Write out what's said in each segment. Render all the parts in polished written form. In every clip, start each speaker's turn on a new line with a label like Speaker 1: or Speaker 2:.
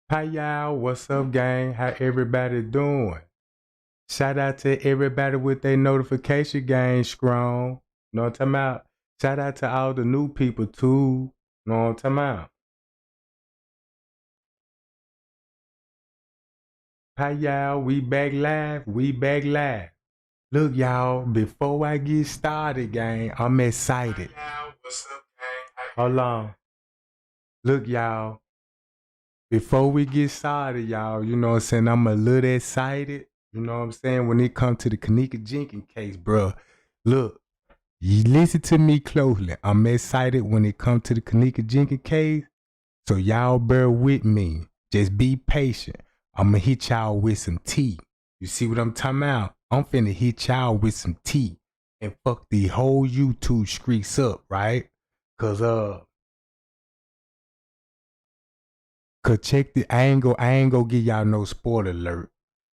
Speaker 1: Hi y'all, what's up gang? How everybody doing? Shout out to everybody with their notification game strong. Know what I'm talking about? Shout out to all the new people too. Know what I'm talking about? Hi y'all, we back live. We back live. Look y'all, before I get started gang, I'm excited. Hi, y'all. What's up gang? Hold on. Look y'all, before we get started, y'all, you know what I'm saying? I'm a little excited. You know what I'm saying? When it comes to the Kanika Jenkins case, bro. Look, you listen to me closely. I'm excited when it comes to the Kanika Jenkins case. So y'all bear with me. Just be patient. I'm gonna hit y'all with some tea. You see what I'm talking about? I'm finna hit y'all with some tea and fuck the whole YouTube streaks up, right? Cause check the angle. I ain't gonna give y'all no spoiler alert.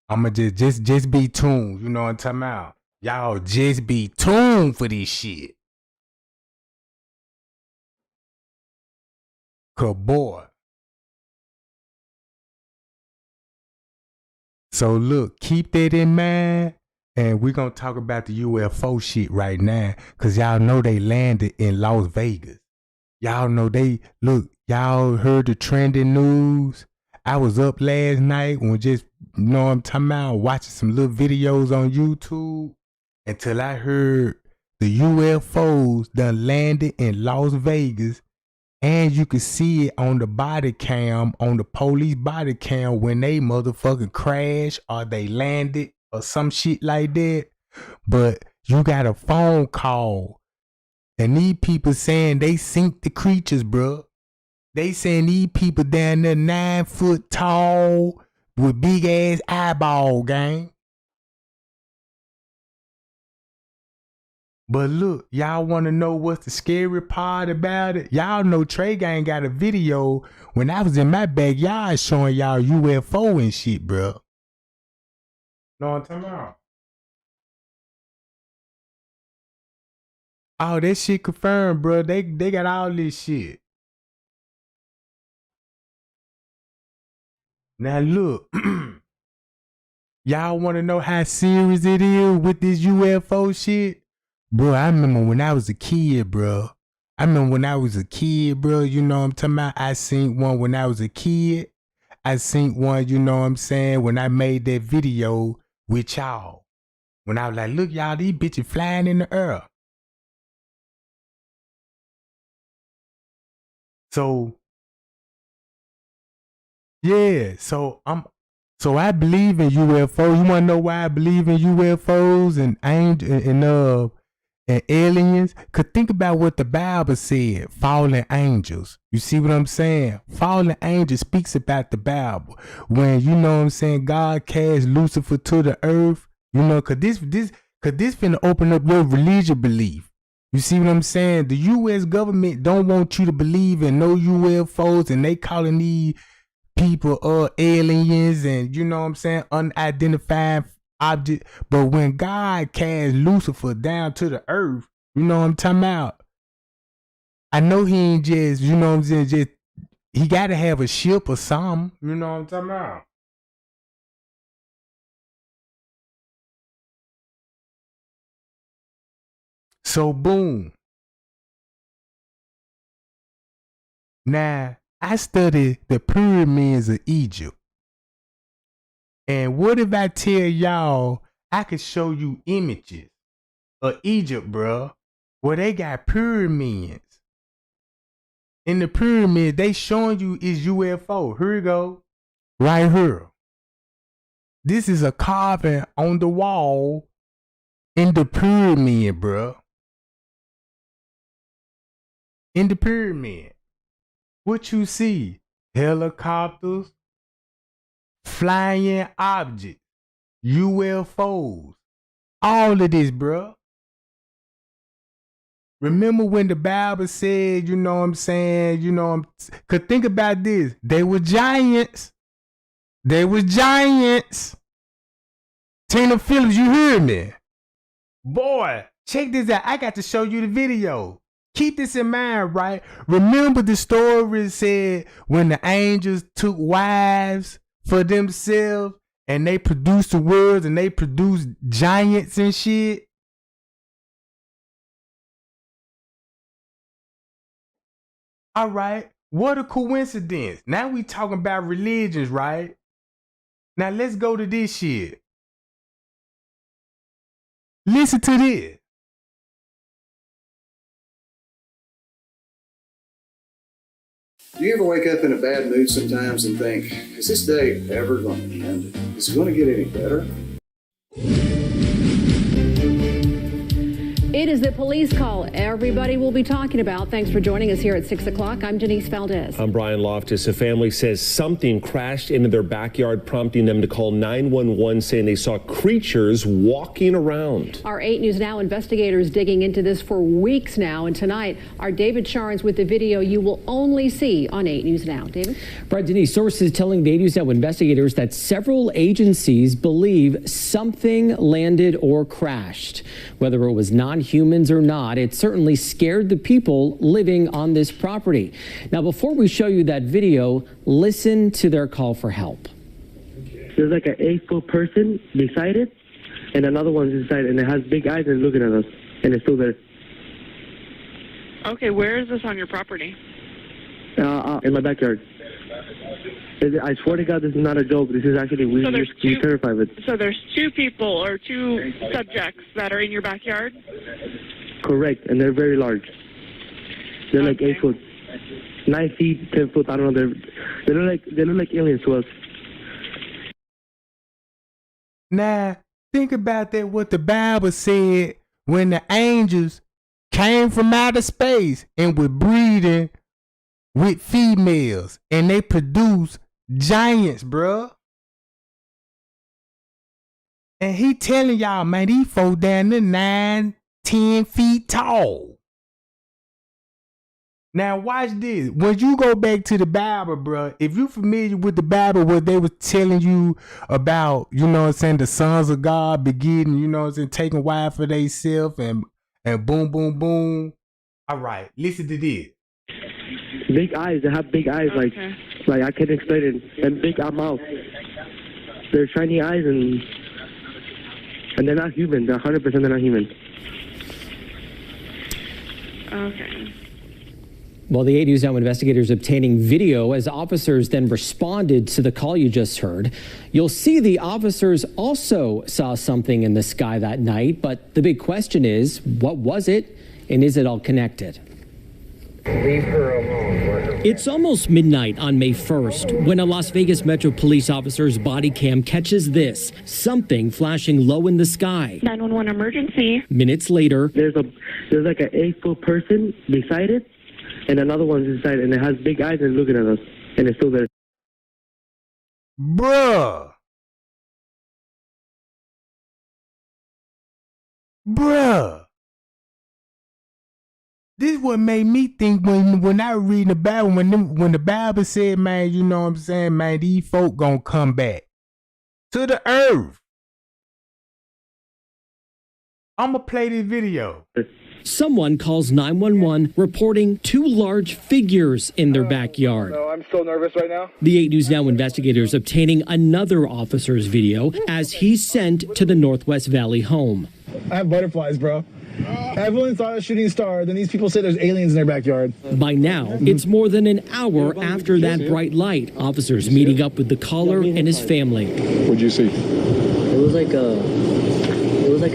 Speaker 1: I'ma just be tuned. You know what I'm talking about? Y'all just be tuned for this shit. Cause boy. So look, keep that in mind. And we're gonna talk about the UFO shit right now. Cause y'all know they landed in Las Vegas. Y'all know y'all heard the trending news. I was up last night when just, you know what I'm talking about, watching some little videos on YouTube until I heard the UFOs done landed in Las Vegas, and you could see it on the body cam, on the police body cam when they motherfucking crash or they landed or some shit like that. But you got a phone call and these people saying they sink the creatures, bro. They saying these people down there 9 foot tall with big ass eyeball, gang. But look, y'all want to know what's the scary part about it? Y'all know Trey Gang got a video when I was in my backyard showing y'all UFO and shit, bro. Know what I'm talking about? Oh, that shit confirmed, bro. They got all this shit. Now look, y'all want to know how serious it is with this UFO shit? Bro, I remember when I was a kid, bro. I remember when I was a kid, bro. You know what I'm talking about? I seen one when I was a kid. I seen one, you know what I'm saying, when I made that video with y'all. When I was like, look, y'all, these bitches flying in the air. So, yeah, so I believe in UFOs. You wanna know why I believe in UFOs and aliens? Cause think about what the Bible said, fallen angels. You see what I'm saying? Fallen angels speaks about the Bible. When, you know what I'm saying, God cast Lucifer to the earth, you know, cause this finna open up your religious belief. You see what I'm saying? The US government don't want you to believe in no UFOs, and they calling these people aliens and, you know what I'm saying, unidentified object. But when God cast Lucifer down to the earth, you know what I'm talking about? I know he ain't just, you know what I'm saying, just he gotta have a ship or something. You know what I'm talking about? So boom. Now I studied the pyramids of Egypt. And what if I tell y'all I could show you images of Egypt, bro, where they got pyramids? In the pyramid, they showing you is UFO. Here you go. Right here. This is a carving on the wall in the pyramid, bro. In the pyramid. What you see? Helicopters, flying objects, UFOs. All of this, bro. Remember when the Bible said, you know what I'm saying, cause think about this. They were giants. They were giants. Tina Phillips, you hear me? Boy, check this out. I got to show you the video. keep this in mind, right? Remember the story said when the angels took wives for themselves and they produced the worlds and they produced giants and shit? All right, what a coincidence. Now we talking about religions, right? Now let's go to this shit. Listen to this.
Speaker 2: Do you ever wake up in a bad mood sometimes and think, is this day ever going to end? Is it going to get any better?
Speaker 3: It is the police call everybody will be talking about. Thanks for joining us here at 6 o'clock. I'm Denise Valdez.
Speaker 4: I'm Brian Loftus. A family says something crashed into their backyard, prompting them to call 911, saying they saw creatures walking around.
Speaker 3: Our 8 News Now investigators digging into this for weeks now. And tonight, our David Sharns with the video you will only see on 8 News Now. David?
Speaker 5: Right, Denise, sources telling the 8 News Now investigators that several agencies believe something landed or crashed. Whether it was non-humans or not, it certainly scared the people living on this property. Now, before we show you that video, listen to their call for help.
Speaker 6: There's like an 8-foot person beside it, and another one's inside, and it has big eyes and looking at us, and it's still there.
Speaker 7: Okay, where is this on your property?
Speaker 6: In my backyard. I swear to God, this is not a joke. This is actually, we're terrified of it.
Speaker 7: So there's 2 people or 2 subjects that are in your backyard?
Speaker 6: Correct, and they're very large. They're like 8 foot, 9 feet, 10 foot. I don't know. They look like aliens to us.
Speaker 1: Now, think about that, what the Bible said when the angels came from outer space and were breeding with females and they produced giants, bruh. And he telling y'all, man, these folks down to 9, 10 feet tall. Now watch this. When you go back to the Bible, bruh, if you familiar with the Bible, what they was telling you about, you know what I'm saying, the sons of God beginning, you know what I'm saying, taking wives for themselves and boom, boom, boom. All right, listen to this.
Speaker 6: Big eyes. They have big eyes,
Speaker 7: Okay.
Speaker 6: like I can't explain it. And big mouth. They're shiny eyes, and they're not human. They're 100% they're not human.
Speaker 7: Okay.
Speaker 5: Well, the 8 News Now investigators obtaining video as officers then responded to the call you just heard. You'll see the officers also saw something in the sky that night, but the big question is, what was it, and is it all connected?
Speaker 6: Leave her alone.
Speaker 5: It's almost midnight on May 1st when a Las Vegas Metro Police officer's body cam catches this, something flashing low in the sky.
Speaker 7: 911 emergency.
Speaker 5: Minutes later,
Speaker 6: There's like an 8-foot person beside it, and another one's inside, and it has big eyes and looking at us, and it's still there.
Speaker 1: Bruh. This what made me think when I was reading the Bible, when the Bible said, man, you know what I'm saying, man, these folk gonna come back to the earth. I'ma play this video.
Speaker 5: someone calls 911 reporting 2 large figures in their backyard.
Speaker 8: No, I'm so nervous right now.
Speaker 5: The 8 News Now investigators obtaining another officer's video as he's sent to the Northwest Valley home.
Speaker 8: I have butterflies, bro. Everyone saw a shooting star, then these people say there's aliens in their backyard.
Speaker 5: By now, it's more than an hour after that bright light. Officers meeting up with the caller and his family.
Speaker 9: What'd you see?
Speaker 6: It was like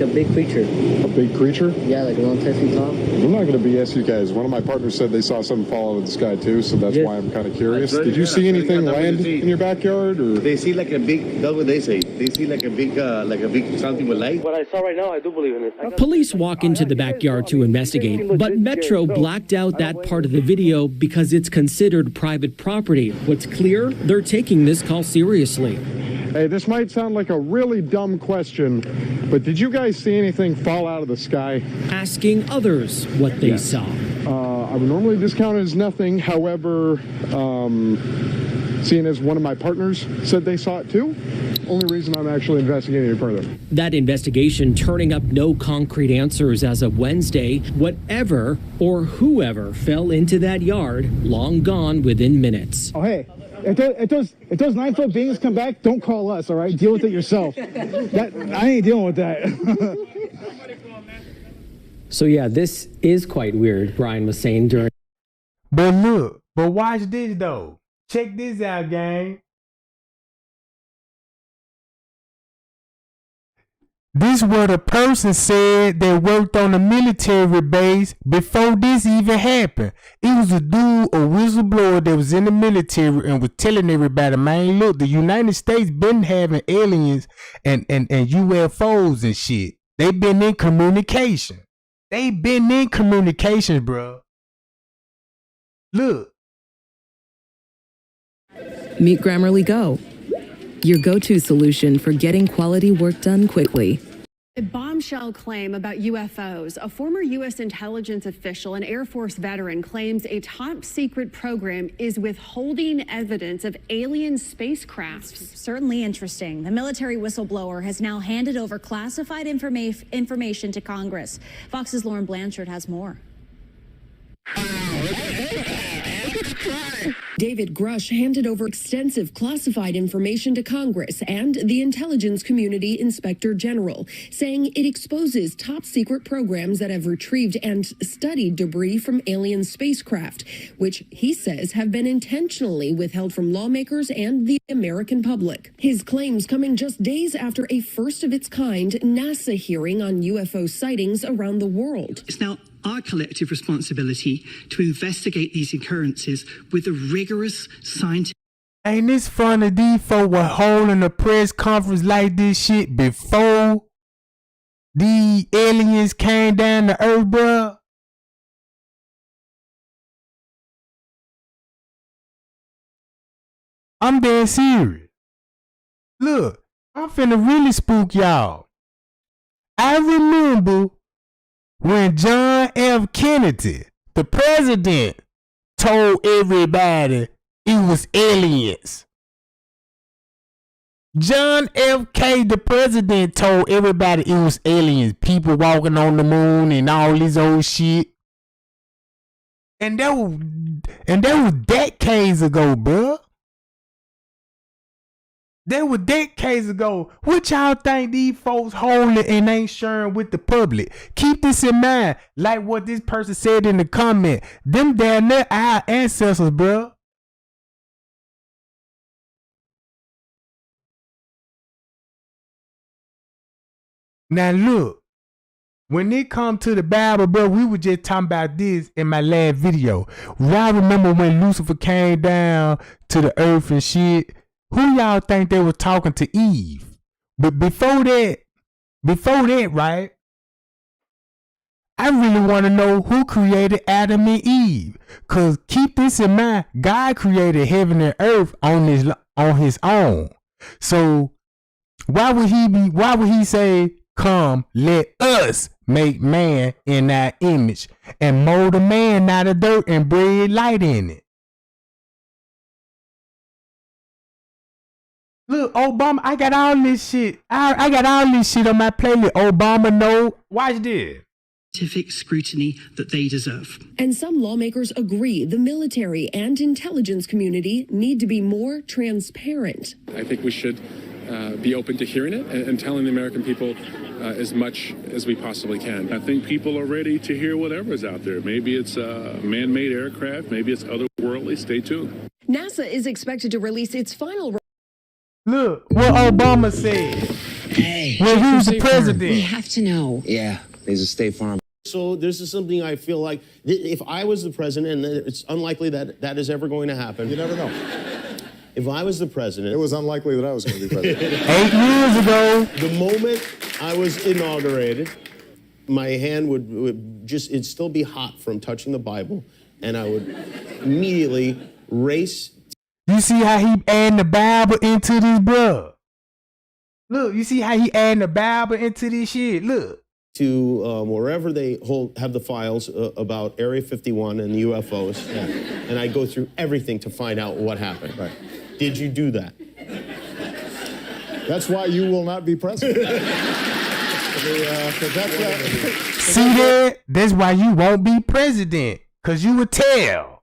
Speaker 6: a big creature.
Speaker 9: A big creature?
Speaker 6: Yeah, like around 10 feet tall.
Speaker 9: I'm not going to BS you guys. One of my partners said they saw something fall out of the sky too, so that's why I'm kind of curious. Did you see anything land in your backyard? Or
Speaker 10: they see like a big, that's what they say. They see like a big something with light.
Speaker 6: What I saw right now, I do believe in it.
Speaker 5: Police walk into the backyard to investigate, but Metro blacked out that part of the video because it's considered private property. What's clear? They're taking this call seriously.
Speaker 9: Hey, this might sound like a really dumb question, but did you guys see anything fall out of the sky?
Speaker 5: Asking others what they saw.
Speaker 9: I would normally discount it as nothing. However, seeing as one of my partners said they saw it too. Only reason I'm actually investigating it further.
Speaker 5: That investigation turning up no concrete answers as of Wednesday. Whatever or whoever fell into that yard, long gone within minutes.
Speaker 8: Oh, hey, if those 9-foot beings come back, don't call us, all right? Deal with it yourself. I ain't dealing with that.
Speaker 5: So yeah, this is quite weird, Brian was saying during.
Speaker 1: But look, but watch this though. Check this out, gang. This what a person said that worked on a military base before this even happened. It was a dude, a whistleblower that was in the military and was telling everybody, man, look, the United States been having aliens and UFOs and shit. They've been in communication. They've been in communications, bro. Look.
Speaker 11: Meet Grammarly Go, your go-to solution for getting quality work done quickly.
Speaker 3: A bombshell claim about UFOs. A former U.S. intelligence official, an Air Force veteran, claims a top-secret program is withholding evidence of alien spacecrafts.
Speaker 12: Certainly interesting. The military whistleblower has now handed over classified information to Congress. Fox's Lauren Blanchard has more.
Speaker 13: David Grush handed over extensive classified information to Congress and the intelligence community inspector general, saying it exposes top secret programs that have retrieved and studied debris from alien spacecraft, which he says have been intentionally withheld from lawmakers and the American public. His claims coming just days after a first of its kind NASA hearing on UFO sightings around the world.
Speaker 14: It's now our collective responsibility to investigate these occurrences with a rigorous scientific.
Speaker 1: Ain't this funny? These folks were holding a press conference like this shit before the aliens came down to Earth, bruh. I'm dead serious. Look, I'm finna really spook y'all. I remember when John F. Kennedy, the president, told everybody it was aliens. John F. K., the president, told everybody it was aliens. People walking on the moon and all this old shit. And that was decades ago, bruh. That was decades ago. What y'all think these folks holding and ain't sharing with the public? Keep this in mind. Like what this person said in the comment. Them damn near our ancestors, bro. Now look. When it come to the Bible, bro, we were just talking about this in my last video. Y'all remember when Lucifer came down to the earth and shit? Who y'all think they were talking to Eve? But before that, right? I really want to know who created Adam and Eve. Cause keep this in mind, God created heaven and earth on his own. So why would he say, come, let us make man in our image and mold a man out of dirt and breathe light in it? Look, Obama, I got all this shit. I got all this shit on my playlist. Obama, no. Watch this.
Speaker 14: Scientific scrutiny that they deserve.
Speaker 13: And some lawmakers agree the military and intelligence community need to be more transparent.
Speaker 15: I think we should be open to hearing it and telling the American people as much as we possibly can.
Speaker 16: I think people are ready to hear whatever's out there. Maybe it's man-made aircraft. Maybe it's otherworldly. Stay tuned.
Speaker 13: NASA is expected to release its final.
Speaker 1: Look what Obama said.
Speaker 17: Hey,
Speaker 1: when he was the president.
Speaker 17: We have to know.
Speaker 10: Yeah, there's a State Farm.
Speaker 18: So this is something I feel like if I was the president, and it's unlikely that that is ever going to happen.
Speaker 9: You never know.
Speaker 18: If I was the president.
Speaker 9: It was unlikely that I was going to be president.
Speaker 1: 8 years ago.
Speaker 18: The moment I was inaugurated, my hand it'd still be hot from touching the Bible, and I would immediately race.
Speaker 1: You see how he adding the Bible into this, bro? Look, you see how he adding the Bible into this shit? Look.
Speaker 18: To wherever they have the files about Area 51 and the UFOs, and I go through everything to find out what happened.
Speaker 9: Right.
Speaker 18: Did you do that?
Speaker 9: That's why you will not be president.
Speaker 1: See that? That's why you won't be president. Cause you would tell.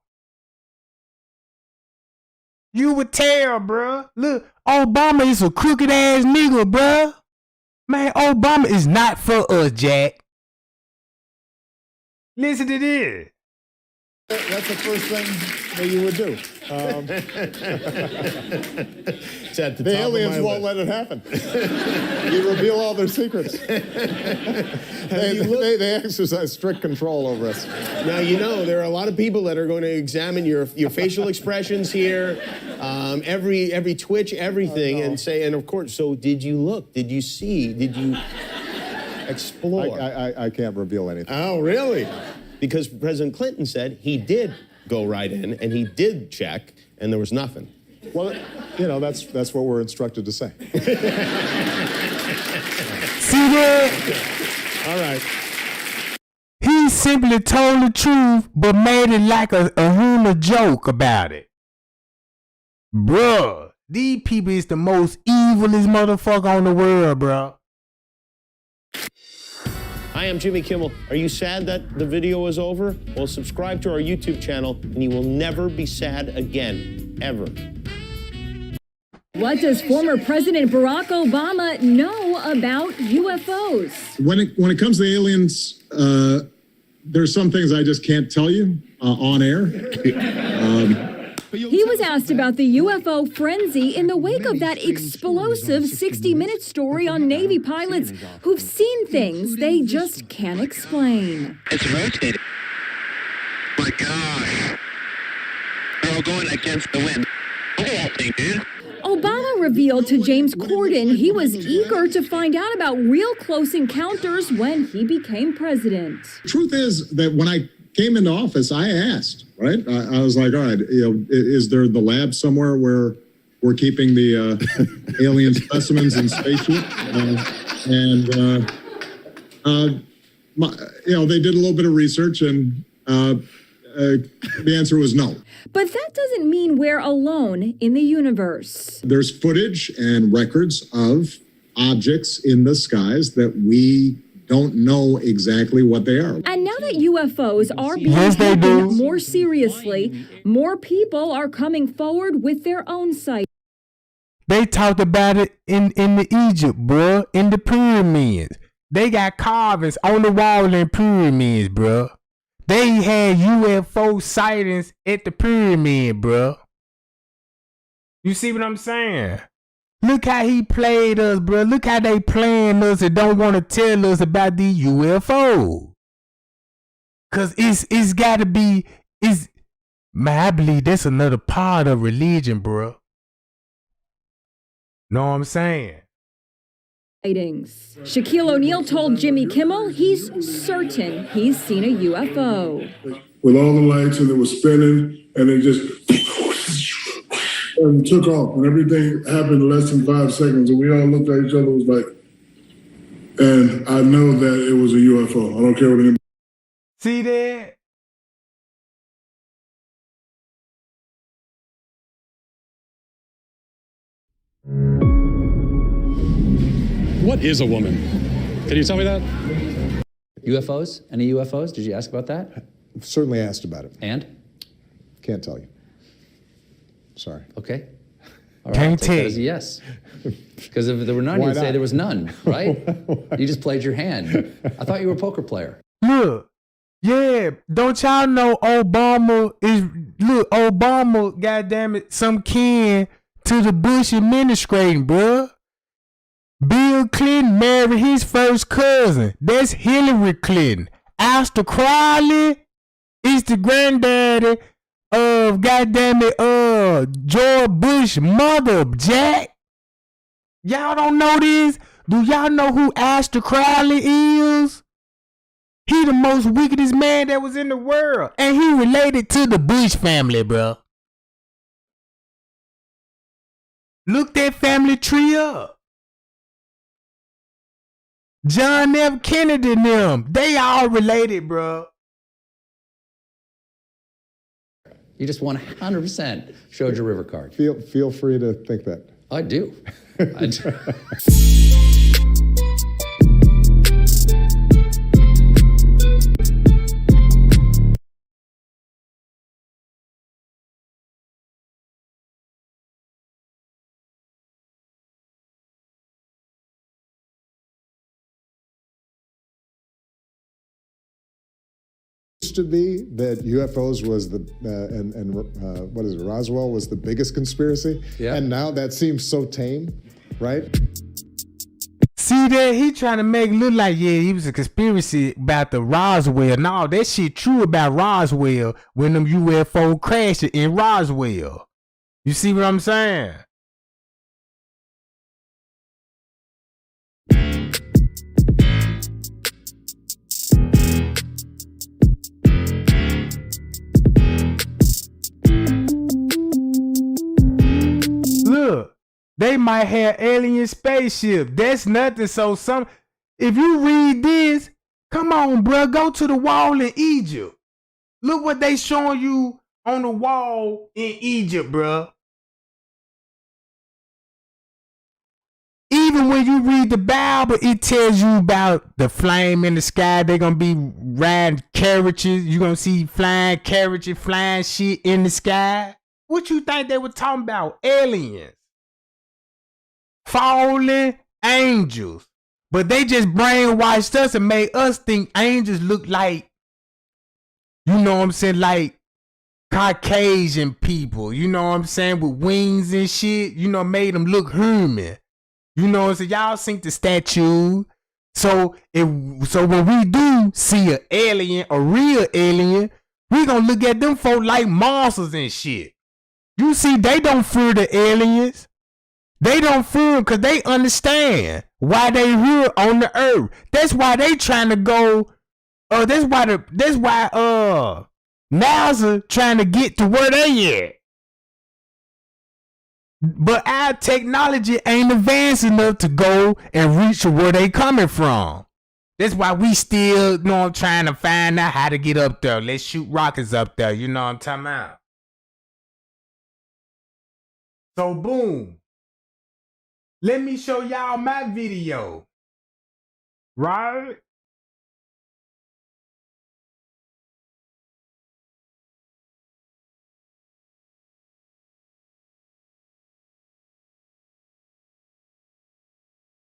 Speaker 1: You would tell, bruh. Look, Obama is a crooked ass nigga, bruh. Man, Obama is not for us, Jack. Listen to this.
Speaker 9: That's the first thing that you would do. The aliens won't let it happen. You reveal all their secrets. They exercise strict control over us.
Speaker 18: Now, you know, there are a lot of people that are going to examine your facial expressions here, every twitch, everything, and say, and of course, so did you look? Did you see? Did you explore?
Speaker 9: I can't reveal anything.
Speaker 18: Oh, really? Because President Clinton said he did go right in, and he did check, and there was nothing.
Speaker 9: Well, you know, that's what we're instructed to say.
Speaker 1: See that?
Speaker 18: All right.
Speaker 1: He simply told the truth, but made it like a humor joke about it. Bruh, these people is the most evilest motherfucker on the world, bruh.
Speaker 18: Hi, I'm Jimmy Kimmel. Are you sad that the video is over? Well, subscribe to our YouTube channel, and you will never be sad again, ever.
Speaker 19: What does former President Barack Obama know about UFOs?
Speaker 9: When it comes to aliens, there's some things I just can't tell you on air.
Speaker 19: He was asked about the UFO frenzy in the wake of that explosive 60-minute story on Navy pilots who've seen things they just can't explain.
Speaker 10: It's rotating. My gosh. They're all going against the wind. Dude.
Speaker 19: Obama revealed to James Corden he was eager to find out about real close encounters when he became president.
Speaker 9: Truth is that when I came into office, I asked, right? I was like, all right, is there the lab somewhere where we're keeping the alien specimens in spaceship? They did a little bit of research, and the answer was no.
Speaker 19: But that doesn't mean we're alone in the universe.
Speaker 9: There's footage and records of objects in the skies that we don't know exactly what they are.
Speaker 19: And now that UFOs are being taken more seriously, more people are coming forward with their own sightings.
Speaker 1: They talked about it in the Egypt, bruh, in the pyramids. They got carvings on the wall in pyramids, bruh. They had UFO sightings at the pyramid, bruh. You see what I'm saying? Look how he played us, bruh. Look how they playing us and don't want to tell us about these UFOs. Cause it's gotta be, man, I believe that's another part of religion, bruh. Know what I'm saying?
Speaker 19: Shaquille O'Neal told Jimmy Kimmel he's certain he's seen a UFO.
Speaker 20: With all the lights, and it was spinning, and it just and took off, and everything happened in less than 5 seconds, and we all looked at each other, was like, and I know that it was a UFO. I don't care what anybody.
Speaker 1: See that?
Speaker 21: What is a woman? Can you tell me that?
Speaker 22: UFOs? Any UFOs? Did you ask about that?
Speaker 9: Certainly asked about it.
Speaker 22: And?
Speaker 9: Can't tell you. Sorry.
Speaker 22: Okay. All right,
Speaker 1: Can't
Speaker 22: I'll take that as a yes. Because if there were none, you'd say there was none, right? You just played your hand. I thought you were a poker player.
Speaker 1: Look, yeah, don't y'all know Obama, goddammit, some kin to the Bush administration, bruh. Bill Clinton married his first cousin. That's Hillary Clinton. Aleister Crowley is the granddaddy of George Bush's mother, Jack. Y'all don't know this? Do y'all know who Aleister Crowley is? He the most wickedest man that was in the world. And he related to the Bush family, bro. Look that family tree up. John F. Kennedy and them, they all related, bro.
Speaker 22: You just 100% showed your river card.
Speaker 9: Feel free to think that.
Speaker 22: I do. I do.
Speaker 2: To be that UFOs was the what is it? Roswell was the biggest conspiracy, and now that seems so tame, right?
Speaker 1: See that he trying to make it look like he was a conspiracy about the Roswell. No, that shit true about Roswell when them UFO crashed in Roswell. You see what I'm saying? Look, they might have alien spaceship. That's nothing. So if you read this, come on, bro, go to the wall in Egypt. Look what they showing you on the wall in Egypt, bro. Even when you read the Bible, it tells you about the flame in the sky. They're gonna be riding carriages. You're gonna see flying carriages, flying shit in the sky. What you think they were talking about? Aliens. Fallen angels. But they just brainwashed us and made us think angels look like, you know what I'm saying, like Caucasian people, you know what I'm saying, with wings and shit, you know, made them look human. You know what I'm saying? Y'all seen the statue. So when we do see an alien, a real alien, we gonna look at them folk like monsters and shit. You see, they don't fear the aliens. They don't fear them because they understand why they here on the earth. That's why they trying to go. That's why NASA trying to get to where they at. But our technology ain't advanced enough to go and reach where they coming from. That's why we still, you know, trying to find out how to get up there. Let's shoot rockets up there. You know what I'm talking about? So boom. Let me show y'all my video. Right?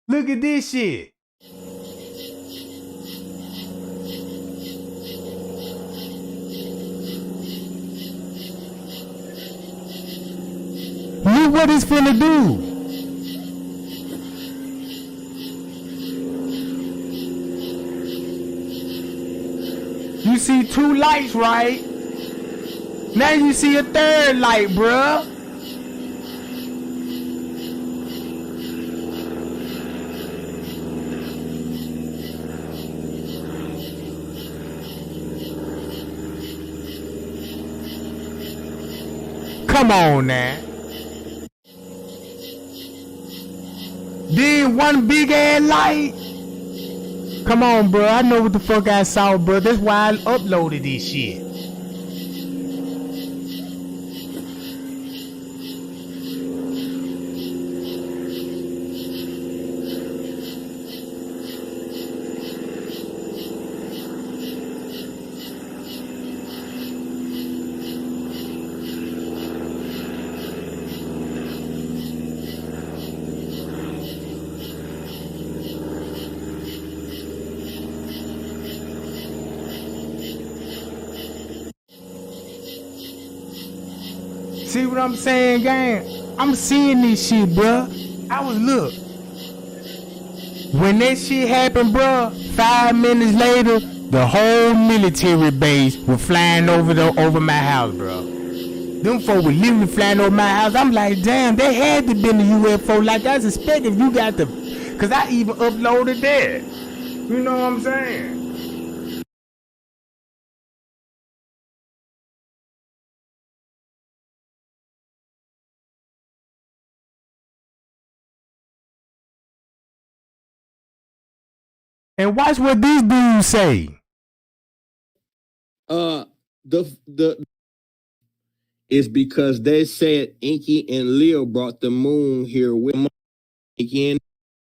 Speaker 1: Look at this shit. Look what it's finna do. You see two lights, right? Now you see a third light, bruh. Come on now. Then one big ass light. Come on, bro. I know what the fuck I saw, bro. That's why I uploaded this shit. See what I'm saying, gang? I'm seeing this shit, bruh. Look. When that shit happened, bruh, 5 minutes later, the whole military base was flying over my house, bruh. Them folk were literally flying over my house. I'm like, damn, they had to been a UFO. Like, I suspect if you got the... Because I even uploaded that. You know what I'm saying? And watch what these dudes say.
Speaker 4: is because they said Inky and Leo brought the moon here with Inky and.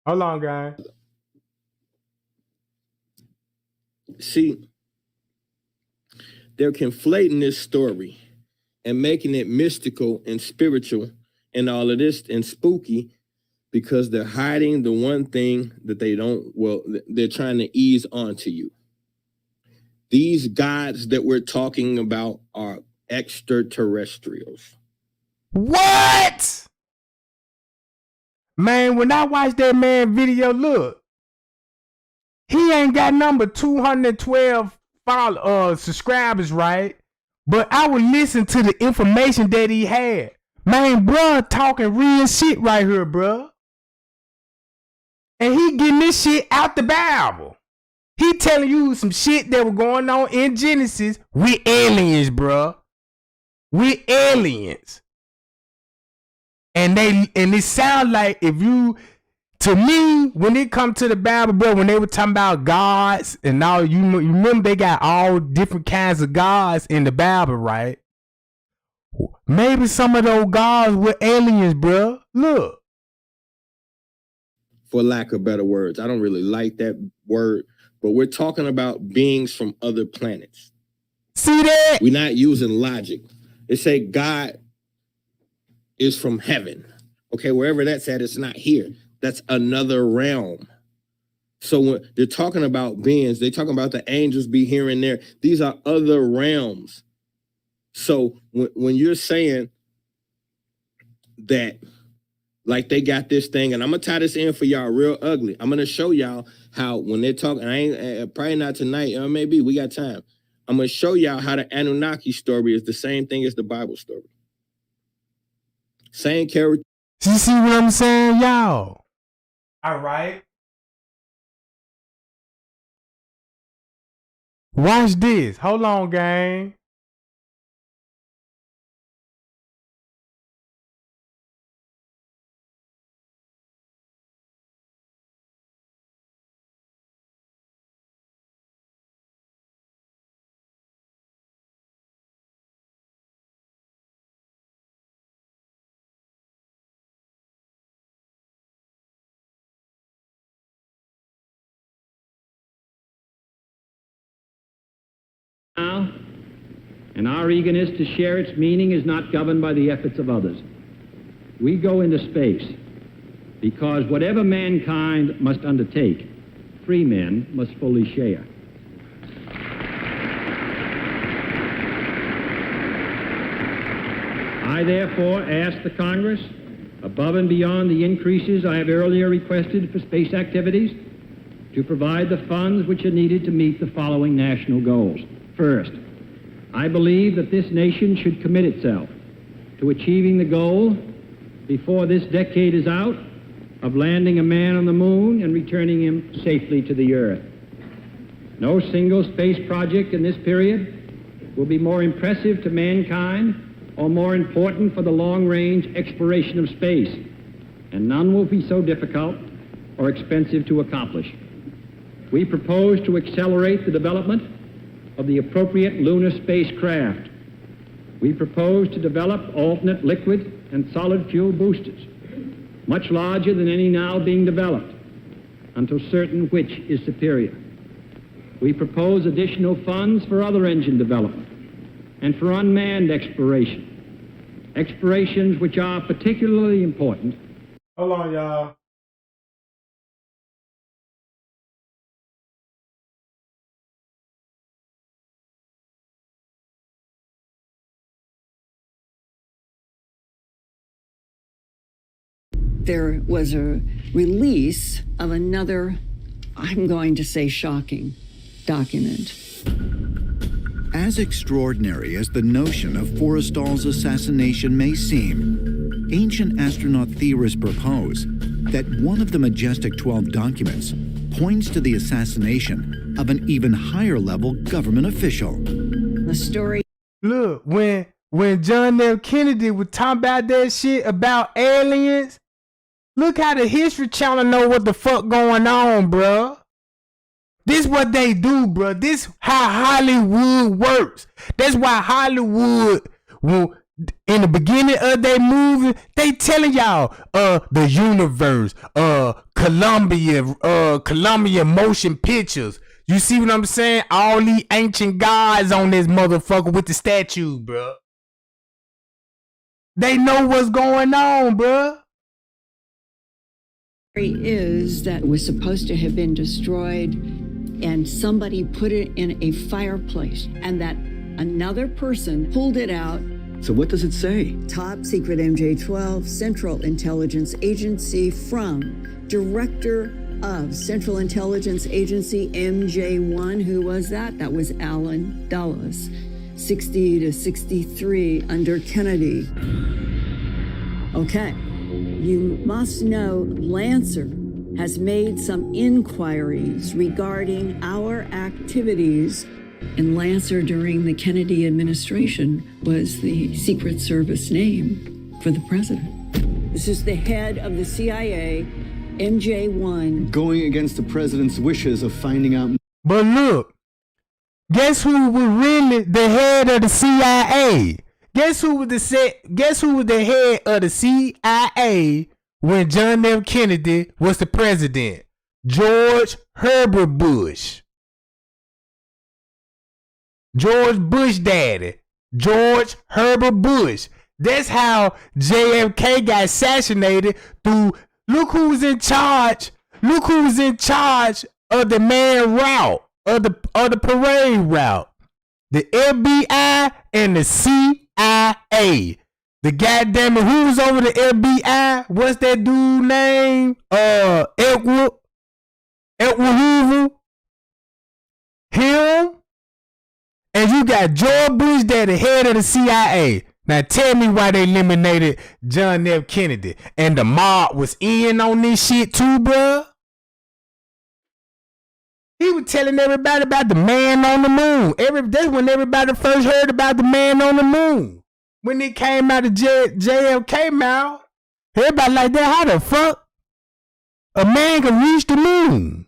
Speaker 1: Hold on, guys.
Speaker 4: See, they're conflating this story and making it mystical and spiritual and all of this and spooky because they're hiding the one thing that they're trying to ease onto you. These gods that we're talking about are extraterrestrials.
Speaker 1: What? Man, when I watch that man video, look, he ain't got number 212 subscribers, right? But I would listen to the information that he had. Man, bruh, talking real shit right here, bruh. And he getting this shit out the Bible. He telling you some shit that was going on in Genesis with aliens, bruh. With aliens. And it sound like to me, when it come to the Bible, bro, when they were talking about gods and all, you remember they got all different kinds of gods in the Bible, right? Maybe some of those gods were aliens, bro. Look.
Speaker 4: For lack of better words, I don't really like that word, but we're talking about beings from other planets.
Speaker 1: See that?
Speaker 4: We're not using logic. They say God is from heaven. Okay, wherever that's at, it's not here. That's another realm. So when they're talking about beings, they're talking about the angels be here and there. These are other realms. So when you're saying that, like they got this thing, and I'm gonna tie this in for y'all real ugly. I'm gonna show y'all how when they're talking, I ain't probably not tonight, or maybe we got time. I'm gonna show y'all how the Anunnaki story is the same thing as the Bible story. Same character.
Speaker 1: You see what I'm saying, y'all? All right. Watch this. Hold on, gang.
Speaker 7: Now, and our eagerness to share its meaning is not governed by the efforts of others. We go into space because whatever mankind must undertake, free men must fully share. I therefore ask the Congress, above and beyond the increases I have earlier requested for space activities, to provide the funds which are needed to meet the following national goals. First, I believe that this nation should commit itself to achieving the goal before this decade is out of landing a man on the moon and returning him safely to the earth. No single space project in this period will be more impressive to mankind or more important for the long-range exploration of space, and none will be so difficult or expensive to accomplish. We propose to accelerate the development of the appropriate lunar spacecraft. We propose to develop alternate liquid and solid fuel boosters, much larger than any now being developed, until certain which is superior. We propose additional funds for other engine development and for unmanned exploration, explorations which are particularly important.
Speaker 1: Hold on, y'all.
Speaker 23: There was a release of another, I'm going to say shocking, document.
Speaker 24: As extraordinary as the notion of Forrestal's assassination may seem, ancient astronaut theorists propose that one of the Majestic 12 documents points to the assassination of an even higher level government official.
Speaker 23: The story.
Speaker 1: Look, when John F. Kennedy was talking about that shit about aliens, look how the History Channel know what the fuck going on, bruh. This what they do, bruh. This how Hollywood works. That's why Hollywood, in the beginning of that movie, they telling y'all, the universe, Columbia motion pictures. You see what I'm saying? All these ancient gods on this motherfucker with the statues, bro. They know what's going on, bro.
Speaker 23: Is that was supposed to have been destroyed and somebody put it in a fireplace and that another person pulled it out.
Speaker 5: So what does it say?
Speaker 23: Top secret MJ-12 Central Intelligence Agency from Director of Central Intelligence Agency MJ-1. Who was that? That was Alan Dulles, 60 to 63 under Kennedy. Okay. You must know Lancer has made some inquiries regarding our activities. And Lancer during the Kennedy administration was the Secret Service name for the president. This is the head of the CIA, MJ-1.
Speaker 5: Going against the president's wishes of finding out.
Speaker 1: But look, guess who was really the head of the CIA? Guess who was the head of the CIA when John F. Kennedy was the president? George Herbert Bush. George Bush daddy. George Herbert Bush. That's how JFK got assassinated through. Look who's in charge. Look who's in charge of the man route, of the parade route. The FBI and the CIA. The goddamn it, who was over the FBI? What's that dude name? Edward Hoover. Him. And you got George Bush there, the head of the CIA. Now tell me why they eliminated John F. Kennedy. And the mob was in on this shit too, bruh. He was telling everybody about the man on the moon. That's when everybody first heard about the man on the moon. When it came out of JFK mouth, everybody like that, how the fuck a man can reach the moon?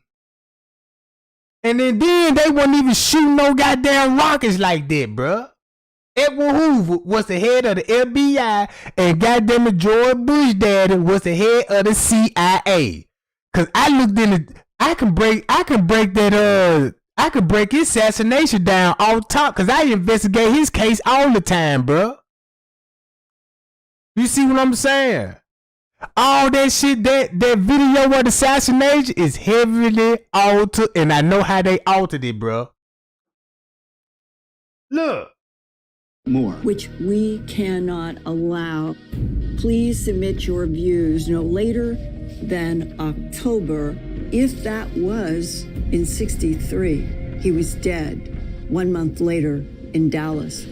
Speaker 1: And then they wasn't even shooting no goddamn rockets like that, bruh. Edward Hoover was the head of the FBI, and goddamn it, George Bush daddy was the head of the CIA. Cause I looked in I can break his assassination down off top, cause I investigate his case all the time, bruh. You see what I'm saying? All that shit, that video of the assassination is heavily altered, and I know how they altered it, bro. Look.
Speaker 5: More.
Speaker 23: Which we cannot allow. Please submit your views no later than October. If that was in 63, he was dead 1 month later in Dallas.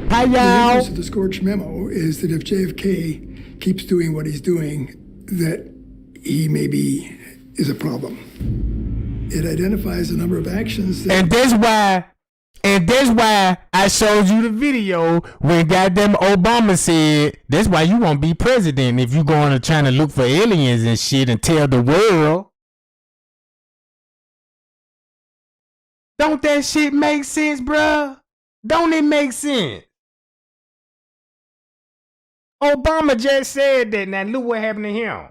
Speaker 1: Hi, y'all.
Speaker 6: The interest of the Scorch memo is that if JFK keeps doing what he's doing, that he maybe is a problem. It identifies a number of actions that...
Speaker 1: And that's why I showed you the video when goddamn Obama said, that's why you won't be president if you going to trying to look for aliens and shit and tell the world. Don't that shit make sense, bruh? Don't it make sense? Obama just said that. Now look what happened to him.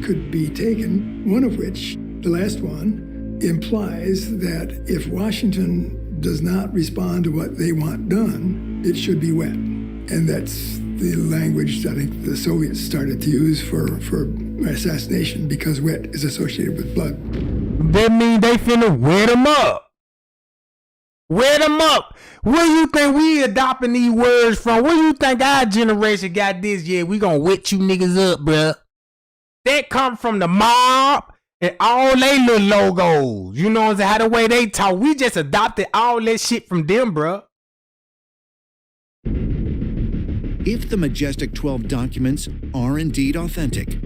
Speaker 6: Could be taken, one of which, the last one, implies that if Washington does not respond to what they want done, it should be wet. And that's the language I think the Soviets started to use for assassination, because wet is associated with blood.
Speaker 1: That means they finna wet them up. Wet them up. Where you think we adopting these words from? Where you think our generation got this? Yeah, we gonna wet you niggas up, bruh. That come from the mob and all they little logos. You know what I'm saying? How the way they talk. We just adopted all that shit from them, bruh.
Speaker 24: If the Majestic 12 documents are indeed authentic,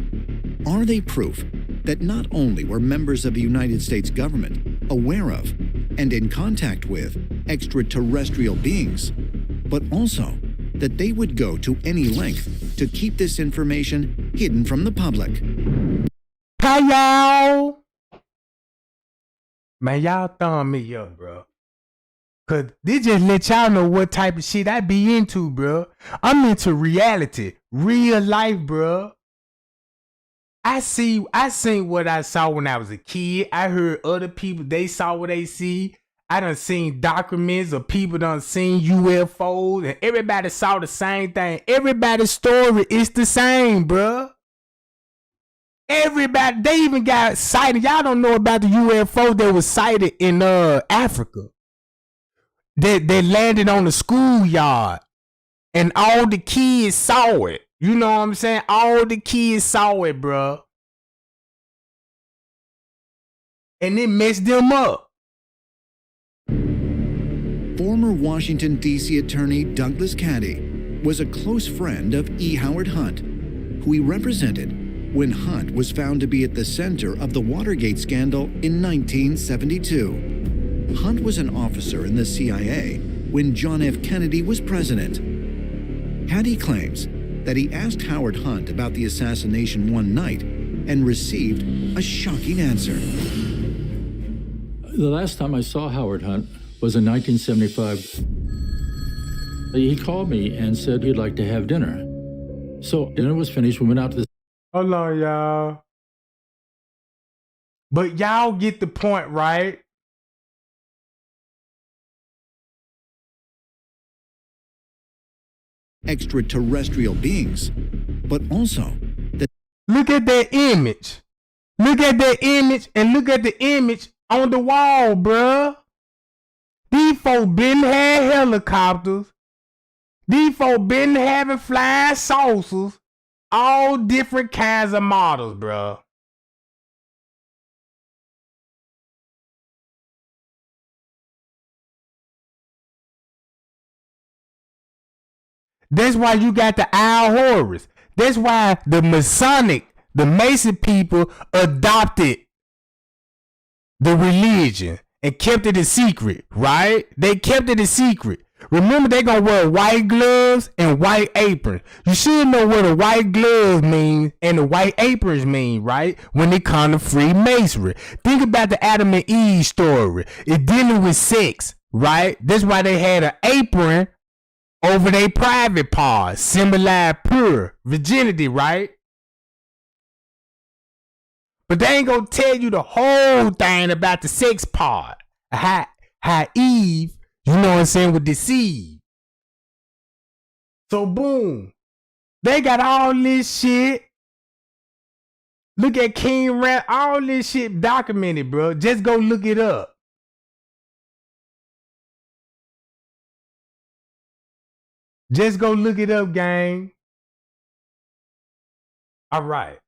Speaker 24: are they proof that not only were members of the United States government aware of and in contact with extraterrestrial beings, but also that they would go to any length to keep this information hidden from the public?
Speaker 1: Hi, y'all. Man, y'all thumb me up, bro. Cause they just let y'all know what type of shit I be into, bro. I'm into reality, real life, bro. I seen what I saw when I was a kid. I heard other people, they saw what they see. I done seen documents of people done seen UFOs, and everybody saw the same thing. Everybody's story is the same, bro. Everybody, they even got sighted. Y'all don't know about the UFO that was sighted in Africa. They landed on the schoolyard, and all the kids saw it. You know what I'm saying? All the kids saw it, bro. And it messed them up.
Speaker 24: Former Washington, D.C. Attorney Douglas Caddy was a close friend of E. Howard Hunt, who he represented when Hunt was found to be at the center of the Watergate scandal in 1972. Hunt was an officer in the CIA when John F. Kennedy was president. Caddy claims that he asked Howard Hunt about the assassination one night and received a shocking answer.
Speaker 3: The last time I saw Howard Hunt was in 1975. He called me and said he'd like to have dinner. So dinner was finished. We went out to the...
Speaker 1: Hold on, y'all. But y'all get the point, right?
Speaker 24: Extraterrestrial beings, but also that...
Speaker 1: Look at that image. Look at that image and look at the image on the wall, bruh. These folks been had helicopters. These folks been having flying saucers. All different kinds of models, bruh. That's why you got the owl Horus. That's why the Mason people adopted the religion and kept it a secret, right? They kept it a secret. Remember, they gonna wear white gloves and white aprons. You should know what the white gloves mean and the white aprons mean, right? When it comes to Freemasonry. Think about the Adam and Eve story. It's dealing with sex, right? That's why they had an apron over their private parts, symbolize pure virginity, right? But they ain't gonna tell you the whole thing about the sex part. How Eve, you know what I'm saying, was deceived. So boom, they got all this shit. Look at King Rat, all this shit documented, bro. Just go look it up. Just go look it up, gang. All right.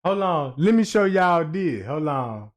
Speaker 1: Hold on. Let me show y'all this. Hold on.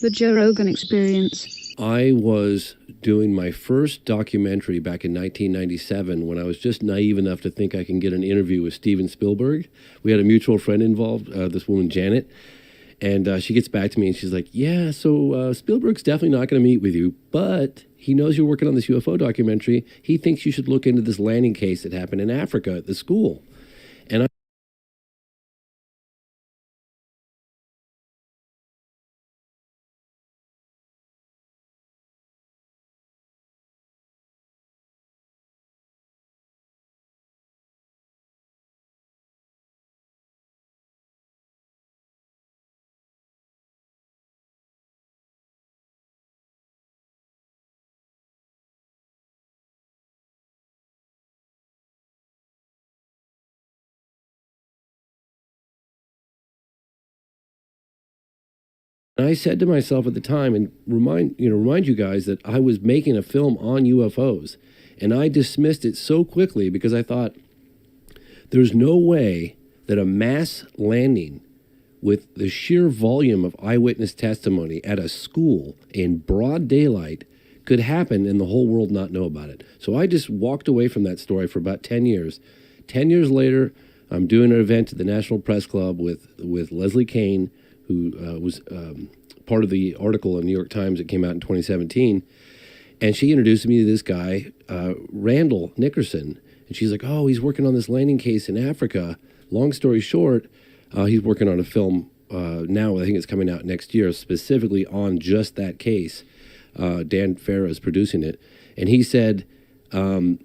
Speaker 8: The Joe Rogan Experience.
Speaker 11: I was doing my first documentary back in 1997 when I was just naive enough to think I can get an interview with Steven Spielberg. We had a mutual friend involved, this woman, Janet, and she gets back to me and she's like, yeah, so Spielberg's definitely not going to meet with you, but he knows you're working on this UFO documentary. He thinks you should look into this landing case that happened in Africa at the school. And I And I said to myself at the time, and remind you guys that I was making a film on UFOs, and I dismissed it so quickly because I thought there's no way that a mass landing with the sheer volume of eyewitness testimony at a school in broad daylight could happen and the whole world not know about it. So I just walked away from that story for about 10 years. 10 years later, I'm doing an event at the National Press Club with Leslie Kean, who was part of the article in the New York Times that came out in 2017. And she introduced me to this guy, Randall Nickerson. And she's like, oh, he's working on this landing case in Africa. Long story short, he's working on a film now, I think it's coming out next year, specifically on just that case. Dan Farah is producing it. And he said, I'm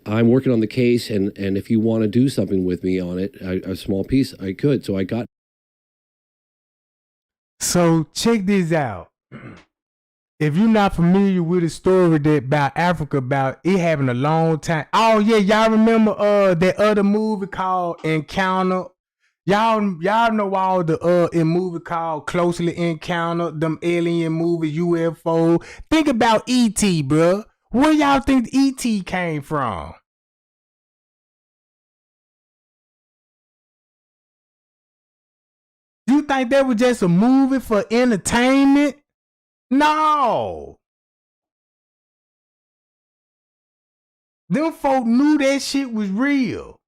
Speaker 11: working on the case, and if you want to do something with me on it, a small piece, I could. So I got...
Speaker 1: So check this out. If you're not familiar with the story that about Africa, about it having a long time. Oh yeah, y'all remember that other movie called Encounter? Y'all know all the in movie called Closely Encounter, them alien movie UFO. Think about E.T., bruh. Where y'all think E.T. came from? You think that was just a movie for entertainment? No. Them folk knew that shit was real.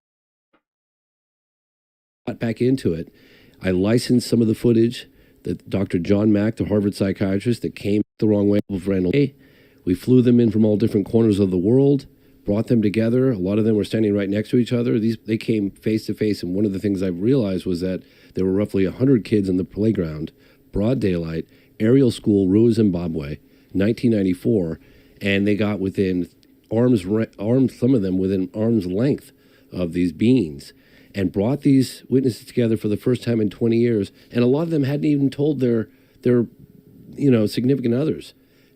Speaker 11: Got back into it. I licensed some of the footage that Dr. John Mack, the Harvard psychiatrist that came the wrong way with Randall. We flew them in from all different corners of the world, brought them together. A lot of them were standing right next to each other. They came face to face, and one of the things I realized was that there were roughly 100 kids in the playground, broad daylight, aerial school, Rua, Zimbabwe, 1994, and they got within arms, some of them within arm's length of these beings, and brought these witnesses together for the first time in 20 years. And a lot of them hadn't even told their significant others,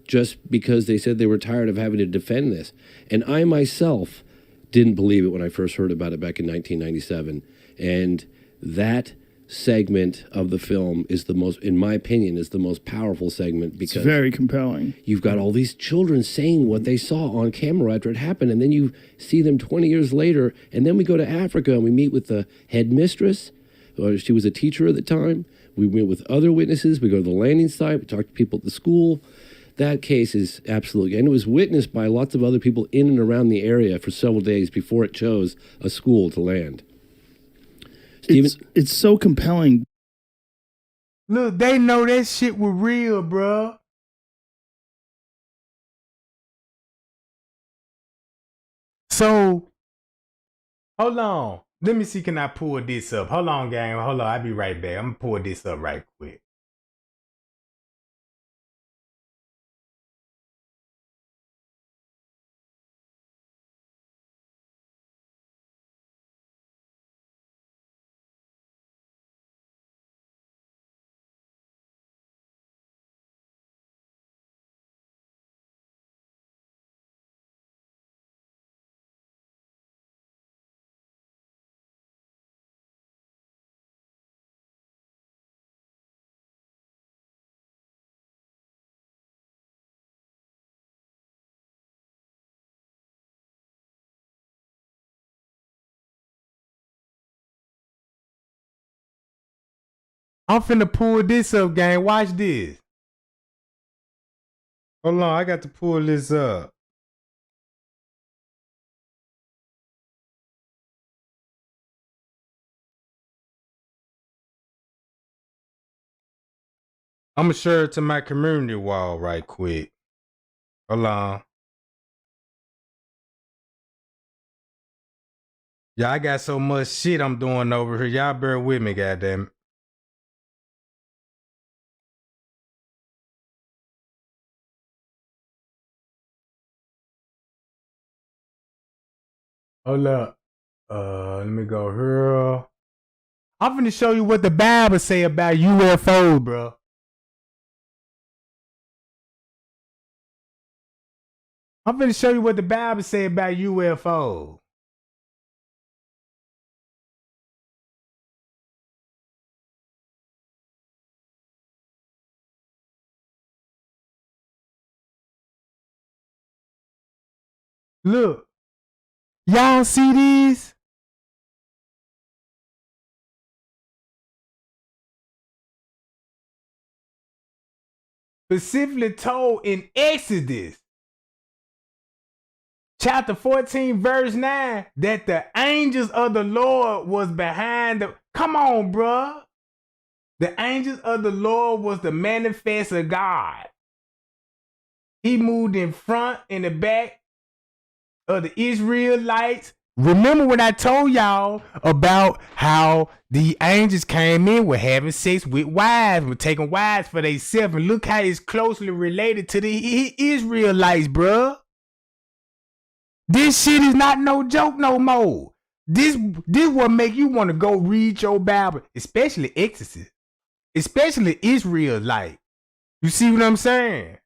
Speaker 11: just because they said they were tired of having to defend this. And I myself didn't believe it when I first heard about it back in 1997. And that segment of the film is the most, in my opinion, is the most powerful segment, because
Speaker 12: it's very compelling.
Speaker 11: You've got all these children saying what they saw on camera after it happened, and then you see them 20 years later, and then we go to Africa and we meet with the headmistress, or she was a teacher at the time. We meet with other witnesses. We go to the landing site. We talk to people at the school. That case is absolutely, and it was witnessed by lots of other people in and around the area for several days before it chose a school to land. Steven?
Speaker 12: It's so compelling.
Speaker 1: Look, they know that shit was real, bruh. So, hold on. Let me see, can I pull this up? Hold on, gang. Hold on, I'll be right back. I'm gonna pull this up right quick. I'm finna pull this up, gang. Watch this. Hold on, I got to pull this up. I'm gonna share it to my community wall right quick. Hold on. Yeah, I got so much shit I'm doing over here. Y'all bear with me, goddamn. Hold up. Let me go here. I'm finna show you what the Bible say about UFOs, bro. I'm finna show you what the Bible say about UFOs. Look, y'all see these? Specifically told in Exodus, chapter 14, verse 9, that the angels of the Lord was behind the... Come on, bruh. The angels of the Lord was the manifest of God. He moved in front and the back of the Israelites. Remember when I told y'all about how the angels came in with having sex with wives, with taking wives for themselves, and look how it's closely related to the Israelites, bruh. This shit is not no joke no more. This what make you want to go read your Bible, especially Exodus, especially Israelite. You see what I'm saying?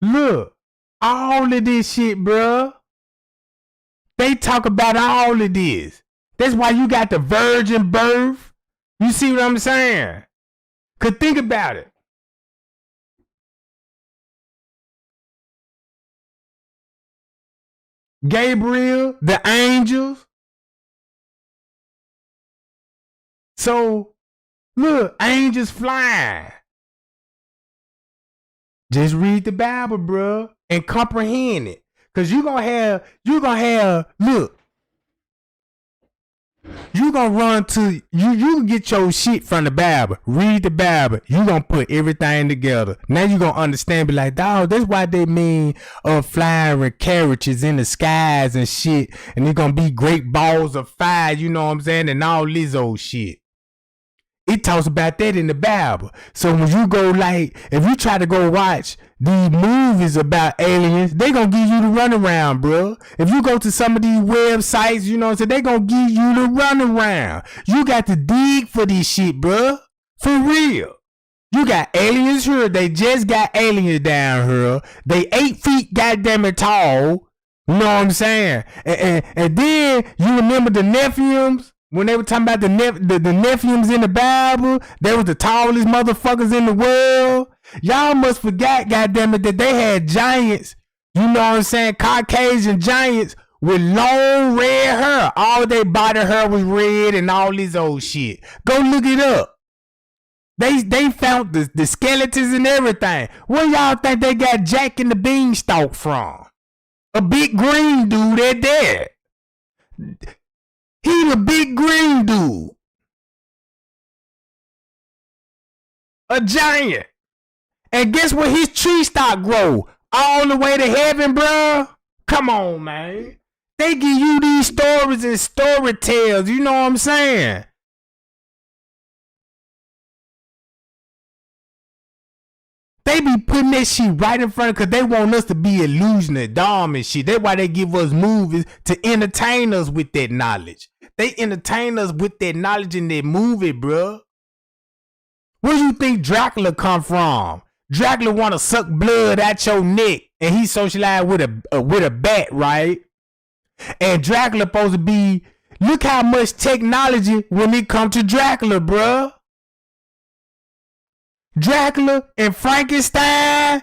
Speaker 1: Look, all of this shit, bruh. They talk about all of this. That's why you got the virgin birth. You see what I'm saying? Cause think about it. Gabriel, the angels. So, look, angels flying. Just read the Bible, bruh, and comprehend it. Cause you gonna have, look, you gonna run to, you can get your shit from the Bible. Read the Bible. You gonna put everything together. Now you gonna understand, be like, dog, that's why they mean flying carriages in the skies and shit. And they're gonna be great balls of fire, you know what I'm saying? And all this old shit. It talks about that in the Bible. So when you go if you try to go watch these movies about aliens, they gonna give you the runaround, bro. If you go to some of these websites, you know what I'm saying, they gonna give you the runaround. You got to dig for this shit, bro. For real. You got aliens here. They just got aliens down here. They 8 feet goddamn it tall. You know what I'm saying? And then you remember the Nephims? When they were talking about the Nephims in the Bible, they was the tallest motherfuckers in the world. Y'all must forget, goddammit, that they had giants, you know what I'm saying, Caucasian giants with long red hair. All their body hair was red and all this old shit. Go look it up. They found the skeletons and everything. Where y'all think they got Jack and the Beanstalk from? A big green dude at that. He the big green dude. A giant. And guess what his tree stock grow? All the way to heaven, bro. Come on, man. They give you these stories and story tales. You know what I'm saying? They be putting that shit right in front of, because they want us to be illusionary, dumb and shit. That's why they give us movies to entertain us with that knowledge. They entertain us with that knowledge in that movie, bro. Where you think Dracula come from? Dracula want to suck blood out your neck, and he socialized with a bat, right? And Dracula supposed to be, look how much technology when it come to Dracula, bro. Dracula and Frankenstein,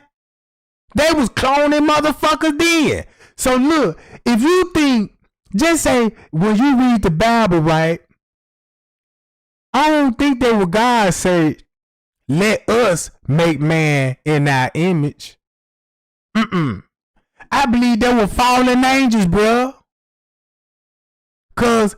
Speaker 1: they was cloning motherfuckers then. So look, if you think, just say when you read the Bible, right? I don't think that what God said, let us make man in our image. I believe they were fallen angels, bro. Cause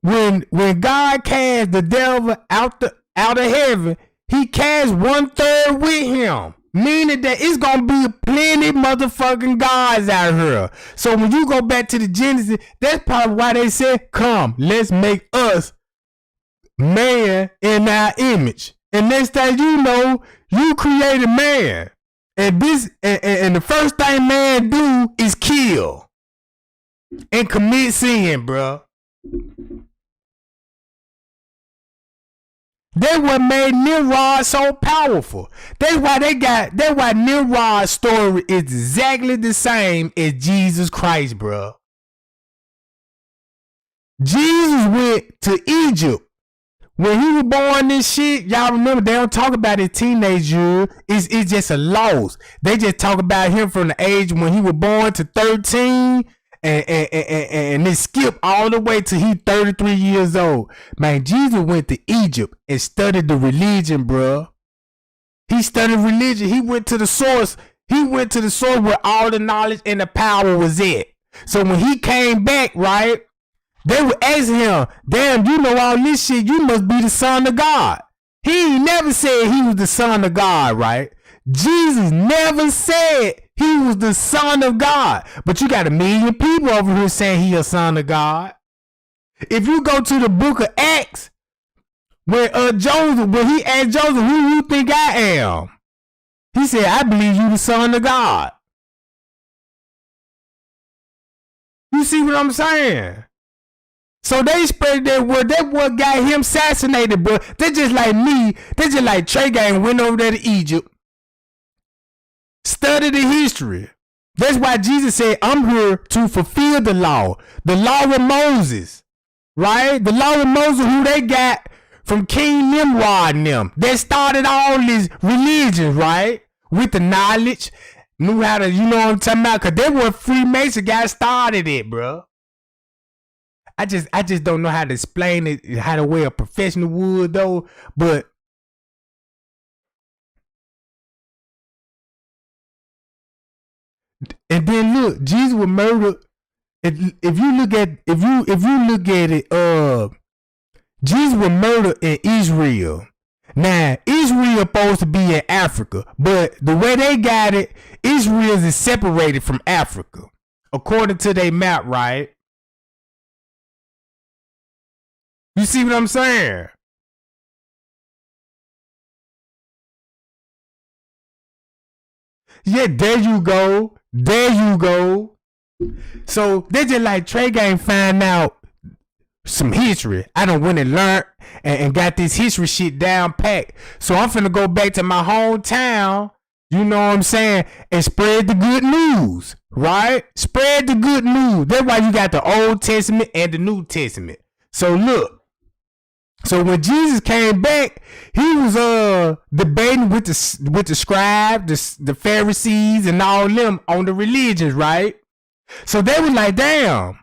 Speaker 1: when God cast the devil out of heaven, he cast 1/3 with him. Meaning that it's gonna be plenty motherfucking gods out here. So when you go back to the Genesis, that's probably why they said, come, let's make us man in our image. And next thing you know, you created man. And and the first thing man do is kill and commit sin, bro. That's what made Nimrod so powerful. That's why Nimrod's story is exactly the same as Jesus Christ, bro. Jesus went to Egypt. When he was born this shit, y'all remember, they don't talk about his teenage years. It's just a loss. They just talk about him from the age when he was born to 13 and they skip all the way till he 33 years old. Man, Jesus went to Egypt and studied the religion, bro. He studied religion. He went to the source. He went to the source where all the knowledge and the power was at. So when he came back, right, they were asking him, damn, you know all this shit, you must be the son of God. He never said he was the son of God, right? Jesus never said he was the son of God. But you got a million people over here saying he a son of God. If you go to the book of Acts, when he asked Joseph, who you think I am? He said, I believe you the son of God. You see what I'm saying? So they spread that word. That what got him assassinated, bro. They just like me. They just like Trey Gang went over there to Egypt, studied the history. That's why Jesus said, I'm here to fulfill the law of Moses, right? The law of Moses, who they got from King Nimrod and them. They started all these religions, right? With the knowledge, knew how to, you know what I'm talking about? Because they were Freemason guys started it, bro. I just don't know how to explain it, how the way a professional would though, but and then look, Jesus was murdered. If you look at it, Jesus was murdered in Israel. Now Israel supposed to be in Africa, but the way they got it, Israel is separated from Africa, according to their map, right? You see what I'm saying? Yeah, there you go. There you go. So they just like Trey Gang find out some history. I done went and learned and got this history shit down packed. So I'm finna go back to my hometown, you know what I'm saying, and spread the good news, right? Spread the good news. That's why you got the Old Testament and the New Testament. So look. So when Jesus came back, he was debating with the scribes, the Pharisees, and all them on the religions, right? So they was like, damn,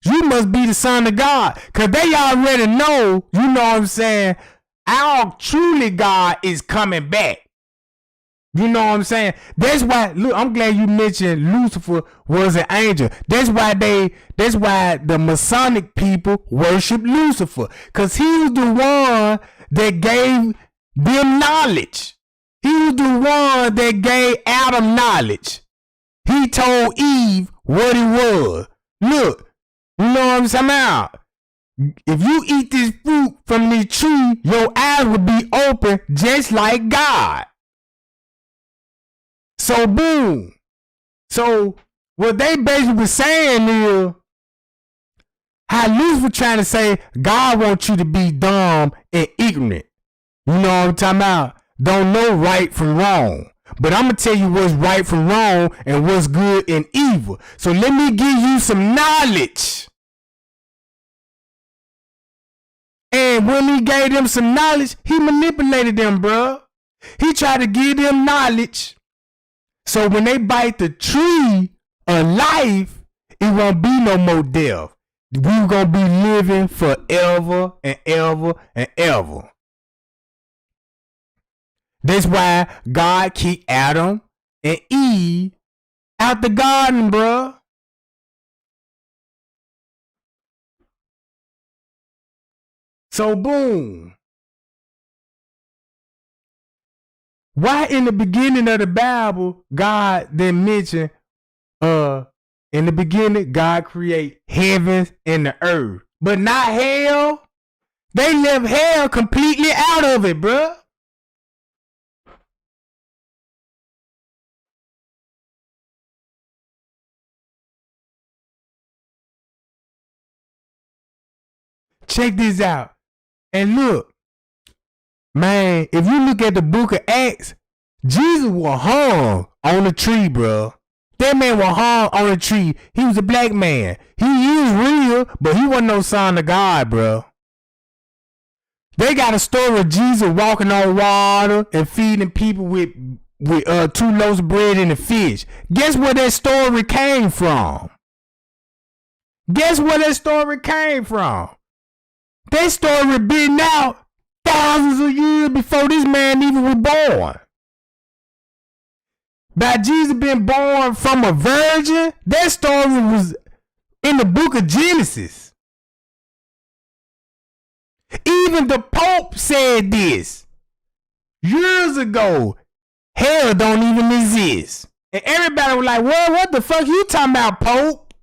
Speaker 1: you must be the son of God. Cause they already know, you know what I'm saying, our truly God is coming back. You know what I'm saying? That's why, look, I'm glad you mentioned Lucifer was an angel. That's why the Masonic people worship Lucifer. Cause he was the one that gave them knowledge. He was the one that gave Adam knowledge. He told Eve what it was. Look, you know what I'm talking about? If you eat this fruit from this tree, your eyes will be open just like God. So boom. So what they basically saying is how Lucifer trying to say God wants you to be dumb and ignorant. You know what I'm talking about? Don't know right from wrong. But I'm going to tell you what's right from wrong and what's good and evil. So let me give you some knowledge. And when he gave them some knowledge, he manipulated them, bro. He tried to give them knowledge. So when they bite the tree of life, it won't be no more death. We're going to be living forever and ever and ever. That's why God kicked Adam and Eve out the garden, bro. So boom. Why in the beginning of the Bible, God then mention, in the beginning, God create heavens and the earth, but not hell? They left hell completely out of it, bruh. Check this out. And look, Man, if you look at the book of Acts, Jesus was hung on a tree, bro. That man was hung on a tree. He was a black man. He is real, but he wasn't no son of God, bro. They got a story of Jesus walking on water and feeding people with 2 loaves of bread and a fish. Guess where that story came from? Guess where that story came from? That story been out thousands of years before this man even was born. By Jesus being born from a virgin, that story was in the book of Genesis. Even the Pope said this years ago. Hell don't even exist. And everybody was like, well, what the fuck you talking about, Pope?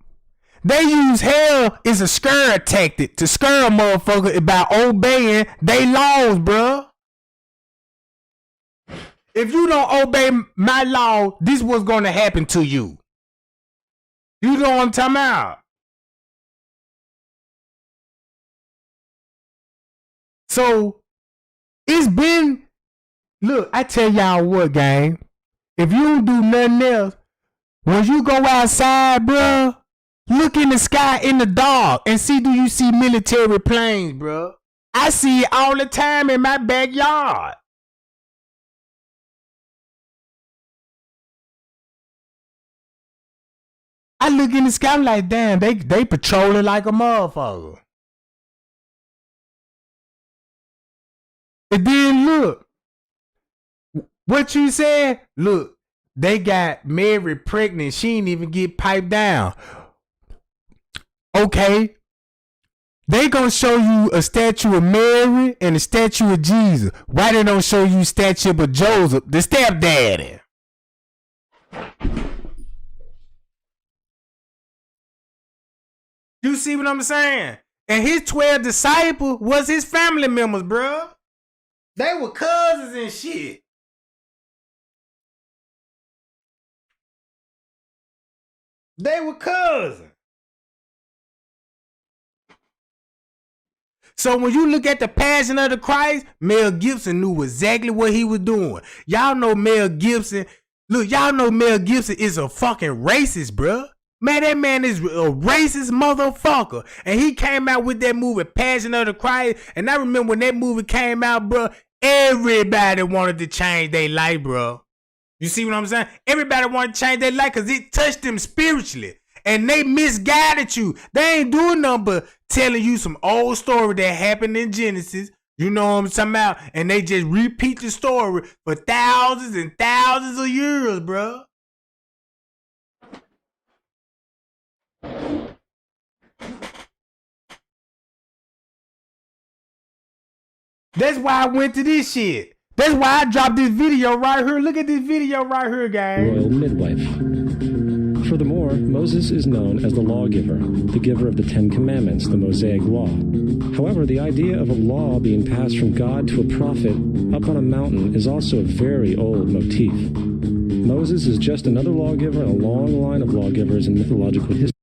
Speaker 1: They use hell as a scare tactic to scare a motherfucker about obeying they laws, bruh. If you don't obey my law, this was going to happen to you. You know what I'm talking about? So, it's been, look, I tell y'all what, gang. If you don't do nothing else, when you go outside, bruh, look in the sky in the dark and see, do you see military planes, bruh? I see it all the time in my backyard. I look in the sky, I'm like, damn, they patrolling like a motherfucker. And then look, what you said? Look, they got Mary pregnant. She didn't even get piped down. Okay. They gonna show you a statue of Mary and a statue of Jesus. Why they don't show you a statue of Joseph, the stepdaddy? You see what I'm saying? And his 12 disciples was his family members, bruh. They were cousins and shit. They were cousins. So when you look at the Passion of the Christ, Mel Gibson knew exactly what he was doing. Y'all know Mel Gibson. Look, y'all know Mel Gibson is a fucking racist, bruh. Man, that man is a racist motherfucker. And he came out with that movie, Passion of the Christ. And I remember when that movie came out, bruh, everybody wanted to change their life, bruh. You see what I'm saying? Everybody wanted to change their life because it touched them spiritually. And they misguided you. They ain't doing nothing but telling you some old story that happened in Genesis. You know what I'm talking about? And they just repeat the story for thousands and thousands of years, bruh. That's why I went to this shit. That's why I dropped this video right here. Look at this video right here, guys.
Speaker 13: Royal midwife. Furthermore, Moses is known as the lawgiver, the giver of the 10 Commandments, the Mosaic Law. However, the idea of a law being passed from God to a prophet up on a mountain is also a very old motif. Moses is just another lawgiver in a long line of lawgivers in mythological history.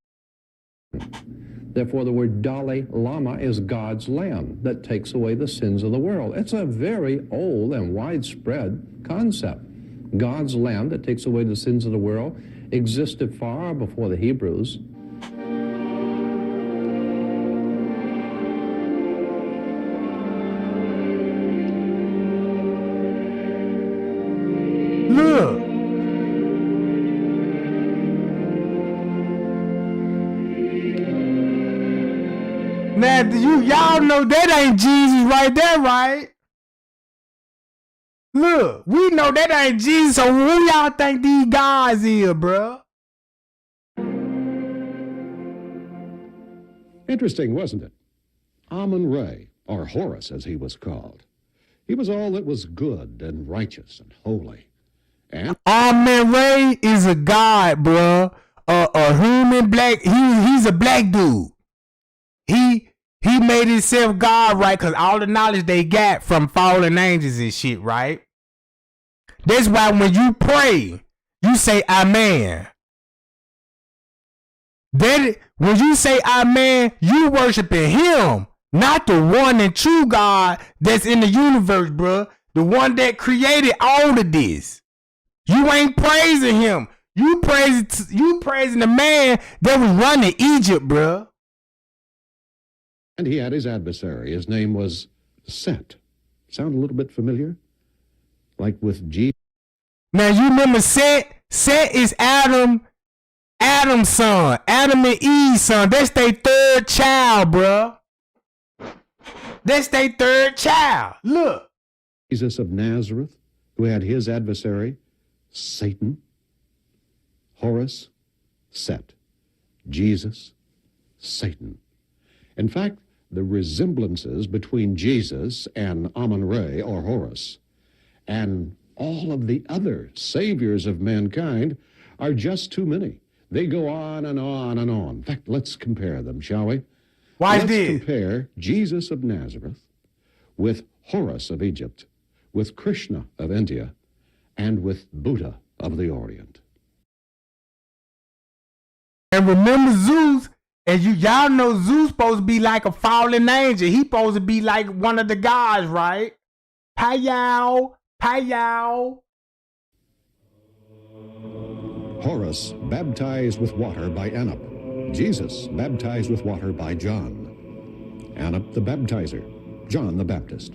Speaker 14: Therefore, the word Dalai Lama is God's lamb that takes away the sins of the world. It's a very old and widespread concept. God's lamb that takes away the sins of the world existed far before the Hebrews.
Speaker 1: Look. Now, y'all know that ain't Jesus right there, right? Look, we know that ain't Jesus, so who y'all think these guys is, bruh?
Speaker 15: Interesting, wasn't it? Amun-Ra, or Horus as he was called. He was all that was good and righteous and holy. And
Speaker 1: Amun-Ra is a god, bruh. A human black, he's a black dude. He made himself God, right? Because all the knowledge they got from fallen angels and shit, right? That's why when you pray, you say Amen. When you say Amen, you worshiping him, Not the one and true God that's in the universe, bruh. The one that created all of this. You ain't praising him. You praising the man that was running Egypt, bruh.
Speaker 15: And he had his adversary. His name was Set. Sound a little bit familiar? Like with G.
Speaker 1: Now you remember Set? Set is Adam's son. Adam and Eve's son. That's their third child, bruh. That's their third child. Look.
Speaker 15: Jesus of Nazareth, who had his adversary, Satan. Horus, Set. Jesus, Satan. In fact, the resemblances between Jesus and Amun-Re, or Horus, and all of the other saviors of mankind are just too many. They go on and on and on. In fact, let's compare them, shall we?
Speaker 1: Why
Speaker 15: let's
Speaker 1: did?
Speaker 15: compare Jesus of Nazareth with Horus of Egypt, with Krishna of India, and with Buddha of the Orient.
Speaker 1: And remember Zeus, and y'all know Zeus supposed to be like a fallen angel. He supposed to be like one of the gods, right? Payow.
Speaker 15: Horus baptized with water by Anup. Jesus baptized with water by John. Anup the baptizer, John the Baptist.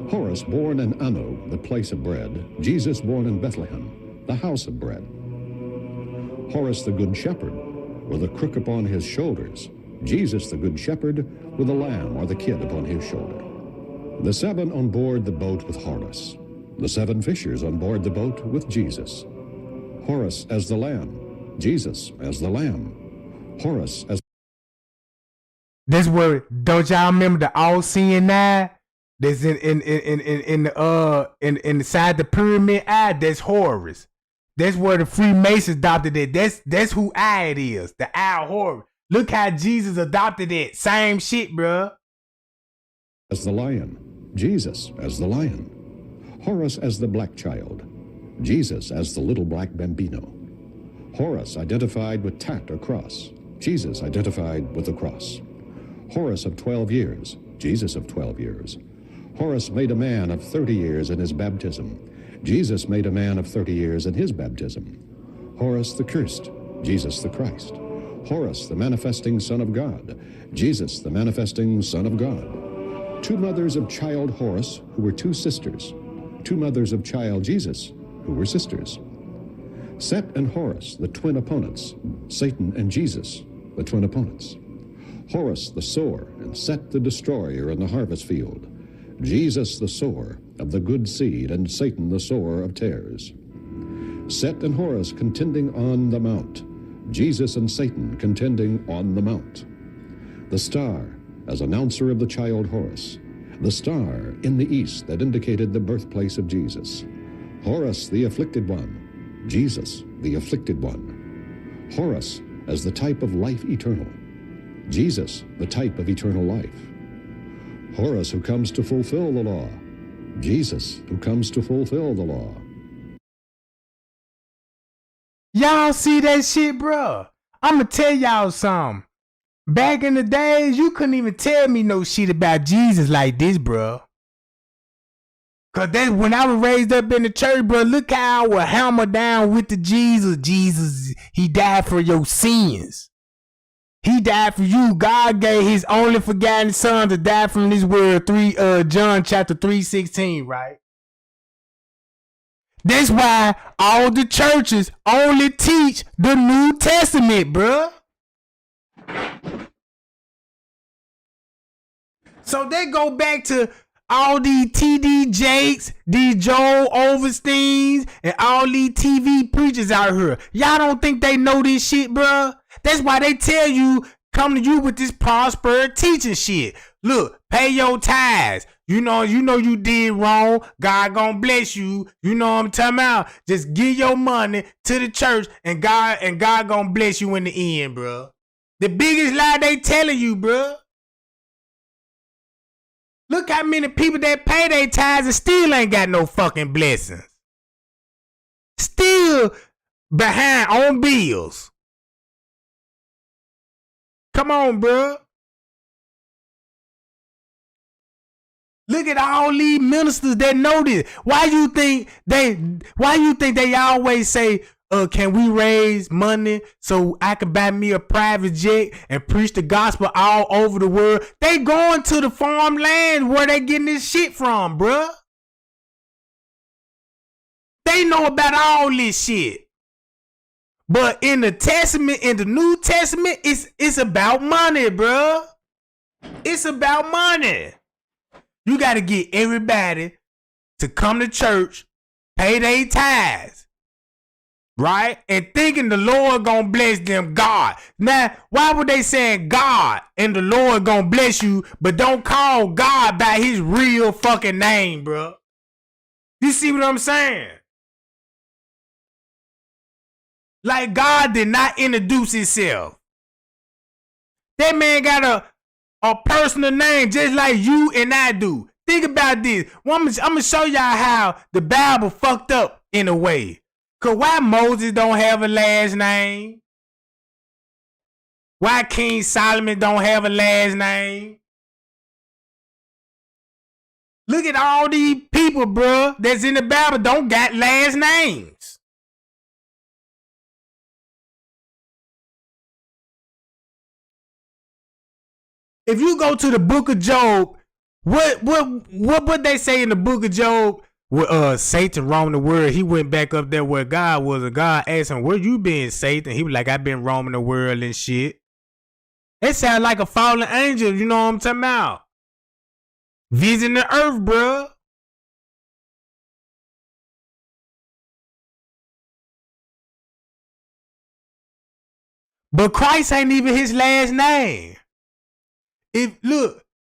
Speaker 15: Horus born in Anu, the place of bread. Jesus born in Bethlehem, the house of bread. Horus the good shepherd, with a crook upon his shoulders. Jesus the good shepherd, with a lamb or the kid upon his shoulder. The seven on board the boat with Horus. The seven fishers on board the boat with Jesus. Horus as the lamb. Jesus as the lamb. Horus as...
Speaker 1: This where, don't y'all remember the all-seeing eye? That's inside the pyramid eye, that's Horus. That's where the Freemasons adopted it. That's who eye it is. The eye of Horus. Look how Jesus adopted it. Same shit, bruh.
Speaker 15: As the lion. Jesus as the lion. Horus as the black child. Jesus as the little black bambino. Horus identified with tat or cross. Jesus identified with the cross. Horus of 12 years. Jesus of 12 years. Horus made a man of 30 years in his baptism. Jesus made a man of 30 years in his baptism. Horus the cursed. Jesus the Christ. Horus the manifesting Son of God. Jesus the manifesting Son of God. Two mothers of child Horus who were two sisters. Two mothers of child Jesus who were sisters. Set and Horus, the twin opponents. Satan and Jesus, the twin opponents. Horus the sower and Set the destroyer in the harvest field. Jesus the sower of the good seed and Satan the sower of tares. Set and Horus contending on the mount. Jesus and Satan contending on the mount. The star as announcer of the child Horus. The star in the east that indicated the birthplace of Jesus. Horus the afflicted one. Jesus the afflicted one. Horus as the type of life eternal. Jesus the type of eternal life. Horus who comes to fulfill the law. Jesus who comes to fulfill the law.
Speaker 1: Y'all see that shit, bruh? I'ma tell y'all something. Back in the days, you couldn't even tell me no shit about Jesus like this, bruh. Cause that's when I was raised up in the church, bruh. Look how I would hammer down with the Jesus. Jesus, he died for your sins. He died for you. God gave his only forgotten son to die from this world. John chapter 3:16, right? That's why all the churches only teach the New Testament, bruh. So they go back to all these T.D. Jakes, these Joel Oversteins, and all these TV preachers out here. Y'all don't think they know this shit, bruh? That's why they tell you, come to you with this prosperity teaching shit. Look, pay your tithes. You know you did wrong. God gonna bless you. You know what I'm talking about? Just give your money to the church and God gonna bless you in the end, bruh. The biggest lie they telling you, bruh. Look how many people that pay their tithes and still ain't got no fucking blessings. Still behind on bills. Come on, bruh. Look at all these ministers that know this. Why you think they always say, can we raise money so I can buy me a private jet and preach the gospel all over the world? They going to the farmland where they getting this shit from, bruh. They know about all this shit. But in the Testament, in the New Testament, it's about money, bruh. It's about money. You got to get everybody to come to church, pay their tithes, right? And thinking the Lord gonna bless them, God. Now, why would they say God and the Lord gonna bless you, but don't call God by his real fucking name, bro? You see what I'm saying? Like God did not introduce himself. That man got a personal name just like you and I do. Think about this. I'm gonna show y'all how the Bible fucked up in a way. Cause why Moses don't have a last name? Why King Solomon don't have a last name? Look at all these people, bruh, that's in the Bible don't got last names. If you go to the book of Job, what they say in the book of Job? Satan roamed the world. He went back up there where God was, and God asked him, "Where you been, Satan?" He was like, "I've been roaming the world and shit." It sounds like a fallen angel. You know what I'm talking about? Visiting the earth, bruh. But Christ ain't even his last name.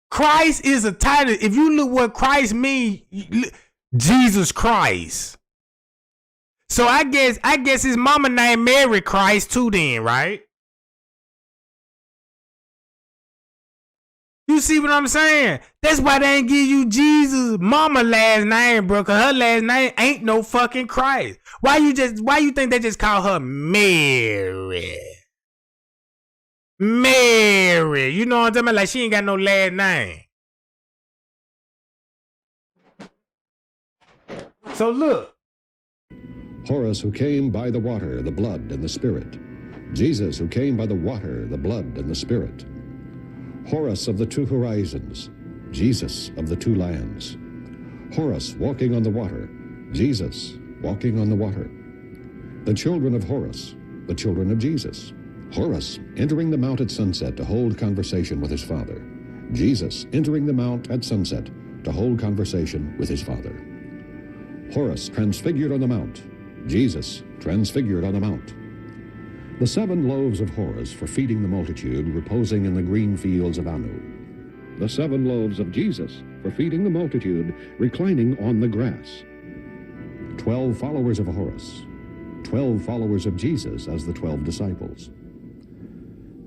Speaker 1: Christ is a title. If you look what Christ means, Jesus Christ. So I guess his mama named Mary Christ too then, right? You see what I'm saying? That's why they ain't give you Jesus' mama last name, bro, cause her last name ain't no fucking Christ. Why you think they just call her Mary? Mary, you know what I'm talking about? Like she ain't got no last name. So look.
Speaker 15: Horus, who came by the water, the blood, and the Spirit. Jesus, who came by the water, the blood, and the Spirit. Horus of the two horizons. Jesus of the two lands. Horus walking on the water. Jesus walking on the water. The children of Horus, the children of Jesus. Horus entering the mount at sunset to hold conversation with his father. Jesus entering the mount at sunset to hold conversation with his father. Horus transfigured on the mount. Jesus transfigured on the mount. The 7 loaves of Horus for feeding the multitude reposing in the green fields of Anu. The 7 loaves of Jesus for feeding the multitude reclining on the grass. 12 followers of Horus. 12 followers of Jesus as the 12 disciples.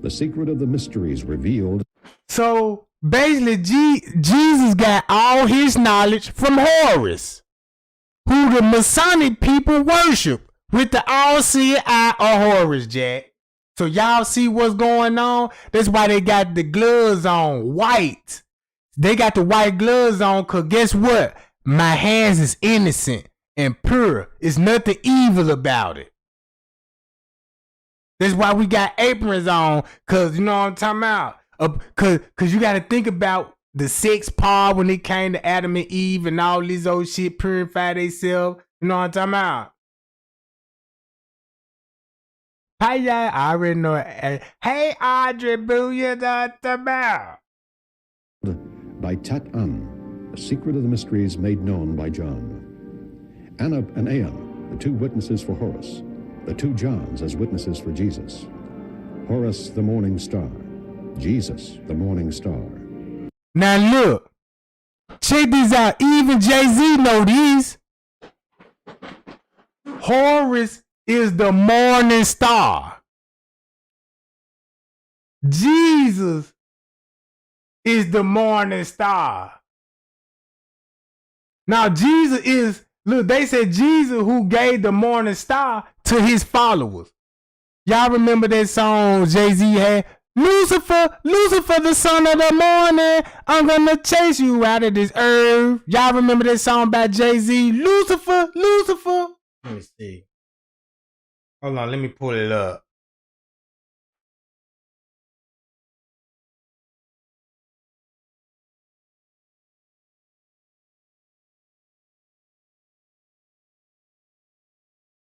Speaker 15: The secret of the mysteries revealed.
Speaker 1: So basically, Jesus got all his knowledge from Horus, who the Masonic people worship with the all-seeing eye of Horus, Jack. So y'all see what's going on? That's why they got the gloves on white. They got the white gloves on because guess what? My hands is innocent and pure. It's nothing evil about it. That's why we got aprons on, cause you know what I'm talking about. Cause you got to think about the 6th part when it came to Adam and Eve and all this old shit purify themselves. You know what I'm talking about. Hi, y'all. I already know. Hey, Audrey, boo, you know what I'm talking about.
Speaker 15: By Tat-An, the secret of the mysteries made known by John. Anub and Aeon, the 2 witnesses for Horus. The 2 Johns as witnesses for Jesus. Horus, the morning star. Jesus, the morning star.
Speaker 1: Now look. Check this out. Even Jay-Z know this. Horus is the morning star. Jesus is the morning star. Now Jesus is, look, they said Jesus who gave the morning star to his followers. Y'all remember that song Jay-Z had? Lucifer, Lucifer, the son of the morning. I'm gonna chase you out of this earth. Y'all remember that song by Jay-Z? Lucifer, Lucifer. Let me see. Hold on, let me pull it up.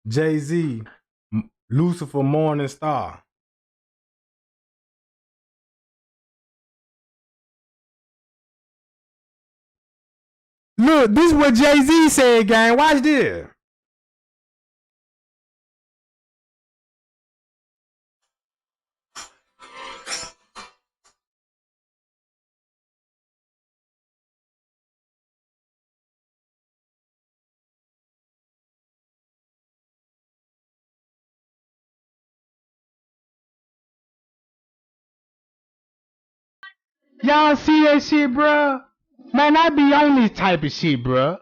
Speaker 1: Jay-Z, Lucifer Morning Star. Look, this is what Jay-Z said, gang. Watch this. Y'all see that shit, bruh? Man, I be on this type of shit, bruh.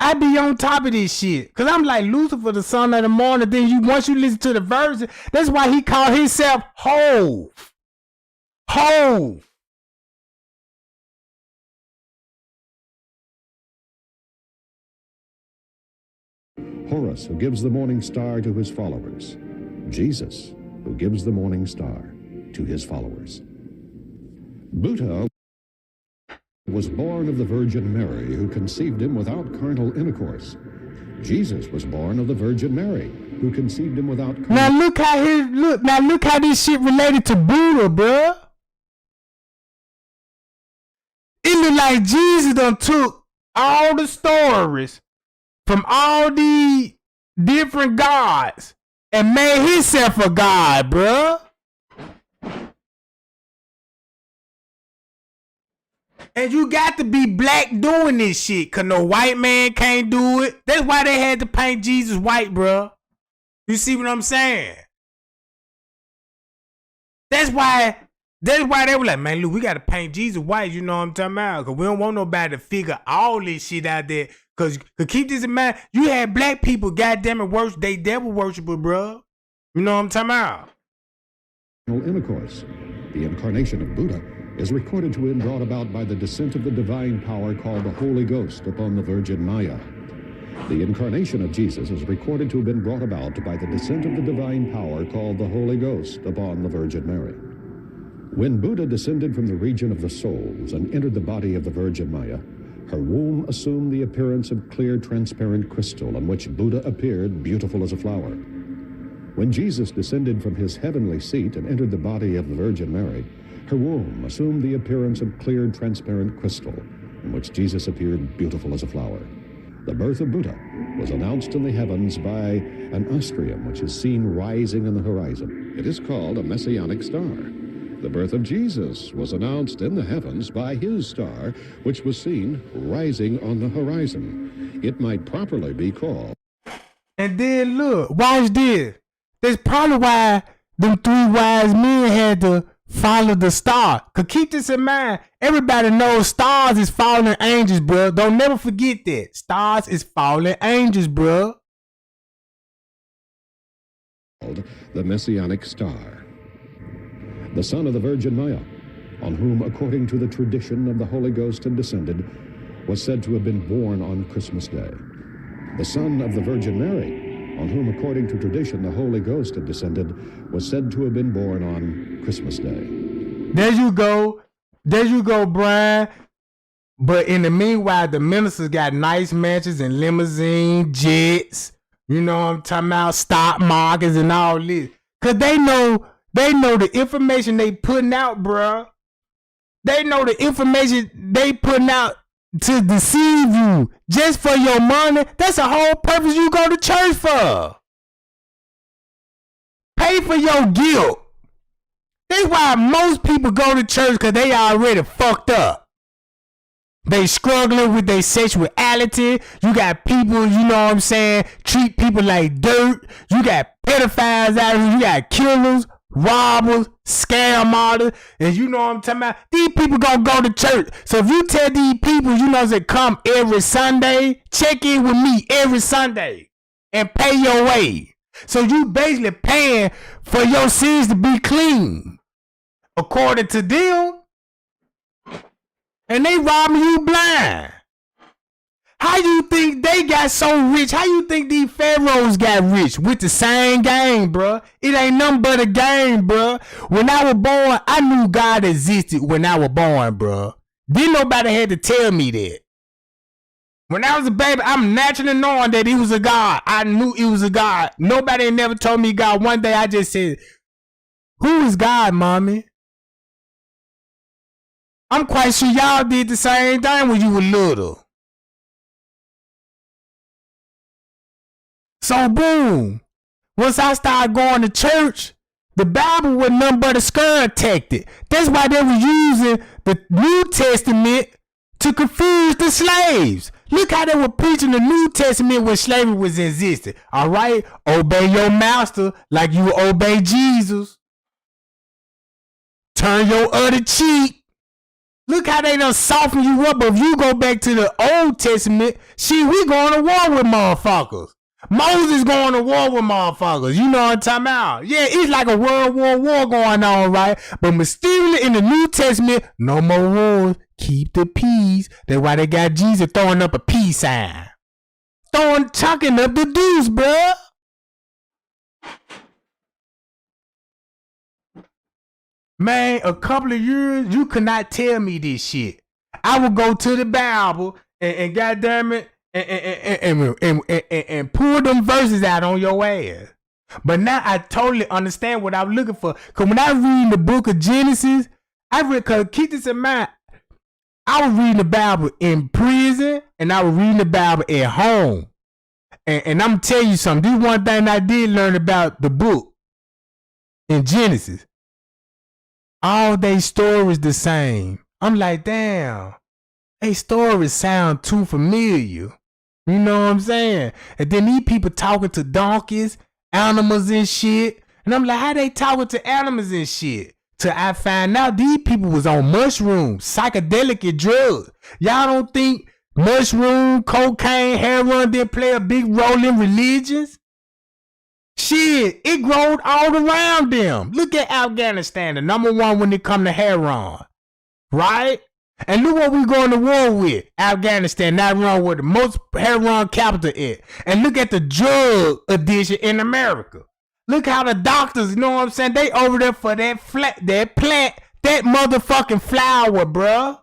Speaker 1: I be on top of this shit. Cause I'm like Lucifer, the son of the morning. Then once you listen to the version, that's why he called himself Hove. Hove.
Speaker 15: Horus, who gives the morning star to his followers. Jesus, who gives the morning star to his followers. Buddha was born of the Virgin Mary, who conceived him without carnal intercourse. Jesus was born of the Virgin Mary, who conceived him without carnal...
Speaker 1: Now look how this shit related to Buddha, bruh. It look like Jesus done took all the stories from all the different gods and made himself a god, bruh. And you got to be black doing this shit, cause no white man can't do it. That's why they had to paint Jesus white, bruh. You see what I'm saying? That's why they were like, man, look, we gotta paint Jesus white, you know what I'm talking about? Cause we don't want nobody to figure all this shit out there. Cause keep this in mind, you had black people, goddamn it, they devil worshipers, bruh. You know what I'm talking about?
Speaker 15: Intercourse. The incarnation of Buddha is recorded to have been brought about by the descent of the divine power called the Holy Ghost upon the Virgin Maya. The incarnation of Jesus is recorded to have been brought about by the descent of the divine power called the Holy Ghost upon the Virgin Mary. When Buddha descended from the region of the souls and entered the body of the Virgin Maya, her womb assumed the appearance of clear, transparent crystal on which Buddha appeared beautiful as a flower. When Jesus descended from his heavenly seat and entered the body of the Virgin Mary, her womb assumed the appearance of clear, transparent crystal, in which Jesus appeared beautiful as a flower. The birth of Buddha was announced in the heavens by an astrium, which is seen rising on the horizon. It is called a messianic star. The birth of Jesus was announced in the heavens by his star, which was seen rising on the horizon. It might properly be called...
Speaker 1: And then look, watch this. That's probably why them three wise men had to follow the star. Cause keep this in mind, everybody knows stars is fallen angels, bro. Don't never forget that. Stars is fallen angels, bro.
Speaker 15: The messianic star. The son of the Virgin Maya, on whom, according to the tradition of the Holy Ghost had descended, was said to have been born on Christmas Day. The son of the Virgin Mary, on whom, according to tradition, the Holy Ghost had descended, was said to have been born on Christmas Day.
Speaker 1: There you go, Brian. But in the meanwhile, the ministers got nice mansions and limousine jets. You know what I'm talking about? Stock markets and all this. Cause they know the information they putting out, bruh. They know the information they putting out to deceive you just for your money. That's the whole purpose you go to church for. Pay for your guilt. That's why most people go to church, because they already fucked up. They struggling with their sexuality. You got people, you know what I'm saying, treat people like dirt. You got pedophiles out here. You got killers, robbers, scam artists. And you know what I'm talking about? These people gonna go to church. So if you tell these people, you know, to come every Sunday, check in with me every Sunday and pay your way. So you basically paying for your sins to be clean, according to them. And they robbing you blind. How you think they got so rich? How you think these pharaohs got rich? With the same game, bruh. It ain't nothing but a game, bruh. When I was born, I knew God existed when I was born, bruh. Didn't nobody had to tell me that. When I was a baby, I'm naturally knowing that he was a God. I knew he was a God. Nobody never told me God. One day I just said, who is God, mommy? I'm quite sure y'all did the same thing when you were little. So boom, once I started going to church, the Bible was nothing but a scare tactic. That's why they were using the New Testament to confuse the slaves. Look how they were preaching the New Testament when slavery was existing. All right, obey your master like you obey Jesus. Turn your other cheek. Look how they done soften you up. But if you go back to the Old Testament, see, we going to war with motherfuckers. Moses going to war with motherfuckers. You know what I'm talking about? Yeah, it's like a World War going on, right? But mysteriously in the New Testament, no more wars. Keep the peace. That's why they got Jesus throwing up a peace sign. Chucking up the deuce, bruh. Man, a couple of years, you could not tell me this shit. I would go to the Bible and goddamn it, and pull them verses out on your ass. But now I totally understand what I'm looking for. Cause when I read the book of Genesis, cause keep this in mind, I was reading the Bible in prison and I was reading the Bible at home. And I'm gonna tell you something. This one thing I did learn about the book in Genesis. All they stories the same. I'm like, damn, they stories sound too familiar. You know what I'm saying? And then these people talking to donkeys, animals and shit. And I'm like, how they talking to animals and shit? Till I find out these people was on mushrooms, psychedelic drugs. Y'all don't think mushroom, cocaine, heroin didn't play a big role in religions? Shit, it growed all around them. Look at Afghanistan, the number one when it come to heroin. Right? And look what we going to war with. Afghanistan, not wrong with the most heroin capital is. And look at the drug addiction in America. Look how the doctors, you know what I'm saying? They over there for that plant, that motherfucking flower, bruh.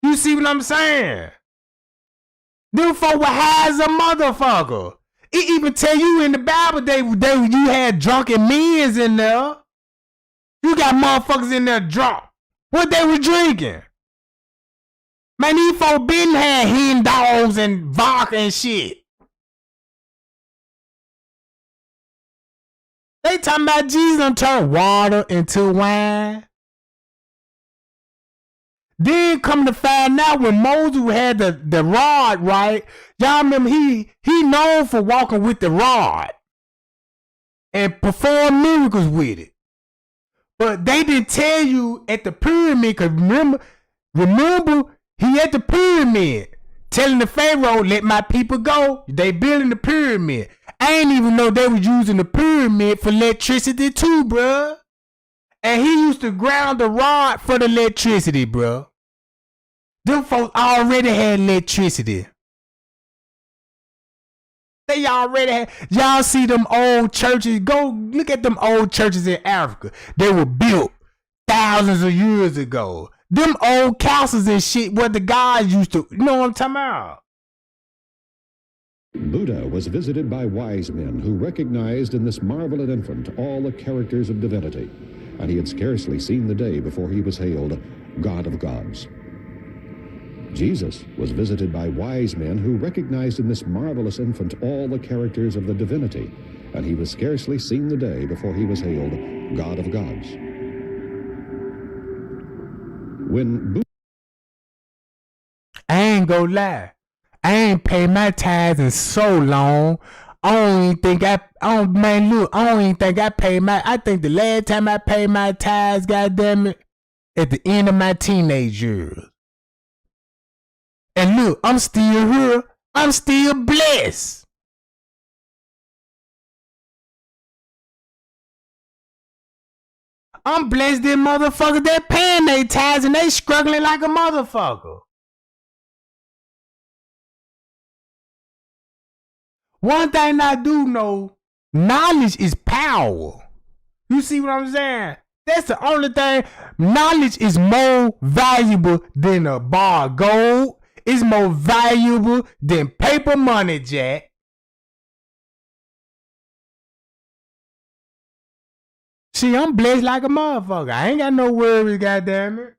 Speaker 1: You see what I'm saying? Them folk were high as a motherfucker. It even tell you in the Bible you had drunken men in there. You got motherfuckers in there drunk. What they were drinking? Man, these folk been had hen dogs and vodka and shit. They talking about Jesus done turned water into wine. Then come to find out when Moses had the rod, right? Y'all remember he known for walking with the rod and perform miracles with it. But they didn't tell you at the pyramid, cause remember he at the pyramid telling the Pharaoh, let my people go. They building the pyramid. I ain't even know they was using the pyramid for electricity too, bruh. And he used to ground the rod for the electricity, bruh. Them folks already had electricity. They already had. Y'all see them old churches? Go look at them old churches in Africa. They were built thousands of years ago. Them old castles and shit where the guys used to, you know what I'm talking about?
Speaker 15: Buddha was visited by wise men who recognized in this marvelous infant all the characters of divinity, and he had scarcely seen the day before he was hailed God of gods. Jesus was visited by wise men who recognized in this marvelous infant all the characters of the divinity, and he was scarcely seen the day before he was hailed God of gods. When Buddha...
Speaker 1: I ain't gonna lie. I ain't paid my tithes in so long. I don't even think I paid my, I think the last time I paid my tithes, goddamn it, at the end of my teenage years. And look, I'm still here. I'm still blessed. I'm blessed them motherfuckers that paying their tithes and they struggling like a motherfucker. One thing I do know, knowledge is power. You see what I'm saying? That's the only thing. Knowledge is more valuable than a bar of gold. It's more valuable than paper money, Jack. See, I'm blessed like a motherfucker. I ain't got no worries, goddammit.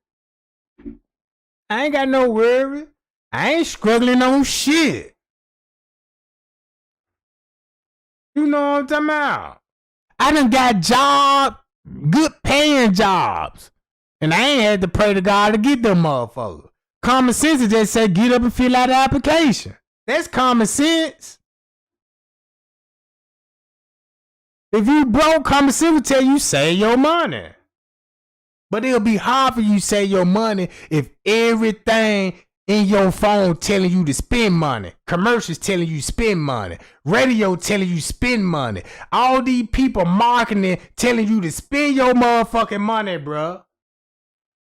Speaker 1: I ain't got no worries. I ain't struggling on shit. You know what I'm talking about? I done got jobs, good paying jobs. And I ain't had to pray to God to get them motherfuckers. Common sense is just say get up and fill out the application. That's common sense. If you broke, common sense will tell you save your money. But it'll be hard for you to save your money if everything in your phone telling you to spend money. Commercials telling you spend money. Radio telling you spend money. All these people marketing telling you to spend your motherfucking money, bruh.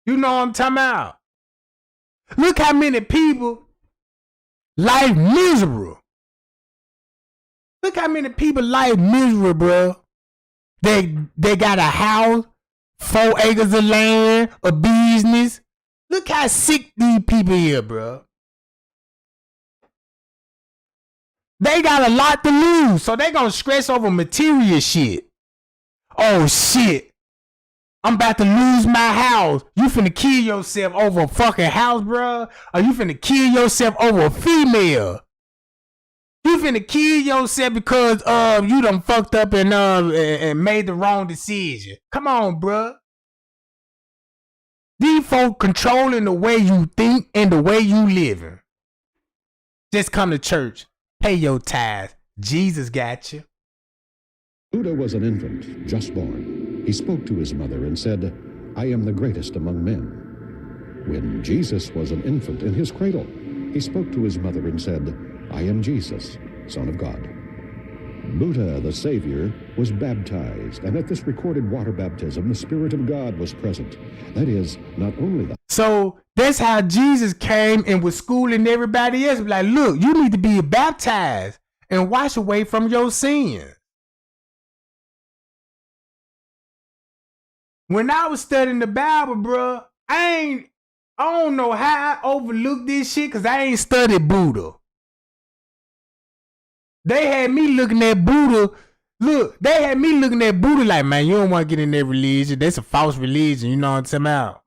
Speaker 1: You know what I'm talking about? Look how many people life miserable. Look how many people life miserable, bro. They got a house, 4 acres of land, a business. Look how sick these people here, bro. They got a lot to lose, so they gonna stress over material shit. Oh shit. I'm about to lose my house. You finna kill yourself over a fucking house, bro? Or you finna kill yourself over a female? You finna kill yourself because you done fucked up and made the wrong decision. Come on, bruh. These folk controlling the way you think and the way you living. Just come to church. Pay your tithes. Jesus got you.
Speaker 15: Buddha was an infant, just born. He spoke to his mother and said, I am the greatest among men. When Jesus was an infant in his cradle, he spoke to his mother and said, I am Jesus, Son of God. Buddha, the Savior, was baptized, and at this recorded water baptism, the Spirit of God was present. That is, not only the...
Speaker 1: So that's how Jesus came and was schooling everybody else. Like, look, you need to be baptized and wash away from your sins. When I was studying the Bible, bro, I don't know how I overlooked this shit because I ain't studied Buddha. They had me looking at Buddha. Look, they had me looking at Buddha like, man, you don't want to get in that religion. That's a false religion. You know what I'm talking about?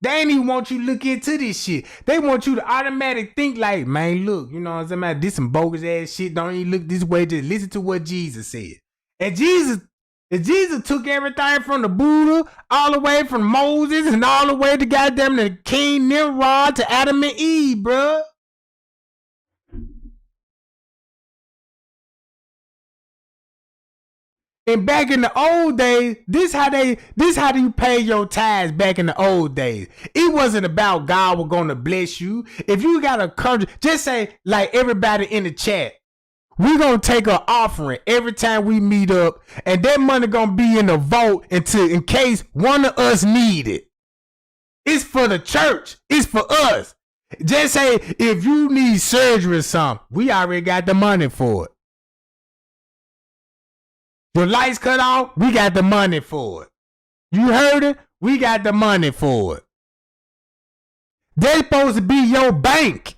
Speaker 1: They ain't even want you to look into this shit. They want you to automatically think like, man, look, you know what I'm talking about? This some bogus ass shit. Don't even look this way. Just listen to what Jesus said. And Jesus took everything from the Buddha, all the way from Moses, and all the way to goddamn the King Nimrod to Adam and Eve, bruh. And back in the old days, this how you pay your tithes back in the old days. It wasn't about God was gonna bless you. If you got a country, just say like everybody in the chat, we're gonna take an offering every time we meet up, and that money gonna be in the vault in case one of us need it. It's for the church. It's for us. Just say if you need surgery or something, we already got the money for it. Your lights cut off, we got the money for it. You heard it? We got the money for it. They're supposed to be your bank.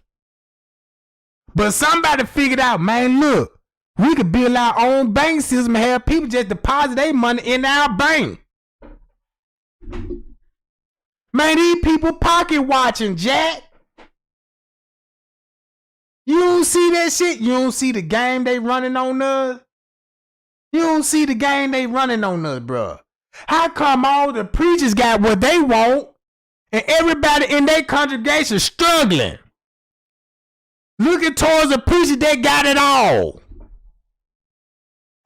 Speaker 1: But somebody figured out, man, look, we could build our own bank system and have people just deposit their money in our bank. Man, these people pocket watching, Jack. You don't see that shit? You don't see the game they running on us? You don't see the game they running on us, bro. How come all the preachers got what they want and everybody in their congregation struggling? Looking towards the preacher that got it all.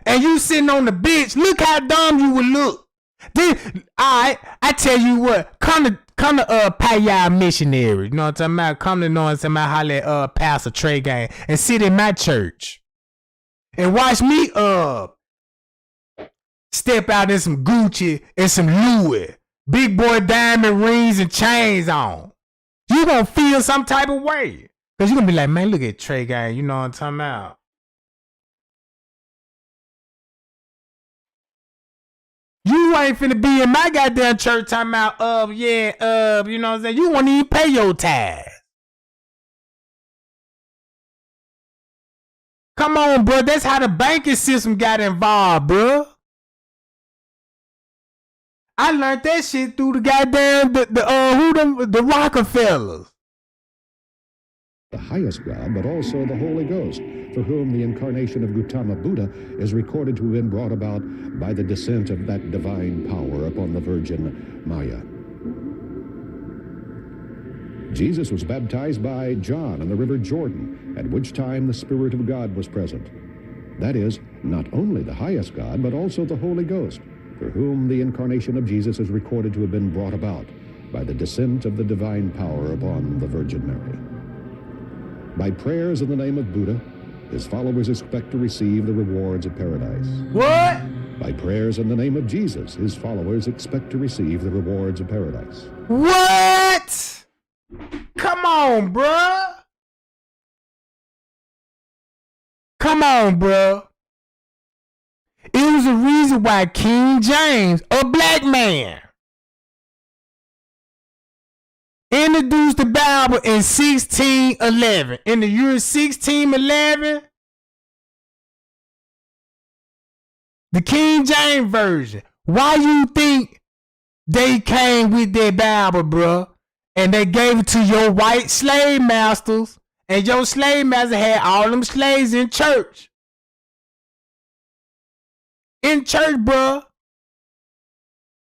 Speaker 1: And you sitting on the bench, look how dumb you would look. Alright, I tell you what, come to pay y'all missionary. You know what I'm talking about? Come to know what I'm talking about, holler at Pastor Trey Gang and sit in my church. And watch me step out in some Gucci and some Louis, big boy diamond rings and chains on. You gonna feel some type of way. Cause you gonna be like, man, look at Trey Gang, you know what I'm talking about? You ain't finna be in my goddamn church talking about, you know what I'm saying? You won't even pay your tithes. Come on, bro. That's how the banking system got involved, bro. I learned that shit through the goddamn the Rockefellers.
Speaker 15: The highest God, but also the Holy Ghost, for whom the incarnation of Gautama Buddha is recorded to have been brought about by the descent of that divine power upon the Virgin Maya. Jesus was baptized by John in the River Jordan, at which time the Spirit of God was present. That is, not only the highest God, but also the Holy Ghost, for whom the incarnation of Jesus is recorded to have been brought about by the descent of the divine power upon the Virgin Mary. By prayers in the name of Buddha, his followers expect to receive the rewards of paradise.
Speaker 1: What?
Speaker 15: By prayers in the name of Jesus, his followers expect to receive the rewards of paradise.
Speaker 1: What? Come on, bruh. Come on, bruh. It was a reason why King James, a black man, introduced the Bible in 1611. In the year 1611, the King James Version. Why you think they came with their Bible, bruh? And they gave it to your white slave masters, and your slave master had all them slaves in church. In church, bruh,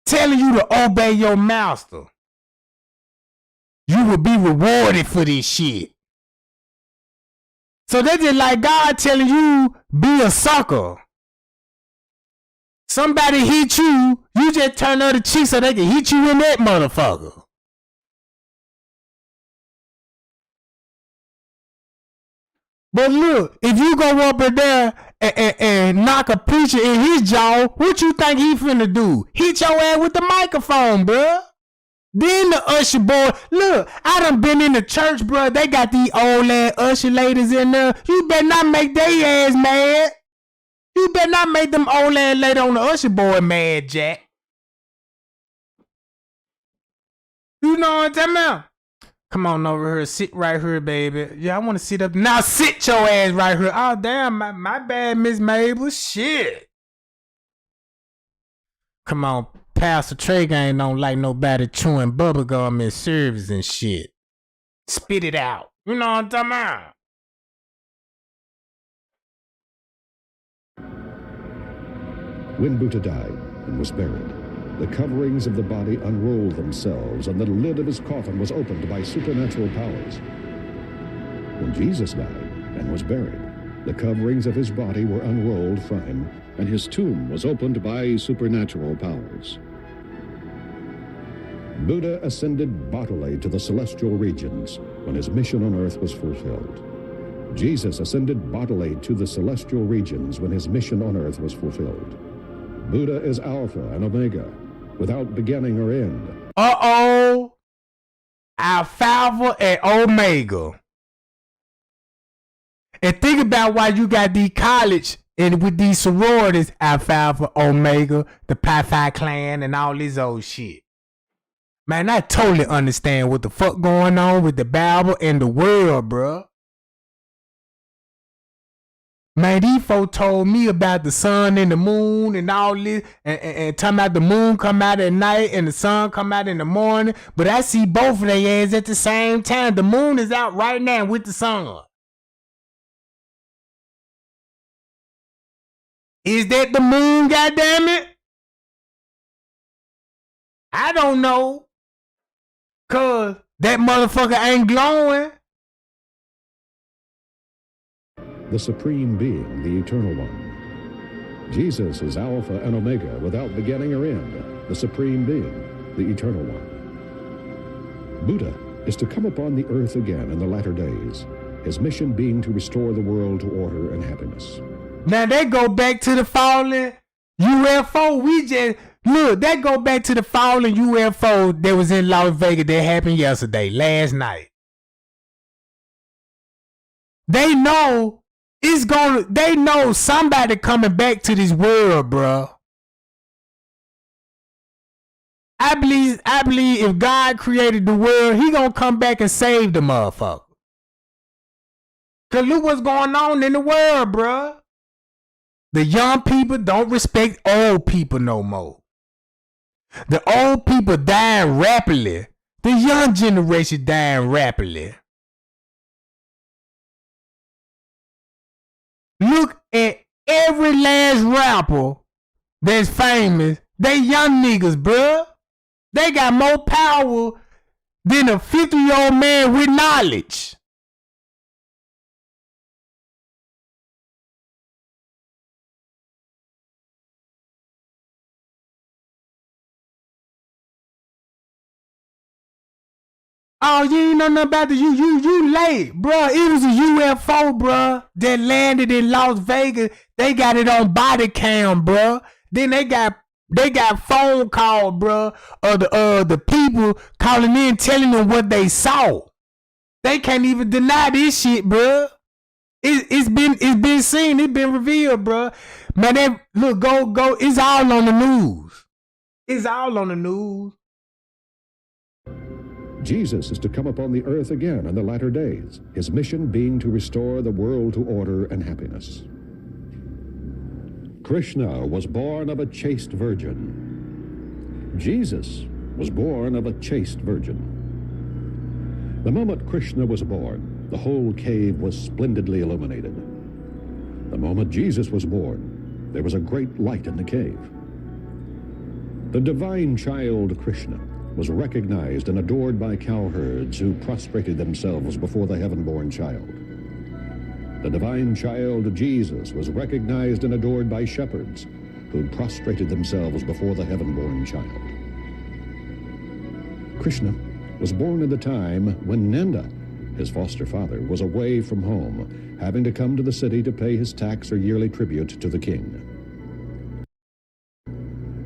Speaker 1: telling you to obey your master. You will be rewarded for this shit. So that's just like God telling you, be a sucker. Somebody hit you, you just turn the other cheek so they can hit you in that motherfucker. But look, if you go up in there and knock a preacher in his jaw, what you think he finna do? Hit your ass with the microphone, bruh. Then the usher boy, look, I done been in the church, bruh. They got these old ass usher ladies in there. You better not make their ass mad. You better not make them old ass lady on the usher boy mad, Jack. You know what I'm talking about? Come on over here, sit right here, baby. Yeah, I want to sit up. Now sit your ass right here. Oh, damn, my bad, Miss Mabel. Shit. Come on, Pastor Trey Gang don't like nobody chewing bubblegum in service and shit. Spit it out. You know what I'm talking about?
Speaker 15: When Buddha died and was buried, the coverings of the body unrolled themselves, and the lid of his coffin was opened by supernatural powers. When Jesus died and was buried, the coverings of his body were unrolled from him, and his tomb was opened by supernatural powers. Buddha ascended bodily to the celestial regions when his mission on earth was fulfilled. Jesus ascended bodily to the celestial regions when his mission on earth was fulfilled. Buddha is Alpha and Omega, without beginning or end.
Speaker 1: Uh-oh. Alpha and Omega. And think about why you got these college and with these sororities, Alpha, Omega, the Pi Phi clan, and all this old shit. Man, I totally understand what the fuck going on with the Bible and the world, bruh. Man, these folks told me about the sun and the moon and all this, and talking about the moon come out at night and the sun come out in the morning, but I see both of their ass at the same time. The moon is out right now with the sun. Is that the moon, goddammit? I don't know. Cause that motherfucker ain't glowing.
Speaker 15: The Supreme Being, the Eternal One. Jesus is Alpha and Omega, without beginning or end, the Supreme Being, the Eternal One. Buddha is to come upon the earth again in the latter days, his mission being to restore the world to order and happiness.
Speaker 1: Now they go back to the fallen UFO, we just, look, that go back to the fallen UFO that was in Las Vegas that happened yesterday, last night. They know they know somebody coming back to this world, bro. I believe if God created the world, he gonna come back and save the motherfucker. Cause look what's going on in the world, bro. The young people don't respect old people no more. The old people dying rapidly. The young generation dying rapidly. Look at every last rapper that's famous. They young niggas, bruh. They got more power than a 50-year-old man with knowledge. Oh, you ain't know nothing about the you late, bruh. It was a UFO, bruh, that landed in Las Vegas. They got it on body cam, bruh. Then they got phone call, bruh, of the people calling in telling them what they saw. They can't even deny this shit, bruh. It's been seen, it's been revealed, bruh. Man, look, go. It's all on the news. It's all on the news.
Speaker 15: Jesus is to come upon the earth again in the latter days, his mission being to restore the world to order and happiness. Krishna was born of a chaste virgin. Jesus was born of a chaste virgin. The moment Krishna was born, the whole cave was splendidly illuminated. The moment Jesus was born, there was a great light in the cave. The divine child Krishna was recognized and adored by cowherds who prostrated themselves before the heaven-born child. The divine child Jesus was recognized and adored by shepherds who prostrated themselves before the heaven-born child. Krishna was born at the time when Nanda, his foster father, was away from home, having to come to the city to pay his tax or yearly tribute to the king.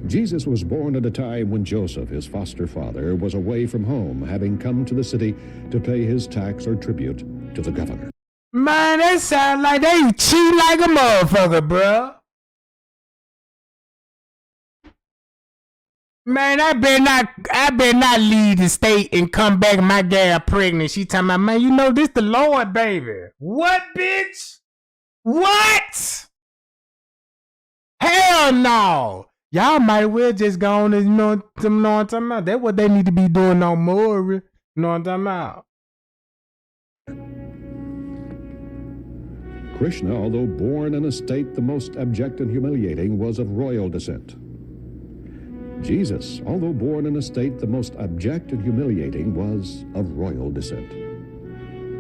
Speaker 15: Jesus was born at a time when Joseph, his foster father, was away from home, having come to the city to pay his tax or tribute to the governor.
Speaker 1: Man, that sound like they cheat like a motherfucker, bruh. Man, I better not leave the state and come back and my gal pregnant. She talking about, man, you know this the Lord, baby. What, bitch? What? Hell no. Y'all might well just go on and, you know what I'm talking about? That's what they need to be doing no more. You know what I'm talking about?
Speaker 15: Krishna, although born in a state the most abject and humiliating, was of royal descent. Jesus, although born in a state the most abject and humiliating, was of royal descent.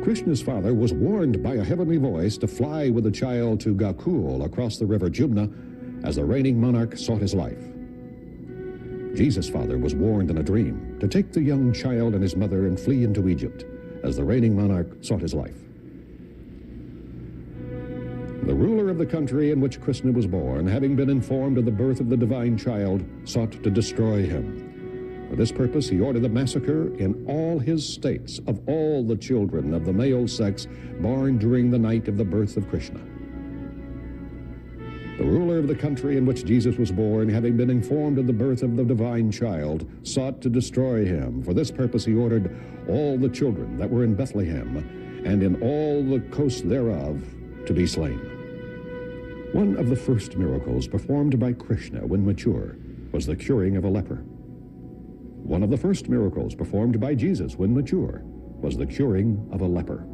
Speaker 15: Krishna's father was warned by a heavenly voice to fly with the child to Gokul across the river Jumna as the reigning monarch sought his life. Jesus' father was warned in a dream to take the young child and his mother and flee into Egypt as the reigning monarch sought his life. The ruler of the country in which Krishna was born, having been informed of the birth of the divine child, sought to destroy him. For this purpose, he ordered the massacre in all his states of all the children of the male sex born during the night of the birth of Krishna. The ruler of the country in which Jesus was born, having been informed of the birth of the divine child, sought to destroy him. For this purpose, he ordered all the children that were in Bethlehem and in all the coasts thereof to be slain. One of the first miracles performed by Krishna when mature was the curing of a leper. One of the first miracles performed by Jesus when mature was the curing of a leper.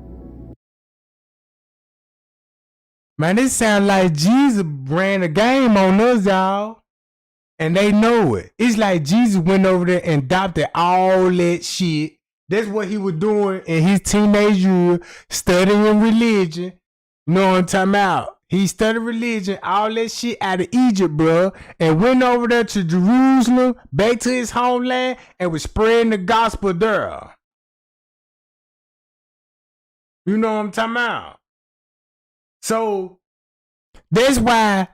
Speaker 1: Man, it sounds like Jesus ran a game on us, y'all. And they know it. It's like Jesus went over there and adopted all that shit. That's what he was doing in his teenage years, studying religion. You know what I'm talking about? He studied religion, all that shit out of Egypt, bro, and went over there to Jerusalem, back to his homeland, and was spreading the gospel there. You know what I'm talking about? So that's why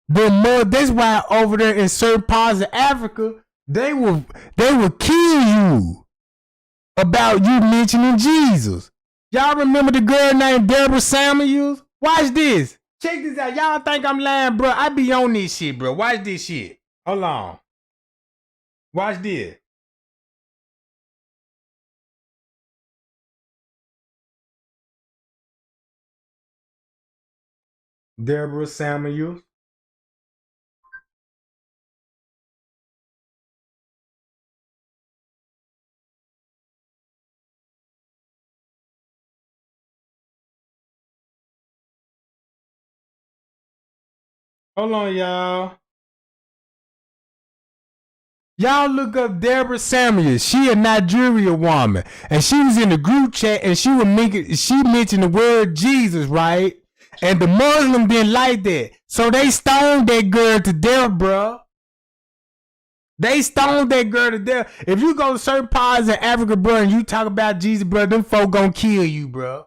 Speaker 1: That's why over there in certain parts of Africa, they will kill you about you mentioning Jesus. Y'all remember the girl named Deborah Samuels? Watch this. Check this out. Y'all think I'm lying, bro? I be on this shit, bro. Watch this shit. Hold on. Watch this. Deborah Samuels. Hold on, y'all. Y'all look up Deborah Samuels. She a Nigerian woman. And she was in the group chat and she mentioned the word Jesus, right? And the Muslim didn't like that. So they stoned that girl to death, bro. They stoned that girl to death. If you go to certain parts of Africa, bro, and you talk about Jesus, bro, them folk gonna kill you, bro.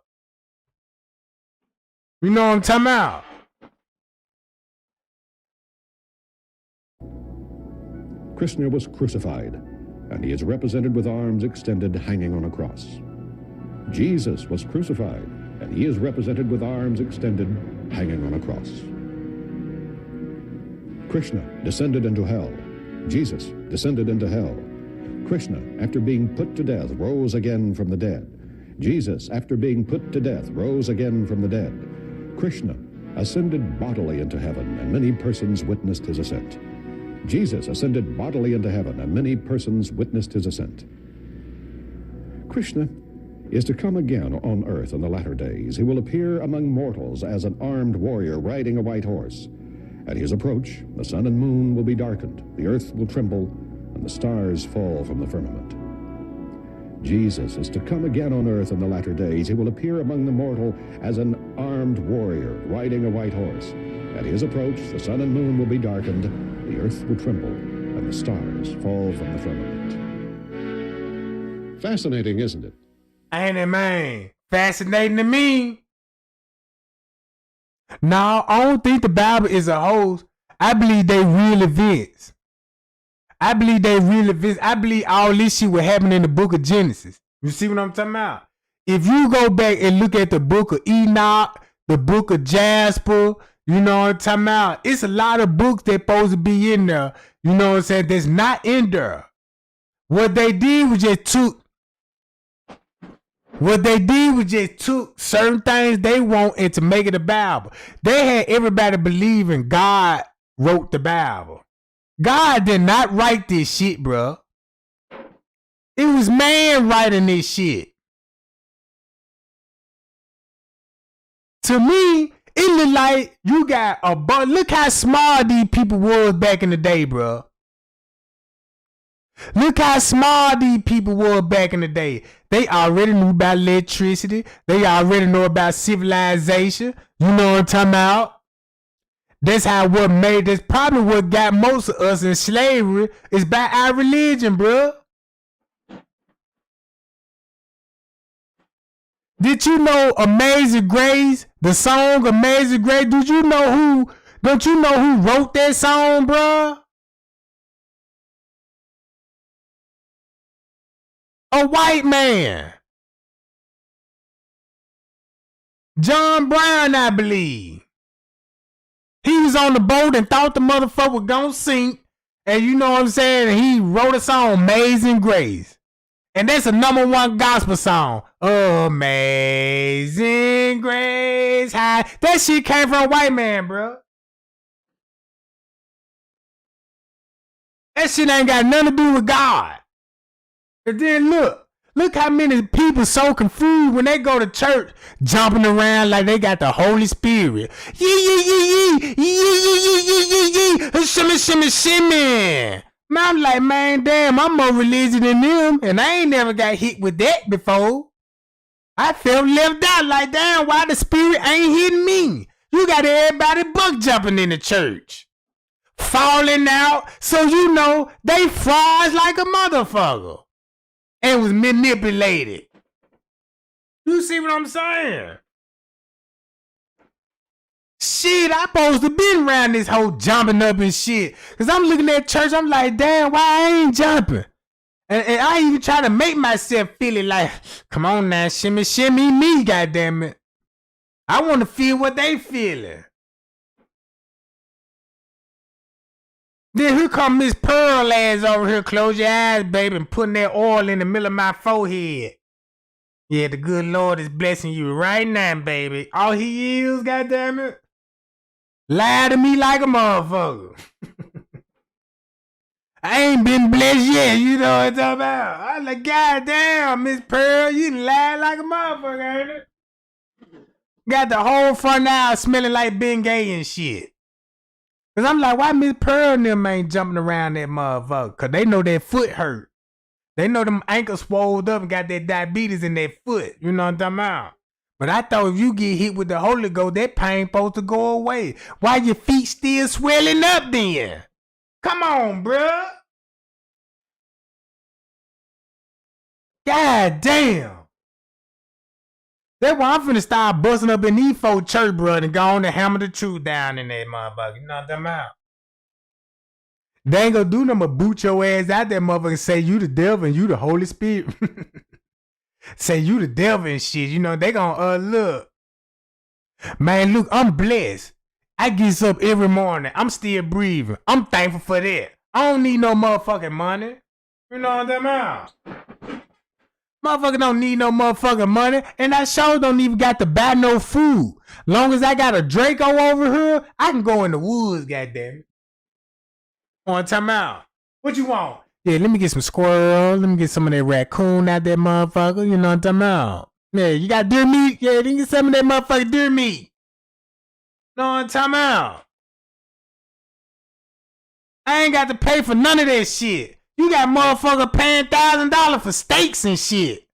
Speaker 1: You know what I'm talking about?
Speaker 15: Krishna was crucified, and he is represented with arms extended hanging on a cross. Jesus was crucified, and he is represented with arms extended hanging on a cross. Krishna descended into hell. Jesus descended into hell. Krishna, after being put to death, rose again from the dead. Jesus, after being put to death, rose again from the dead. Krishna ascended bodily into heaven, and many persons witnessed his ascent. Jesus ascended bodily into heaven, and many persons witnessed his ascent. Krishna is to come again on earth in the latter days. He will appear among mortals as an armed warrior riding a white horse. At his approach, the sun and moon will be darkened, the earth will tremble, and the stars fall from the firmament. Jesus is to come again on earth in the latter days. He will appear among the mortal as an armed warrior riding a white horse. At his approach, the sun and moon will be darkened, the earth will tremble, and the stars fall from the firmament. Fascinating, isn't it?
Speaker 1: Ain't it, man? Fascinating to me. No, I don't think the Bible is a hoax. I believe they real events. I believe all this shit will happen in the book of Genesis. You see what I'm talking about? If you go back and look at the book of Enoch, the book of Jasper, you know what I'm talking about? It's a lot of books that supposed to be in there, you know what I'm saying, that's not in there. What they did was just took certain things they want and to make it a Bible. They had everybody believing God wrote the Bible. God did not write this shit, bro. It was man writing this shit. To me, it look like you got a bunch. Look how small these people was back in the day, bro. Look how small these people were back in the day. They already knew about electricity. They already know about civilization. You know what I'm talking about? That's probably what got most of us in slavery is by our religion, bro. Did you know Amazing Grace? The song Amazing Grace? Don't you know who wrote that song, bro? A white man. John Brown, I believe. He was on the boat and thought the motherfucker was gonna sink. And you know what I'm saying? And he wrote a song, Amazing Grace. And that's a #1 gospel song. Amazing Grace. That shit came from a white man, bro. That shit ain't got nothing to do with God. And then look how many people so confused when they go to church, jumping around like they got the Holy Spirit. Shimmy, shimmy, shimmy. Man, I'm like, man, damn, I'm more religious than them, and I ain't never got hit with that before. I felt left out, like, damn, why the Spirit ain't hitting me? You got everybody buck jumping in the church, falling out, so you know they frauds like a motherfucker, and was manipulated. You see what I'm saying? shit, I supposed to been around this whole jumping up and shit. Cause I'm looking at church, I'm like, damn, why I ain't jumping? And I even try to make myself feel it like, come on now, shimmy, shimmy me, goddammit. I want to feel what they feeling. Then here come Miss Pearl ass over here, close your eyes, baby, and putting that oil in the middle of my forehead. Yeah, the good Lord is blessing you right now, baby. All he is, goddammit. Lie to me like a motherfucker. I ain't been blessed yet, you know what I'm talking about. I like, goddamn, Miss Pearl, you lie like a motherfucker, ain't it? Got the whole front aisle smelling like Ben Gay and shit. Cause I'm like, why Miss Pearl and them ain't jumping around that motherfucker? Cause they know their foot hurt. They know them ankles swelled up and got that diabetes in their foot. You know what I'm talking about? But I thought if you get hit with the Holy Ghost, that pain supposed to go away. Why your feet still swelling up then? Come on, bruh. God damn. That's why I'm finna start busting up in these folk church, bruh, and go on and hammer the truth down in that motherfucker. You know what I'm talking about? They ain't gonna do nothing but boot your ass out that motherfucker and say you the devil and you the Holy Spirit. Say you the devil and shit. You know, they gonna, look. Man, look, I'm blessed. I get up every morning. I'm still breathing. I'm thankful for that. I don't need no motherfucking money. You know what I'm talking about? Motherfucker don't need no motherfucking money. And I sure don't even got to buy no food. Long as I got a Draco over here, I can go in the woods, goddammit. On time out. What you want? Yeah, let me get some squirrel. Let me get some of that raccoon out there, motherfucker. You know what I'm talking about? Yeah, you got deer meat? Yeah, let me get some of that motherfucking deer meat. You know what I'm talking about? I ain't got to pay for none of that shit. You got motherfucker paying $1,000 for steaks and shit.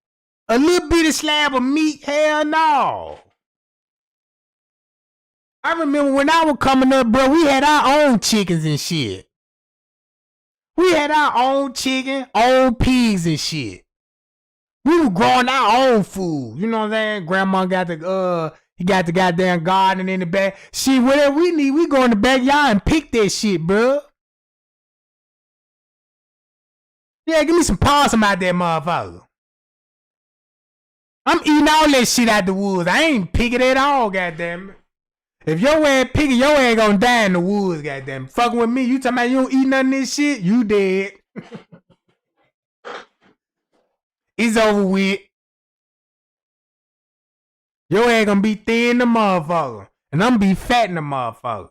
Speaker 1: A little bitty slab of meat? Hell no. I remember when I was coming up, bro, we had our own chickens and shit. We had our own chicken, own pigs and shit. We were growing our own food. You know what I'm saying? Grandma got the he got the goddamn garden in the back. Shit, whatever we need, we go in the backyard and pick that shit, bro. Yeah, give me some possum out there, motherfucker. I'm eating all that shit out the woods. I ain't picking at all, goddamn it. If your ass picking, your ass gonna die in the woods, goddamn. Fucking with me, you talking about you don't eat none of this shit, you dead. It's over with. Your ass gonna be thin the motherfucker. And I'm gonna be fat in the motherfucker.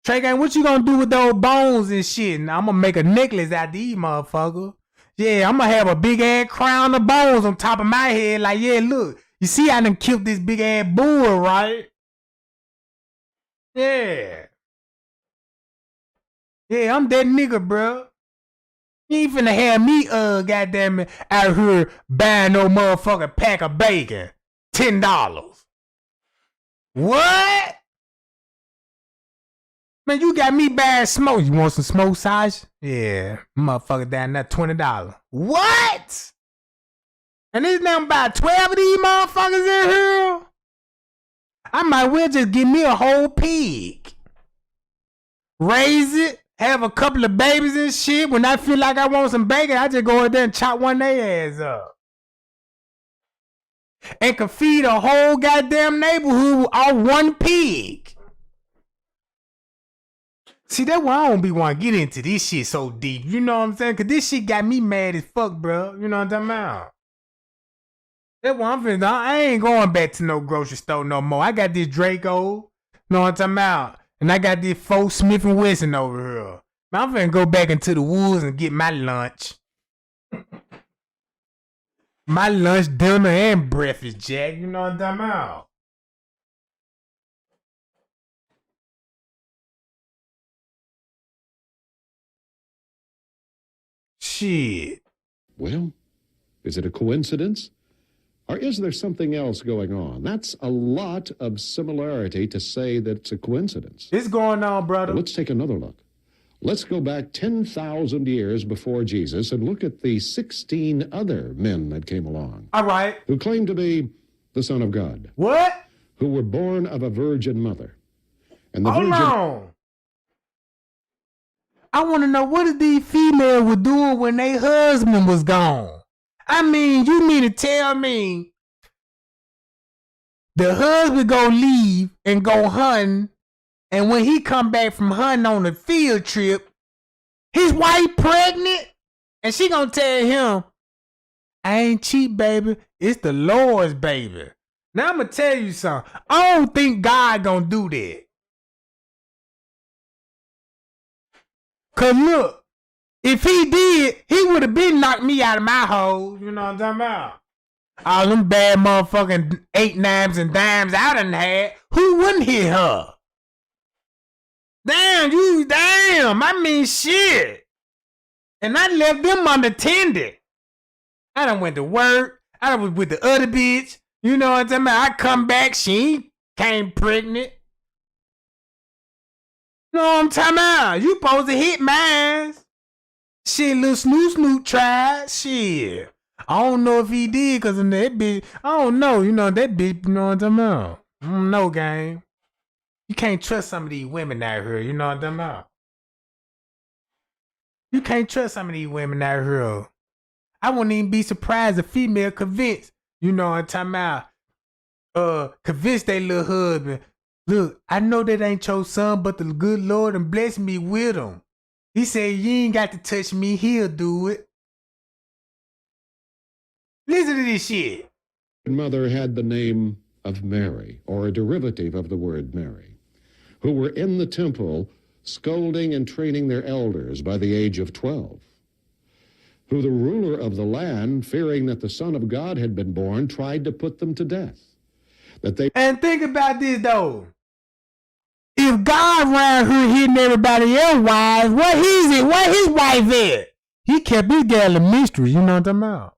Speaker 1: Trey Gang, what you gonna do with those bones and shit? Now I'm gonna make a necklace out of these motherfucker. Yeah, I'm gonna have a big ass crown of bones on top of my head. Like, yeah, look. You see I done killed this big ass bull, right? Yeah. Yeah, I'm that nigga, bro. You ain't finna have me, goddamn it, out here buying no motherfucking pack of bacon. $10. What? Man, you got me buying smoke. You want some smoke sausage? Yeah, motherfucker down there, $20. What? And there's nothing about 12 of these motherfuckers in here? I might well just give me a whole pig. Raise it, have a couple of babies and shit. When I feel like I want some bacon, I just go in there and chop one of their ass up. And can feed a whole goddamn neighborhood with all one pig. See, that's why I don't be want to get into this shit so deep. You know what I'm saying? Because this shit got me mad as fuck, bro. You know what I'm talking about? That's why I'm finna, I ain't going back to no grocery store no more. I got this Draco. Know what I'm talking about? And I got this Fort Smith & Wesson over here. Man, I'm finna go back into the woods and get my lunch. My lunch, dinner, and breakfast, Jack. You know what I'm talking about? Shit.
Speaker 15: Well, is it a coincidence? Or is there something else going on? That's a lot of similarity to say that it's a coincidence.
Speaker 1: It's going on, brother.
Speaker 15: Let's take another look. Let's go back 10,000 years before Jesus and look at the 16 other men that came along.
Speaker 1: All right.
Speaker 15: Who claimed to be the Son of God.
Speaker 1: What?
Speaker 15: Who were born of a virgin mother. And the
Speaker 1: Hold
Speaker 15: Virgin...
Speaker 1: on. I want to know what these females were doing when their husband was gone. I mean, you mean to tell me the husband go leave and go hunting, and when he come back from hunting on a field trip, his wife pregnant, and she gonna tell him, I ain't cheap, baby. It's the Lord's baby. Now I'm gonna tell you something. I don't think God gonna do that. Cause look, if he did, he would have been knocked me out of my hole. You know what I'm talking about? All them bad motherfucking 8 9s and dimes I done had. Who wouldn't hit her? Damn, I mean shit. And I left them unattended. I done went to work. I was with the other bitch. You know what I'm talking about? I come back, she came pregnant. You know what I'm talking about? You supposed to hit mine. Shit, little Snoot tried. Shit. I don't know if he did, cause of that bitch. I don't know. You know, that bitch, you know what I'm talking about? I don't know, gang. You can't trust some of these women out here, you know what I'm talking about? You can't trust some of these women out here. I wouldn't even be surprised if female convinced, you know what I'm talking about? Convinced they little husband. Look, I know that ain't your son, but the good Lord and bless me with him. He said, you ain't got to touch me, he'll do it. Listen to this shit.
Speaker 15: Mother had the name of Mary, or a derivative of the word Mary, who were in the temple scolding and training their elders by the age of 12, who the ruler of the land, fearing that the Son of God had been born, tried to put them to death.
Speaker 1: And think about this, though. If God around here hitting everybody else's wives, what his wife at? He kept his gal a mystery, you know what I'm talking about?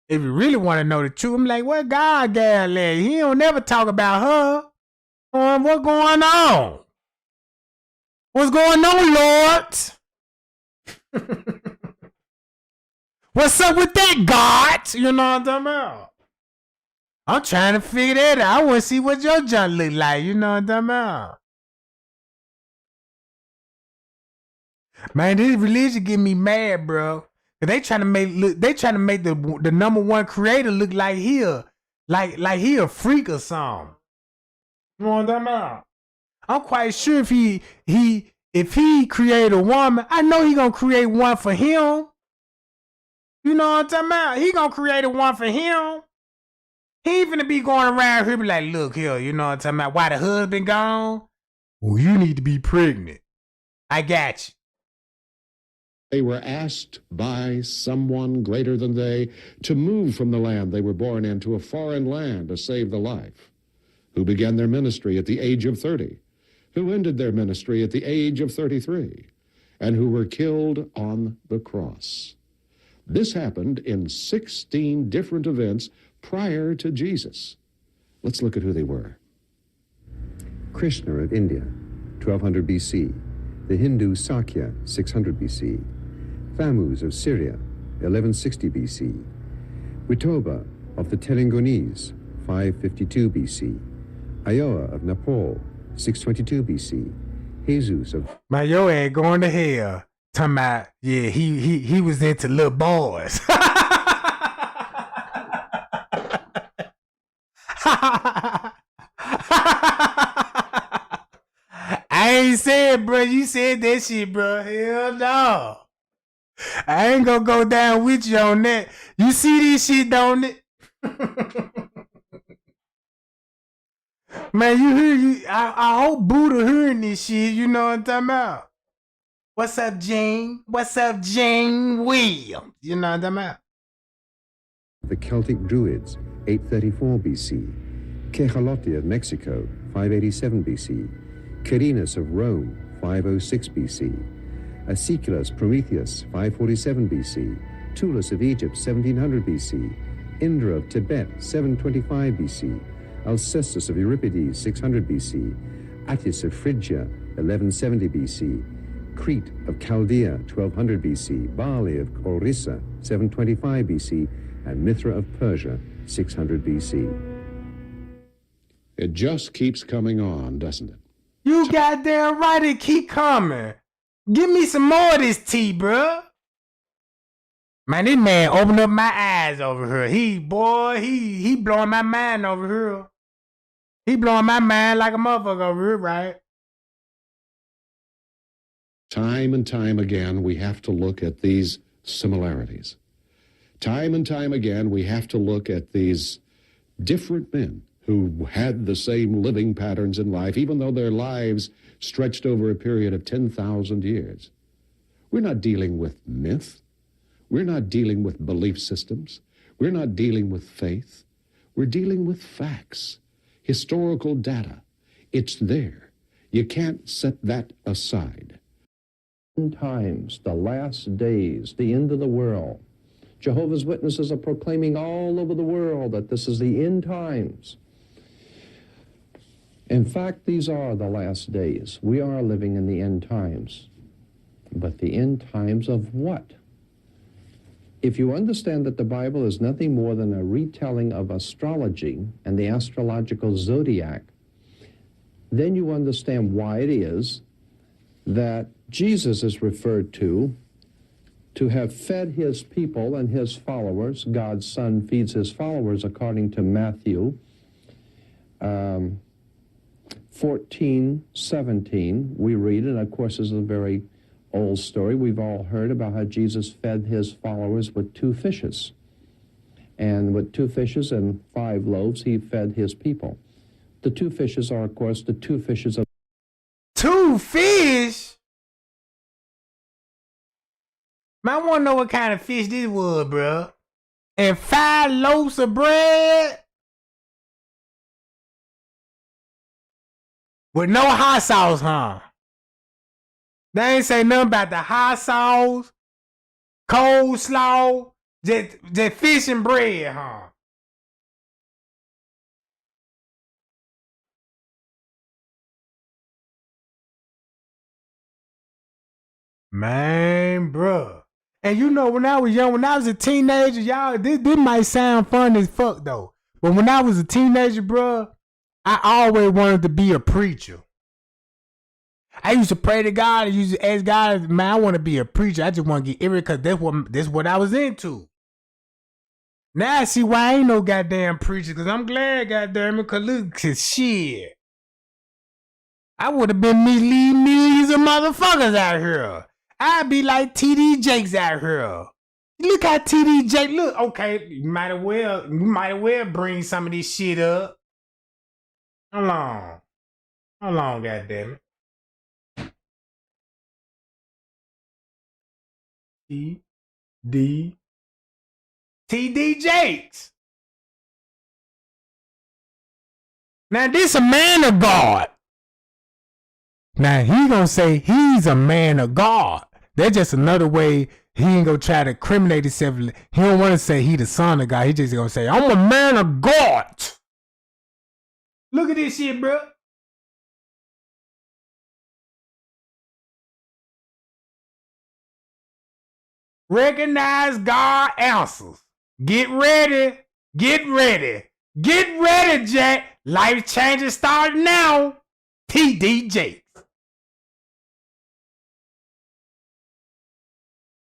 Speaker 1: If you really want to know the truth, I'm like, what God gal at? He don't never talk about her. What's going on? What's going on, Lord? What's up with that, God? You know what I'm talking about? I'm trying to figure that out. I want to see what your junk look like. You know what I'm talking about? Man, this religion get me mad, bro. They trying to make the number one creator look like he a freak or something. You know what I'm talking about? I'm quite sure if he create a woman, I know he gonna create one for him. You know what I'm talking about? He gonna create a one for him. He ain't finna be going around here be like, look here, you know what I'm talking about? Why the husband gone? Well, you need to be pregnant. I got you.
Speaker 15: They were asked by someone greater than they to move from the land they were born in to a foreign land to save the life, who began their ministry at the age of 30, who ended their ministry at the age of 33, and who were killed on the cross. This happened in 16 different events prior to Jesus. Let's look at who they were.
Speaker 10: Krishna of India, 1200 BC. The Hindu Sakya, 600 BC. Thammuz of Syria, 1160 BC. Witoba of the Telengonese, 552 BC. Iowa of Nepal, 622 BC. Jesus of...
Speaker 1: Man, your ass going to hell. Talking about, yeah, he was into little boys. I ain't said, bro. You said that shit, bro. Hell no. I ain't gonna go down with you on that. You see this shit, don't it? Man, I hope Buddha hearing this shit. You know what I'm talking about? What's up, Jane? What's up, Jane Williams? You know what I'm talking about?
Speaker 10: The Celtic Druids, 834 BC. Quejalote of Mexico, 587 BC. Quirinus of Rome, 506 BC. Aeschylus Prometheus, 547 BC. Tullus of Egypt, 1700 BC. Indra of Tibet, 725 BC. Alcestis of Euripides, 600 BC. Attis of Phrygia, 1170 BC. Crete of Chaldea, 1200 BC. Bali of Orissa, 725 BC. And Mithra of Persia, 600 BC.
Speaker 15: It just keeps coming on, doesn't it?
Speaker 1: You goddamn right, it keep coming. Give me some more of this tea, bruh. Man, this man opened up my eyes over here. He blowing my mind over here. He blowing my mind like a motherfucker over here, right?
Speaker 15: Time and time again, we have to look at these similarities. Time and time again, we have to look at these different men who had the same living patterns in life, even though their lives stretched over a period of 10,000 years. We're not dealing with myth. We're not dealing with belief systems. We're not dealing with faith. We're dealing with facts, historical data. It's there. You can't set that aside.
Speaker 14: End times, the last days, the end of the world. Jehovah's Witnesses are proclaiming all over the world that this is the end times. In fact, these are the last days. We are living in the end times. But the end times of what? If you understand that the Bible is nothing more than a retelling of astrology and the astrological zodiac, then you understand why it is that Jesus is referred to have fed his people and his followers. God's Son feeds his followers according to Matthew 14:17. We read, and of course this is a very old story. We've all heard about how Jesus fed his followers with 2 fishes. And with 2 fishes and 5 loaves, he fed his people. The 2 fishes are, of course, the 2 fishes of...
Speaker 1: 2 fish? Man, I want to know what kind of fish this was, bro. And 5 loaves of bread? With no hot sauce, huh? They ain't say nothing about the hot sauce, coleslaw, just fish and bread, huh? Man, bruh. And you know, when I was young, when I was a teenager, y'all, this might sound fun as fuck, though. But when I was a teenager, bruh, I always wanted to be a preacher. I used to pray to God. I used to ask God, man, I want to be a preacher. I just want to get every, because that's what I was into. Now I see why I ain't no goddamn preacher, because I'm glad, goddamn it, because look, cause shit. I would have been leading millions of motherfuckers out here. I'd be like TD Jakes out here. Look how TD Jake look. Okay, you might as well bring some of this shit up. How long, goddamn it. TD Jakes. Now this a man of God. Now he gonna say he's a man of God. That's just another way he ain't gonna try to incriminate himself. He don't want to say he the son of God. He just gonna say, I'm a man of God. Look at this shit, bro. Recognize God answers. Get ready. Get ready. Get ready, Jack. Life changes start now. TD Jakes.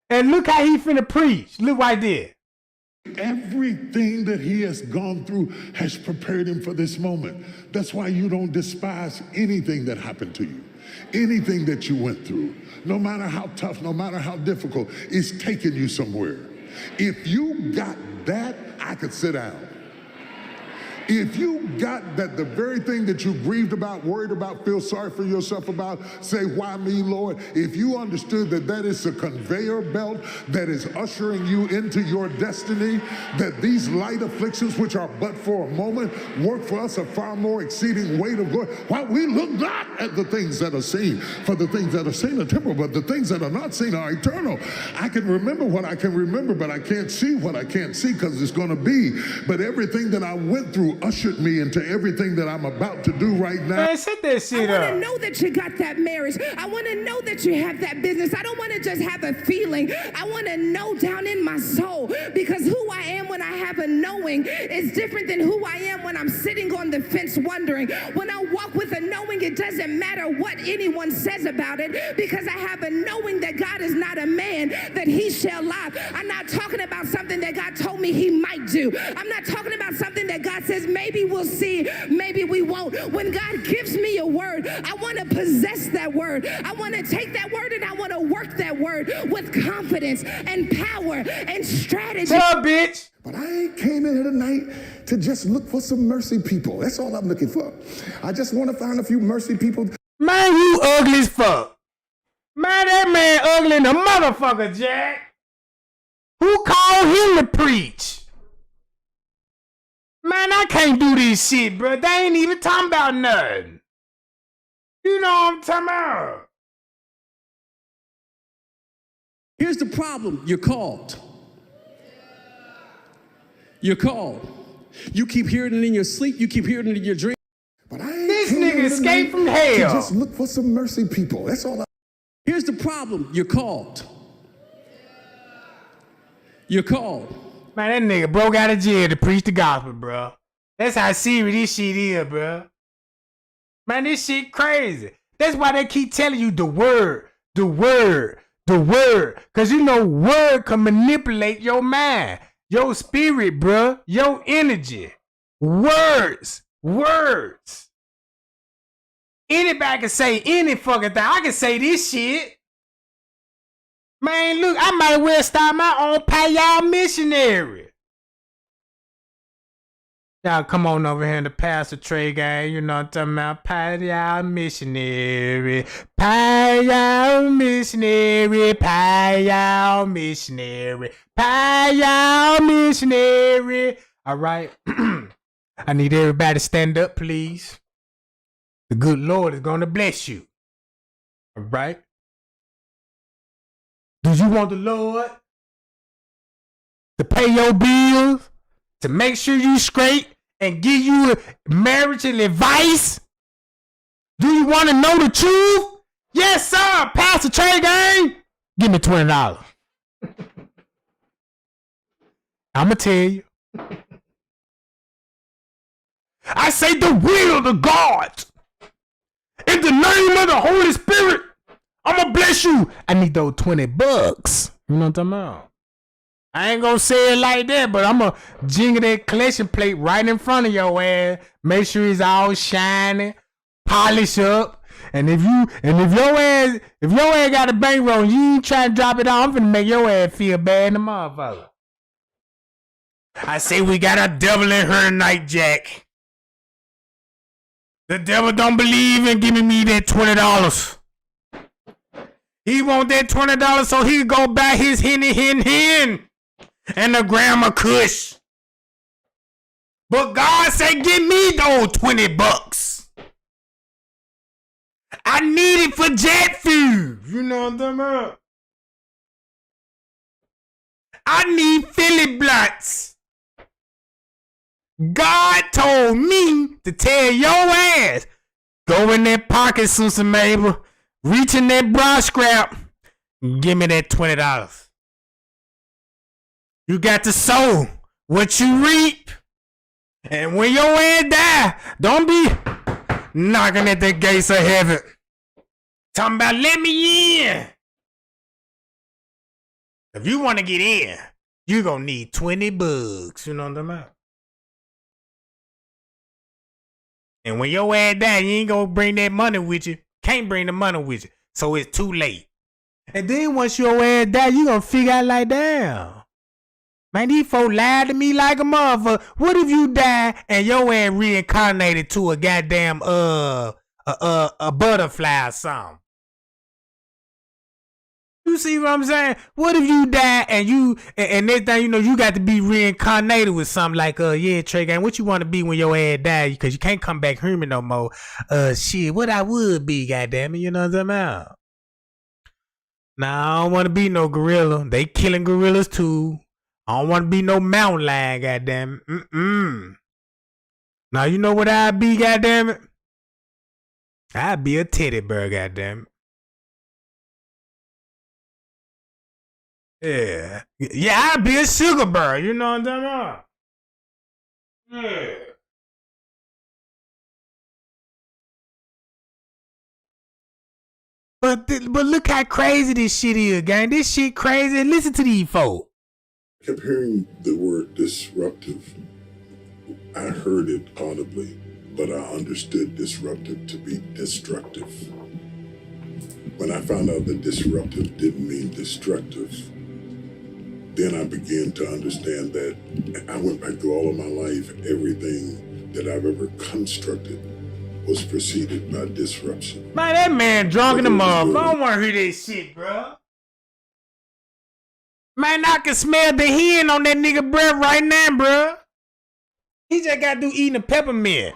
Speaker 1: And look how he finna preach. Look right there.
Speaker 16: Everything that he has gone through has prepared him for this moment. That's why you don't despise anything that happened to you. Anything that you went through, no matter how tough, no matter how difficult, it's taking you somewhere. If you got that, I could sit down. If you got that, the very thing that you grieved about, worried about, feel sorry for yourself about, say, why me, Lord? If you understood that that is a conveyor belt that is ushering you into your destiny, that these light afflictions, which are but for a moment, work for us a far more exceeding weight of glory. Why we look not at the things that are seen, for the things that are seen are temporal, but the things that are not seen are eternal. I can remember what I can remember, but I can't see what I can't see because it's going to be. But everything that I went through ushered me into everything that I'm about to do right now.
Speaker 1: Man, set that shit up.
Speaker 17: I want to know that you got that marriage. I want to know that you have that business. I don't want to just have a feeling. I want to know down in my soul, because who I am when I have a knowing is different than who I am when I'm sitting on the fence wondering. When I walk with a knowing, it doesn't matter what anyone says about it, because I have a knowing that God is not a man that he shall lie. I'm not talking about something that God told me he might do. I'm not talking about something that God says maybe we'll see, maybe we won't. When God gives me a word, I want to possess that word. I want to take that word and I want to work that word with confidence and power and strategy.
Speaker 1: What's up, bitch?
Speaker 18: But I ain't came in here tonight to just look for some mercy people. That's all I'm looking for. I just want to find a few mercy people.
Speaker 1: Man, you ugly as fuck. Man, that man ugly in the motherfucker, Jack. Who called him to preach? Man, I can't do this shit, bro. They ain't even talking about nothing. You know what I'm talking about.
Speaker 21: Here's the problem. You're called. You're called. You keep hearing it in your sleep. You keep hearing it in your dream.
Speaker 18: But I ain't
Speaker 1: this nigga escaped from hell.
Speaker 18: To just look for some mercy people. That's all.
Speaker 21: Here's the problem. You're called. You're called.
Speaker 1: Man, that nigga broke out of jail to preach the gospel, bro. That's how serious this shit is, bro. Man, this shit crazy. That's why they keep telling you the word, the word, the word. Because you know word can manipulate your mind, your spirit, bro, your energy. Words, words. Anybody can say any fucking thing. I can say this shit. Man, look, I might well start my own pay-y'all missionary. Y'all come on over here in the Pastor Trey gang. You know what I'm talking about? Pay-y'all missionary. Pay-y'all missionary. Pay-y'all missionary. Pay-y'all missionary. All right. I need everybody to stand up, please. The good Lord is going to bless you. All right. Do you want the Lord to pay your bills, to make sure you straight and give you marital advice? Do you want to know the truth? Yes, sir. Pastor Trey gang, give me $20. I'ma tell you. I say the will of God. In the name of the Holy Spirit, I'ma bless you. I need those $20. You know what I'm talking about? I ain't gonna say it like that, but I'ma jingle that collection plate right in front of your ass. Make sure it's all shiny, polish up. And if your ass got a bankroll and you ain't trying to drop it off, I'm finna make your ass feel bad in the motherfucker. I say we got a devil in her tonight, Jack. The devil don't believe in giving me that $20. He want that $20 so he can go buy his hen and the grandma kush. But God said, give me those $20. I need it for jet food. You know what I'm talking about? I need Philly blunts. God told me to tell your ass, go in that pocket, Susan Mabel, reach in that bra scrap, and give me that $20. You got to sow what you reap. And when your ass die, don't be knocking at the gates of heaven. Talking about, let me in. If you want to get in, you're going to need $20. You know what I'm talking about? And when your ass die, you ain't gonna bring that money with you. Can't bring the money with you. So it's too late. And then once your ass die, you gonna figure out like, damn. Man, these folks lied to me like a motherfucker. What if you die and your ass reincarnated to a goddamn a butterfly or something? You see what I'm saying? What if you die and next thing you know, you got to be reincarnated with something like, yeah, Trey gang, what you want to be when your ass die? Because you can't come back human no more. Shit, what I would be, goddamn it, you know what I'm about? Nah, I don't want to be no gorilla. They killing gorillas too. I don't want to be no mountain lion, goddamn it. Now you know what I'd be, goddammit? I'd be a teddy bear, goddammit. Yeah. Yeah, I'd be a sugar bear, you know what I'm talking about? Yeah. But look how crazy this shit is, gang. This shit crazy. Listen to these folks.
Speaker 16: I kept hearing the word disruptive. I heard it audibly, but I understood disruptive to be destructive. When I found out that disruptive didn't mean destructive, then I began to understand that I went back through all of my life, everything that I've ever constructed was preceded by disruption.
Speaker 1: Man, that man drunk in the motherfucker. I don't want to hear this shit, bro. Man, I can smell the hen on that nigga breath right now, bro. He just got to do eating a peppermint.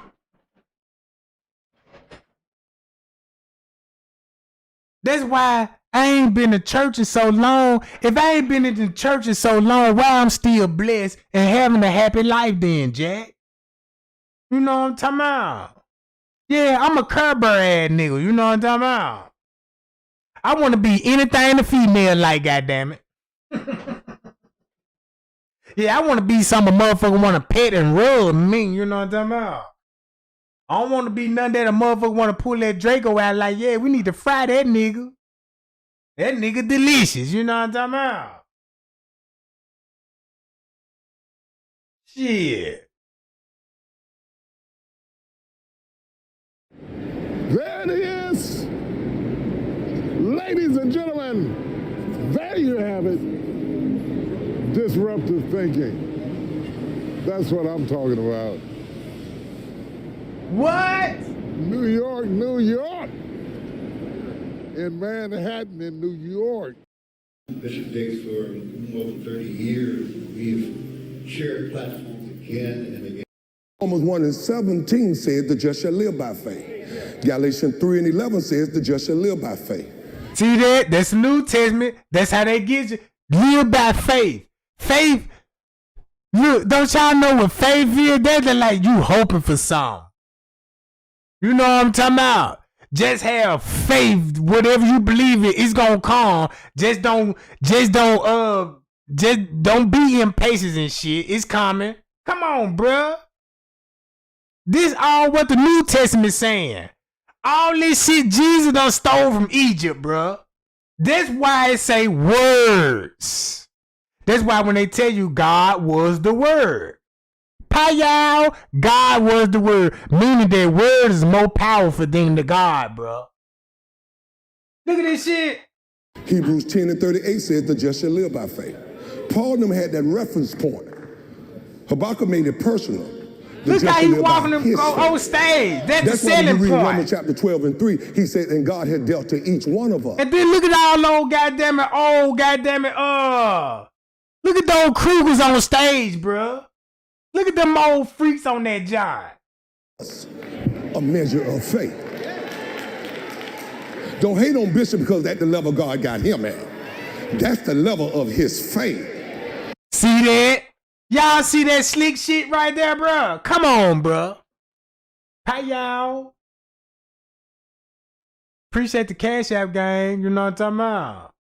Speaker 1: That's why I ain't been to church in so long. If I ain't been in the church in so long, why I'm still blessed and having a happy life then, Jack? You know what I'm talking about? Yeah, I'm a Kerber ass nigga. You know what I'm talking about? I want to be anything a female like, goddammit. Yeah, I want to be something a motherfucker want to pet and rub me. You know what I'm talking about? I don't want to be none that a motherfucker want to pull that Draco out like, yeah, we need to fry that nigga. That nigga delicious. You know what I'm talking about? Shit.
Speaker 16: There it is. Ladies and gentlemen, there you have it. Disruptive thinking. That's what I'm talking about.
Speaker 1: What?
Speaker 16: New York, New York. In Manhattan, in New York.
Speaker 9: Bishop Diggs, for more than 30 years, we've shared platforms again and again.
Speaker 18: Romans 1 and 17 says the just shall live by faith. Galatians 3 and 11 says the just shall live by faith.
Speaker 1: See that? That's the New Testament. That's how they get you. Live by faith. Faith. Look, don't y'all know what faith is? That's like you hoping for something. You know what I'm talking about? Just have faith. Whatever you believe in, it's gonna come. Just don't be impatient and shit. It's coming. Come on, bruh. This all what the New Testament saying. All this shit Jesus done stole from Egypt, bruh. That's why it say words. That's why when they tell you God was the word. Payal, God was the word. Meaning that word is more powerful than the God, bruh. Look at this shit.
Speaker 18: Hebrews 10 and 38 says the just shall live by faith. Paul and them had that reference point. Habakkuk made it personal.
Speaker 1: Look how he walking on stage. That's the selling
Speaker 18: why you read
Speaker 1: point.
Speaker 18: Romans chapter 12 and 3, he said, and God had dealt to each one of us.
Speaker 1: And then look at all those look at those Krugers on stage, bruh. Look at them old freaks on that job.
Speaker 18: A measure of faith. Don't hate on Bishop because that's the level God got him at. That's the level of his faith.
Speaker 1: See that? Y'all see that slick shit right there, bruh? Come on, bruh. Hi, y'all. Appreciate the Cash App gang. You know what I'm talking about?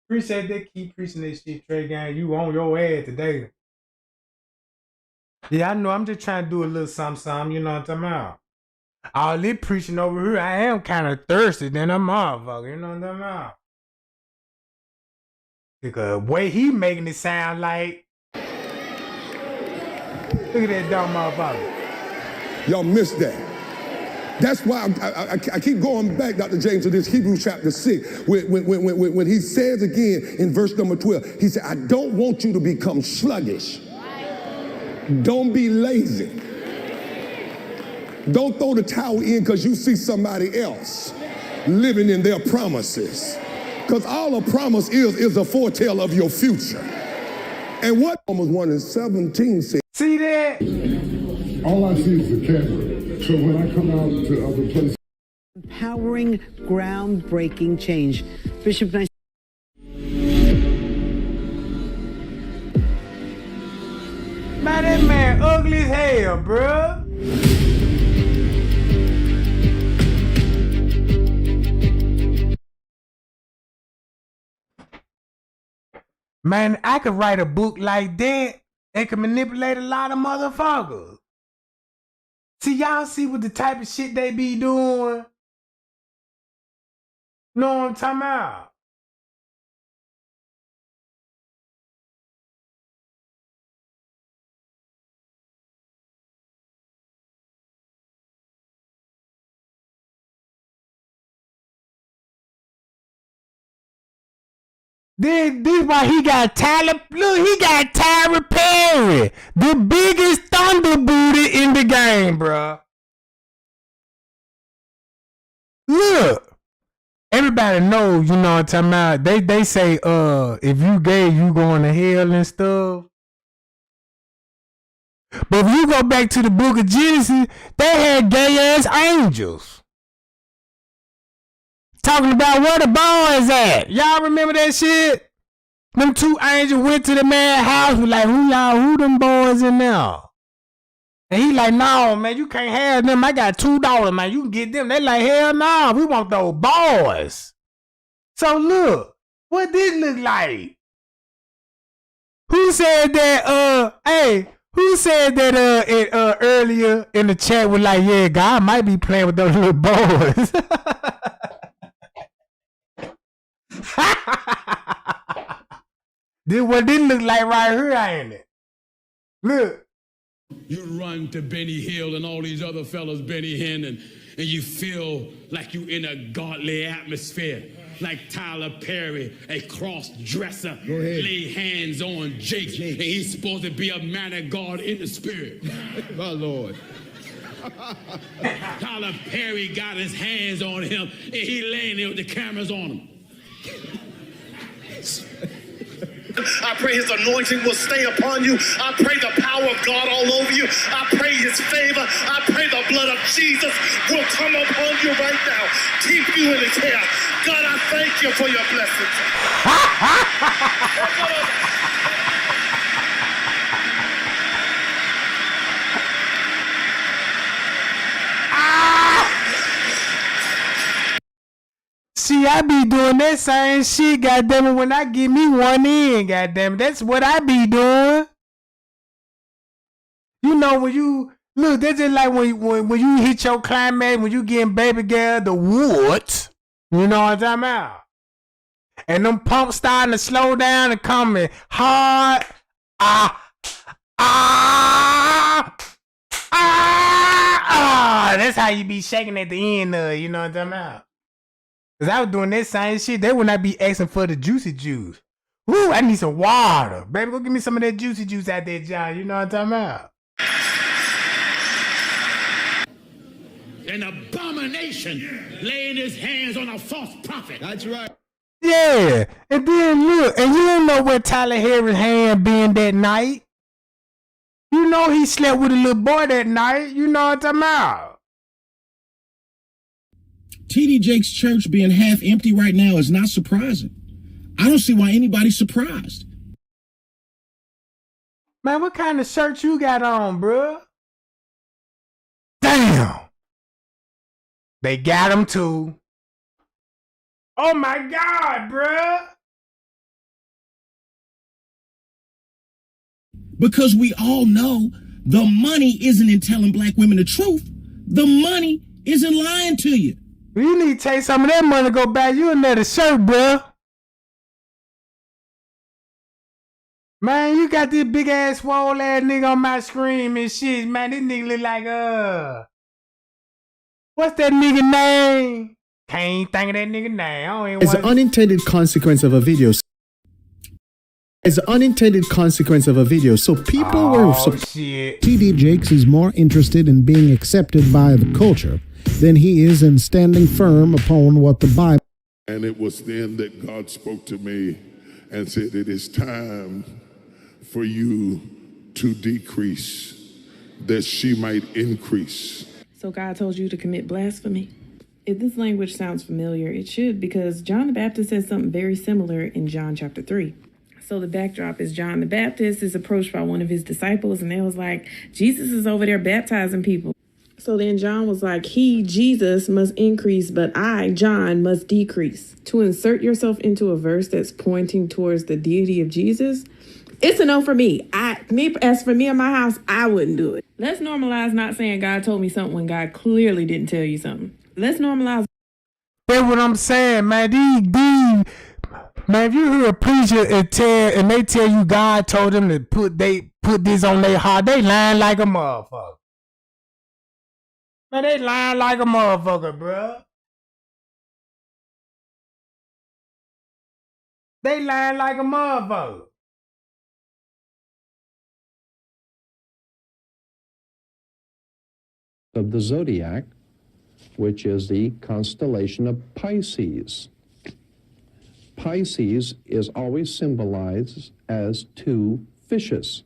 Speaker 1: Appreciate that. Keep preaching this shit, Trey gang. You on your ass today. Yeah, I know. I'm just trying to do a little something, you know what I'm talking about? All this preaching over here, I am kind of thirsty than a motherfucker, you know what I'm talking about? Because the way he making it sound like, look at that dumb motherfucker.
Speaker 18: Y'all missed that. That's why I keep going back, Dr. James, to this Hebrews chapter 6, when he says again in verse number 12, he said, I don't want you to become sluggish. Don't be lazy. Don't throw the towel in because you see somebody else living in their promises. Because all a promise is a foretell of your future. And what Romans 1 and 17 says.
Speaker 1: See that?
Speaker 16: All I see is the camera. So when I come out to other places.
Speaker 19: Empowering groundbreaking change. Bishop Nice.
Speaker 1: ugly as hell, bruh. Man, I could write a book like that and could manipulate a lot of motherfuckers. See, y'all see what the type of shit they be doing? Know what I'm talking about? This why he got Tyler. Look, he got Tyler Perry, the biggest thunder booty in the game, bruh. Look, everybody knows, you know what I'm talking about. They say, if you gay, you going to hell and stuff. But if you go back to the book of Genesis, they had gay ass angels. Talking about where the boys at. Y'all remember that shit? Them two angels went to the man's house, was like, who them boys in there? And he like, no, man, you can't have them. I got $2, man. You can get them. They like, hell no, we want those boys. So look, what this look like? Who said that, who said that earlier in the chat was like, yeah, God might be playing with those little boys. This what this look like right here, ain't it? Look.
Speaker 2: You run to Benny Hill and all these other fellas, Benny Hinn, and you feel like you in a godly atmosphere. Like Tyler Perry, a cross-dresser, lay hands on Jake, and he's supposed to be a man of God in the spirit. My Lord. Tyler Perry got his hands on him, and he laying there with the cameras on him.
Speaker 4: I pray his anointing will stay upon you. I pray the power of God all over you. I pray his favor. I pray the blood of Jesus will come upon you right now. Keep you in his hair. God, I thank you for your blessings.
Speaker 1: See, I be doing that same shit, goddammit, when I get me one in, goddammit. That's what I be doing. You know, when you, look, that's just like when you hit your climax, when you getting baby girl the woods. You know what I'm talking about? And them pumps starting to slow down and coming hard. That's how you be shaking at the end of it, you know what I'm talking about? Cause I was doing that same shit. They would not be asking for the juicy juice. Woo, I need some water. Baby, go give me some of that juicy juice out there, John. You know what I'm talking about?
Speaker 2: An abomination laying his hands on a false prophet.
Speaker 4: That's right.
Speaker 1: Yeah. And then look, and you don't know where Tyler Harris' hand been that night. You know he slept with a little boy that night. You know what I'm talking about?
Speaker 20: T.D. Jakes' church being half empty right now is not surprising. I don't see why anybody's surprised.
Speaker 1: Man, what kind of shirt you got on, bruh? Damn. They got him too. Oh my God, bruh.
Speaker 20: Because we all know the money isn't in telling black women the truth. The money is in lying to you.
Speaker 1: You need to take some of that money to go buy you another shirt, bruh. Man, you got this big ass swole ass nigga on my screen and shit. Man, this nigga look like, what's that nigga name? Can't think of that nigga name.
Speaker 22: As an unintended consequence of a video. So people were.
Speaker 1: Shit.
Speaker 22: T.D. Jakes is more interested in being accepted by the culture than he is in standing firm upon what the Bible.
Speaker 16: And it was then that God spoke to me and said, it is time for you to decrease, that she might increase.
Speaker 25: So God told you to commit blasphemy? If this language sounds familiar, it should, because John the Baptist says something very similar in John chapter 3. So the backdrop is John the Baptist is approached by one of his disciples, and they was like, Jesus is over there baptizing people. So then John was like, he, Jesus, must increase, but I, John, must decrease. To insert yourself into a verse that's pointing towards the deity of Jesus, it's a no for me. As for me and my house, I wouldn't do it. Let's normalize not saying God told me something when God clearly didn't tell you something. Let's normalize.
Speaker 1: That's what I'm saying, man. These man, if you hear a preacher and they tell you God told them to put this on their heart, they lying like a motherfucker. Man, they lying like a motherfucker, bruh. They lying like a motherfucker.
Speaker 14: Of the zodiac, which is the constellation of Pisces. Pisces is always symbolized as two fishes.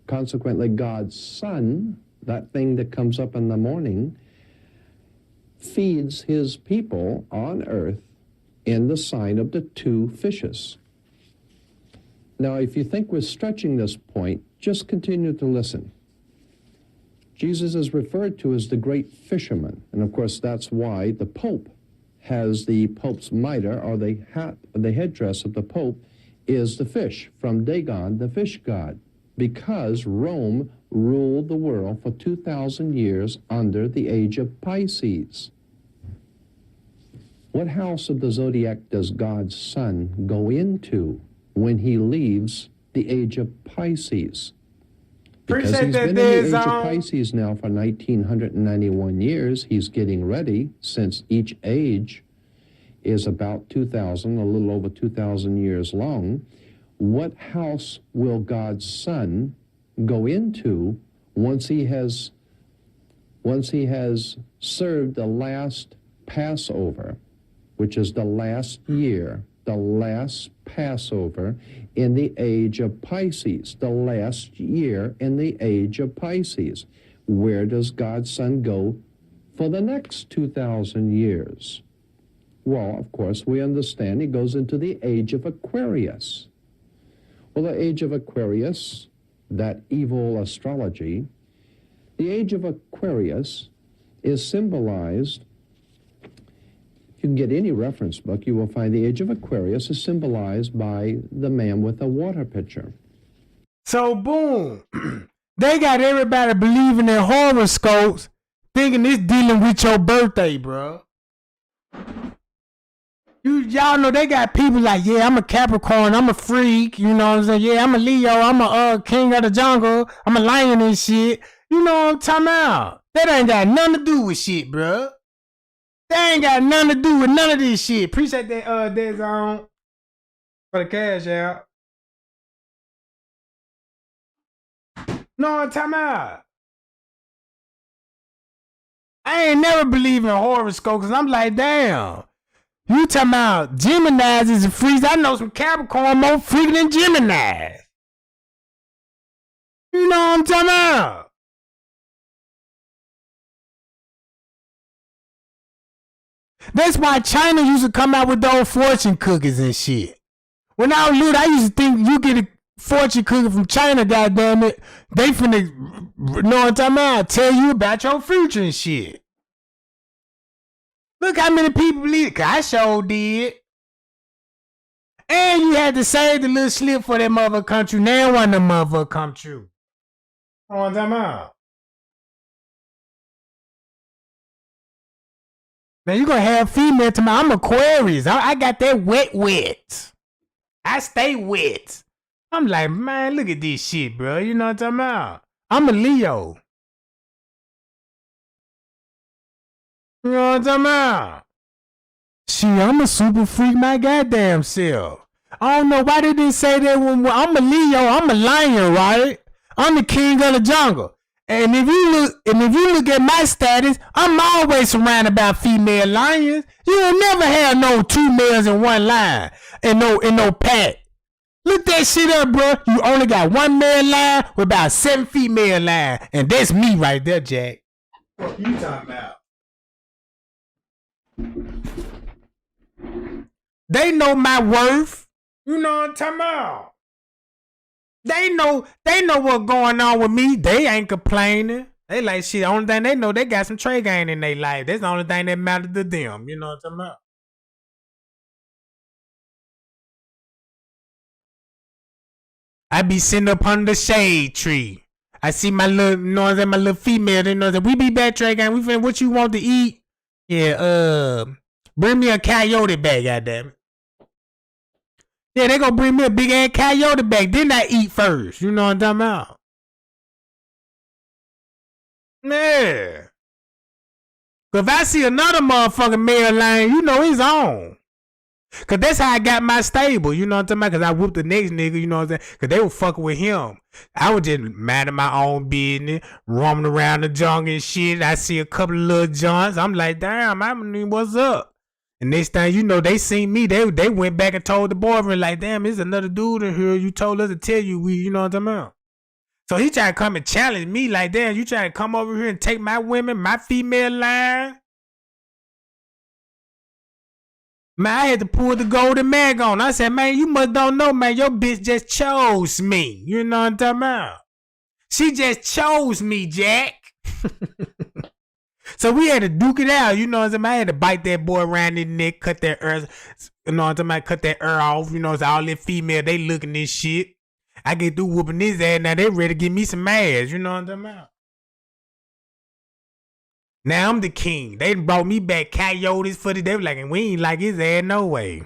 Speaker 14: Consequently, God's sun, that thing that comes up in the morning, feeds his people on earth in the sign of the two fishes. Now, if you think we're stretching this point, just continue to listen. Jesus is referred to as the great fisherman, and of course that's why the Pope has the Pope's mitre, or the headdress of the Pope is the fish, from Dagon, the fish god, because Rome ruled the world for 2,000 years under the age of Pisces. What house of the zodiac does God's sun go into when he leaves the age of Pisces? Because he's been in the age of Pisces now for 1,991 years, he's getting ready, since each age is about 2,000, a little over 2,000 years long. What house will God's sun go into once he has served the last Passover, which is the last year, the last Passover in the age of Pisces, the last year in the age of Pisces? Where does God's sun go for the next 2,000 years? Well, of course, we understand he goes into the age of Aquarius. Well, the age of Aquarius, that evil astrology, the age of Aquarius is symbolized. If you can get any reference book, you will find the age of Aquarius is symbolized by the man with a water pitcher.
Speaker 1: So, boom. They got everybody believing in horoscopes, thinking it's dealing with your birthday, bro. Y'all know they got people like, yeah, I'm a Capricorn, I'm a freak, you know what I'm saying? Yeah, I'm a Leo, I'm a king of the jungle, I'm a lion and shit. You know what I'm talking about? That ain't got nothing to do with shit, bro. That ain't got nothing to do with none of this shit. Appreciate that, Dead Zone, for the cash out. Know what I'm talking about? I ain't never believed in horoscopes, because I'm like, damn. You talking about Geminis is a freak. I know some Capricorn more freaking than Geminis. You know what I'm talking about? That's why China used to come out with those fortune cookies and shit. When I was little, I used to think you get a fortune cookie from China, goddammit. They finna, know what I'm talking about, tell you about your future and shit. Look how many people believe it, 'cause I sure did. And you had to save the little slip for that motherfucker come true. Now one of them motherfucker come true. You know what I'm talking about? Now you gonna have female to me. I'm Aquarius. I got that wet. I stay wet. I'm like, man, look at this shit, bro. You know what I'm talking about? I'm a Leo. You know what I'm talking about? Shit, I'm a super freak my goddamn self. I don't know why they didn't say that when I'm a Leo, I'm a lion, right? I'm the king of the jungle. And if you look at my status, I'm always surrounded by female lions. You will never have no two males in one line and no pack. Look that shit up, bro. You only got one male line with about 7 female lines. And that's me right there, Jack. What you talking about? They know my worth. You know what I'm talking about? They know what's going on with me. They ain't complaining. They like shit. The only thing they know, they got some trade gain in their life. That's the only thing that matters to them. You know what I'm talking about? I be sitting up under the shade tree. I see my little, you know what I'm saying, my little female, you know what I'm saying, we be back, trade gain. We finna, what you want to eat? Yeah, bring me a coyote bag, goddamn. Yeah, they gonna bring me a big ass coyote bag. Then I eat first. You know what I'm talking about? Yeah. Cause if I see another motherfucking male line, you know he's on. Cause that's how I got my stable. You know what I'm talking about? Cause I whooped the next nigga, you know what I'm saying? Cause they were fucking with him. I was just minding my own business, roaming around the jungle and shit. I see a couple of little joints. I'm like, damn, I mean, what's up? And next thing you know, they seen me. They went back and told the boyfriend, like, damn, there's another dude in here. You told us to tell you, you know what I'm talking about? So he tried to come and challenge me, like, damn, you trying to come over here and take my women, my female line? Man, I had to pull the golden mag on. I said, man, you must don't know, man. Your bitch just chose me. You know what I'm talking about? She just chose me, Jack. So we had to duke it out, you know what I'm saying? I had to bite that boy around his neck, cut that you know what I'm talking about, cut that off, you know, so all that female, they looking this shit. I get through whooping his ass, now they ready to give me some ass, you know what I'm talking about? Now I'm the king. They brought me back coyotes for the, they were like, and we ain't like his ass no way.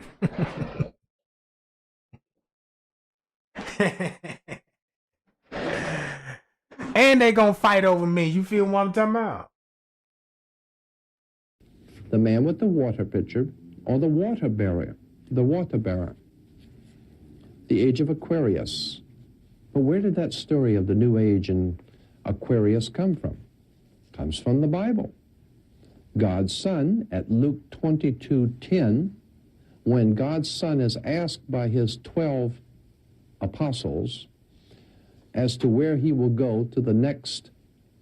Speaker 1: And they gonna fight over me, you feel what I'm talking about?
Speaker 14: The man with the water pitcher, or the water bearer, the age of Aquarius. But where did that story of the new age in Aquarius come from? It comes from the Bible. God's Son, at Luke 22:10, when God's Son is asked by his 12 apostles as to where he will go to the next,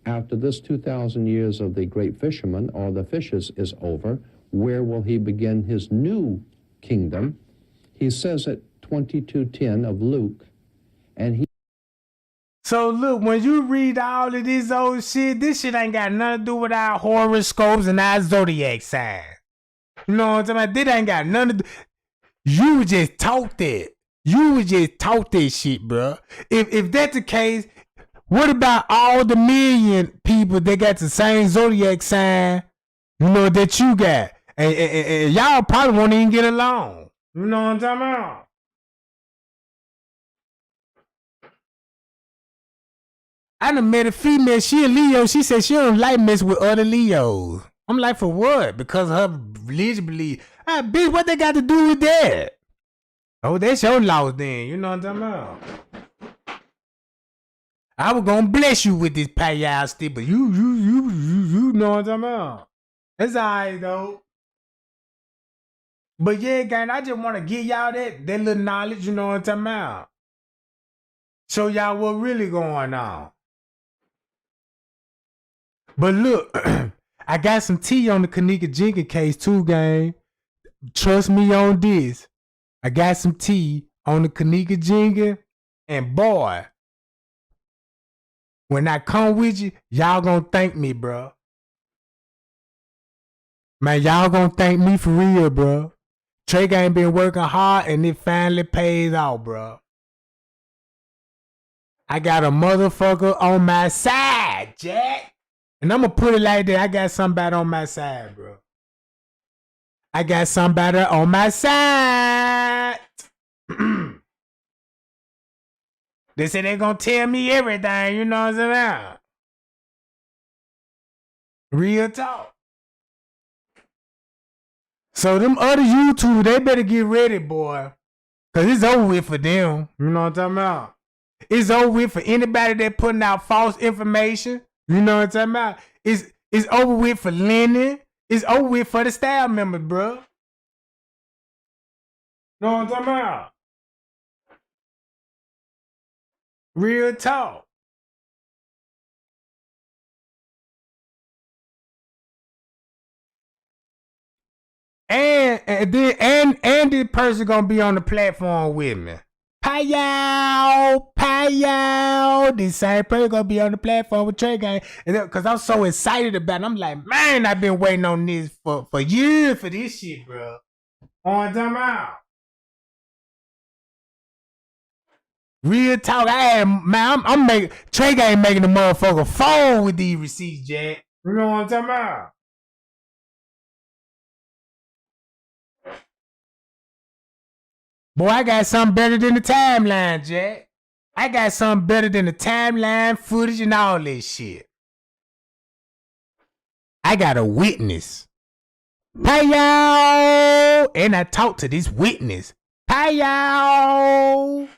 Speaker 14: after this 2,000 years of the great fisherman, or the fishes, is over, where will he begin his new kingdom? He says at 22:10 of Luke, and he...
Speaker 1: So look, when you read all of this old shit, this shit ain't got nothing to do with our horoscopes and our zodiac signs. You know what I'm talking about? This ain't got nothing to do. You was just taught that. You was just taught that shit, bro. If that's the case, what about all the million people that got the same zodiac sign, you know, that you got? And y'all probably won't even get along. You know what I'm talking about? I done met a female, she a Leo, she said she don't like mess with other Leos. I'm like, for what? Because her religion belief. Ah, bitch, what they got to do with that? Oh, that's your loss then, you know what I'm talking about? I was gonna bless you with this payal stick, but you know what I'm talking about. That's alright though. But yeah, gang, I just wanna give y'all that little knowledge, you know what I'm talking about. Show y'all what really going on. But look, I got some tea on the Kanika Jenkins case too, gang. Trust me on this. I got some tea on the Kanika Jenkins, and boy, when I come with you, y'all gonna thank me, bro. Man, y'all gonna thank me for real, bro. Trey ain't been working hard, and it finally pays off, bro. I got a motherfucker on my side, Jack. And I'm gonna put it like that. I got somebody on my side, bro. I got somebody on my side. They say they gonna tell me everything, you know what I'm saying? Real talk. So them other YouTubers, they better get ready, boy. Cause it's over with for them. You know what I'm talking about? It's over with for anybody that putting out false information. You know what I'm talking about? It's over with for Lennon. It's over with for the staff members, bro. Know what I'm talking about? Real talk. And this person gonna be on the platform with me. Pow. This same person gonna be on the platform with Trey Gang. And because I'm so excited about it. I'm like, man, I've been waiting on this for years for this shit, bro. On time out. Real talk, I'm making Trey Gang making the motherfucker phone with these receipts, Jack. You know what I'm talking about? Boy, I got something better than the timeline, Jack. I got something better than the timeline, footage, and all this shit. I got a witness. Hey, y'all! And I talked to this witness. Hey, y'all!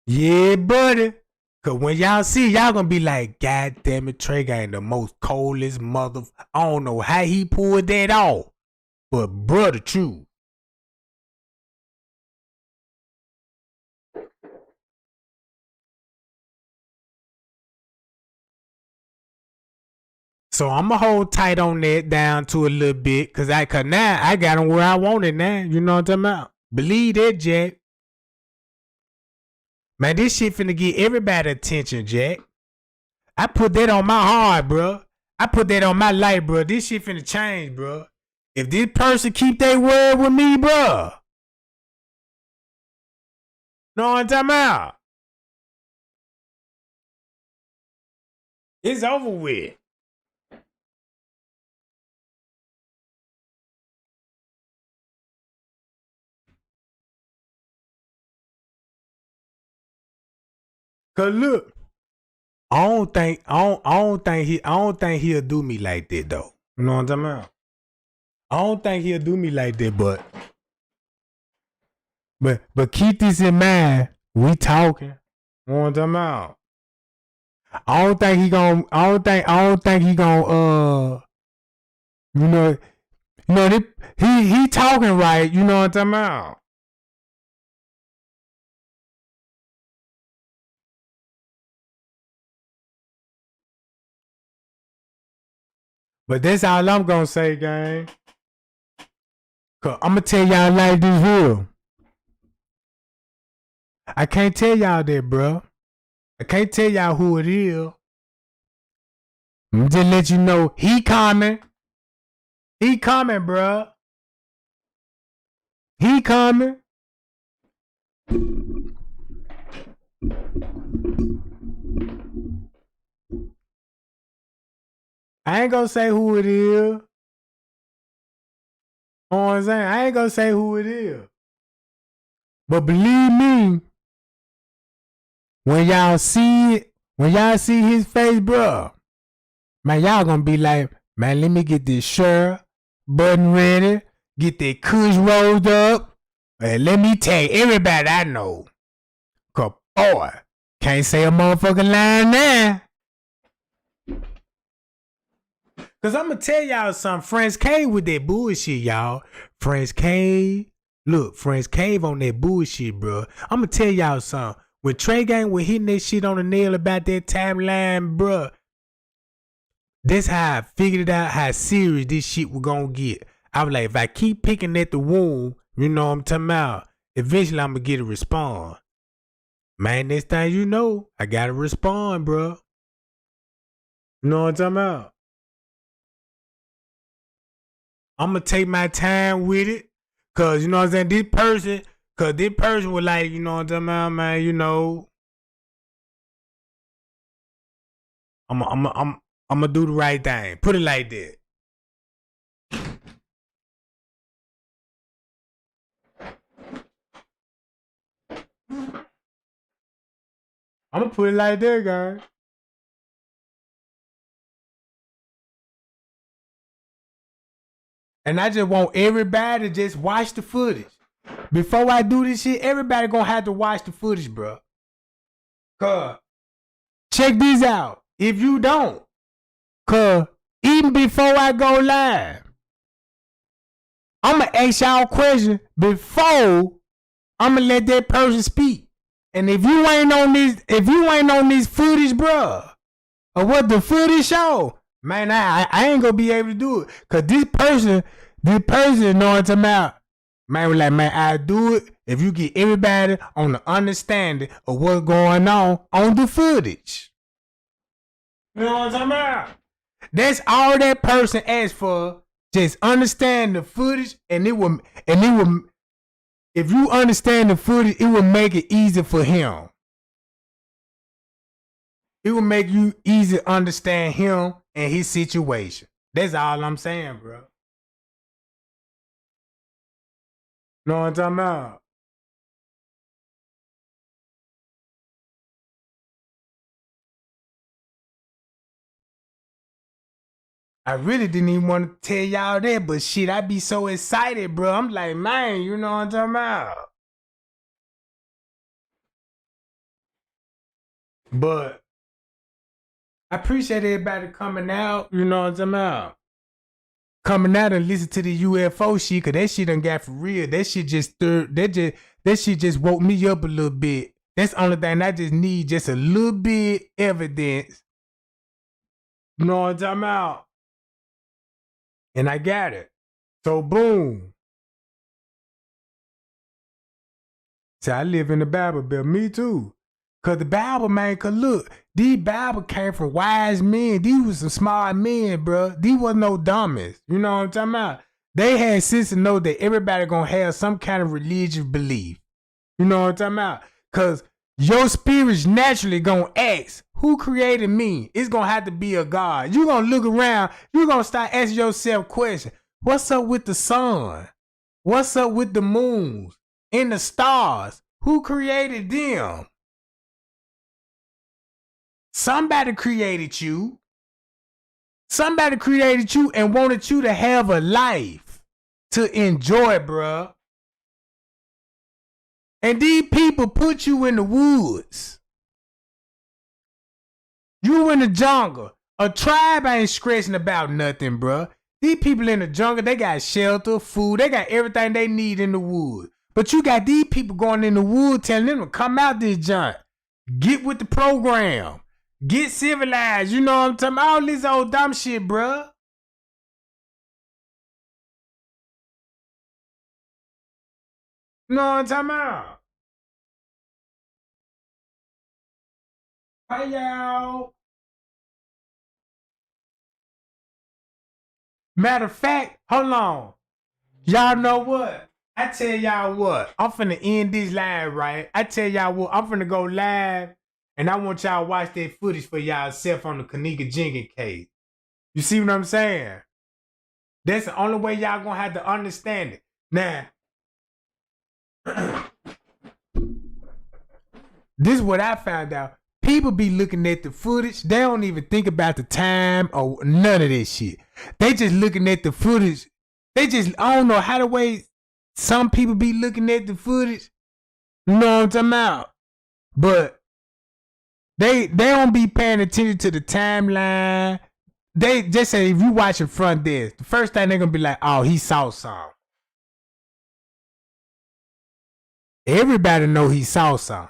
Speaker 1: Yeah, buddy. Cause when y'all see, y'all gonna be like, God damn it, Trey Gang the most coldest mother. I don't know how he pulled that off. But brother, true. So I'ma hold tight on that down to a little bit. Cause now I got him where I want it now. You know what I'm talking about? Believe that, Jack. Man, this shit finna get everybody attention, Jack. I put that on my heart, bro. I put that on my life, bro. This shit finna change, bro. If this person keep their word with me, bro. Know what I'm talking about? It's over with. Cause look, I don't think he'll do me like that though. You know what I'm talking about? I don't think he'll do me like that, but keep this in mind. We talking. You know what I'm talking about? I don't think he gonna he talking right. You know what I'm talking about? But that's all I'm gonna say, gang. Cause I'm gonna tell y'all like this real. I can't tell y'all that, bro. I can't tell y'all who it is. I'm just let you know he coming. He coming, bro. He coming. I ain't gonna say who it is. You know what I'm saying? I ain't gonna say who it is. But believe me, when y'all see his face, bro, man, y'all gonna be like, man, let me get this shirt button ready, get that kush rolled up, and let me tell everybody I know. Cause boy, can't say a motherfucking line now. Cause I'm gonna tell y'all something. Friends Cave with that bullshit, y'all. Friends Cave. Look, Friends Cave on that bullshit, bro. I'm gonna tell y'all something. When Trey Gang was hitting that shit on the nail about that timeline, bro, that's how I figured it out how serious this shit was gonna get. I was like, if I keep picking at the wound, you know what I'm talking about, eventually I'm gonna get a response. Man, next time you know, I gotta respond, bro. You know what I'm talking about? I'm gonna take my time with it. Cause you know what I'm saying, this person was like, you know what I'm talking about, man, you know. I'm gonna do the right thing. Put it like that. I'm gonna put it like that, guys. And I just want everybody to just watch the footage. Before I do this shit, everybody gonna have to watch the footage, bro. Cause check these out. If you don't, cause even before I go live, I'ma ask y'all a question before I'ma let that person speak. And if you ain't on this footage, bro, or what the footage show, Man, I ain't gonna be able to do it. Cause this person know what I'm talking about. Man, was like, man, I do it if you get everybody on the understanding of what's going on the footage. You know what I'm talking about? That's all that person asked for. Just understand the footage, and it will. If you understand the footage, it will make it easy for him. It will make you easy to understand him and his situation. That's all I'm saying, bro. Know what I'm talking about? I really didn't even want to tell y'all that, but shit, I be so excited, bro. I'm like, man, you know what I'm talking about? But I appreciate everybody coming out, you know what I'm talking about? Coming out and listen to the UFO shit, cause that shit done got for real. That shit just woke me up a little bit. That's the only thing I just need, just a little bit evidence. You know what I'm talking about? And I got it. So boom. See, I live in the Bible Belt. Me too. Cause the Bible, man, cause look, these Bible came from wise men. These was some smart men, bro. These wasn't no dummies. You know what I'm talking about? They had sense to know that everybody gonna have some kind of religious belief. You know what I'm talking about? Cause your spirit's naturally gonna ask, who created me? It's gonna have to be a God. You gonna look around, you gonna start asking yourself questions. What's up with the sun? What's up with the moons and the stars? Who created them? Somebody created you. Somebody created you and wanted you to have a life to enjoy, bruh. And these people put you in the woods. You in the jungle. A tribe ain't stressing about nothing, bruh. These people in the jungle, they got shelter, food, they got everything they need in the woods. But you got these people going in the woods telling them to come out this junk. Get with the program. Get civilized. You know what I'm talking about? All this old dumb shit, bruh. You know what I'm talking about? Hi, y'all. Matter of fact, hold on. Y'all know what? I tell y'all what. I'm finna end this live, right? I tell y'all what. I'm finna go live, and I want y'all to watch that footage for y'allself on the Kanika Jenkins case. You see what I'm saying? That's the only way y'all gonna have to understand it. Now, this is what I found out. People be looking at the footage. They don't even think about the time or none of that shit. They just looking at the footage. They just, I don't know how the way some people be looking at the footage. You know what I'm talking about? But they don't be paying attention to the timeline. They just say, if you watch in front desk, the first thing they're going to be like, oh, he saw something. Everybody know he saw something.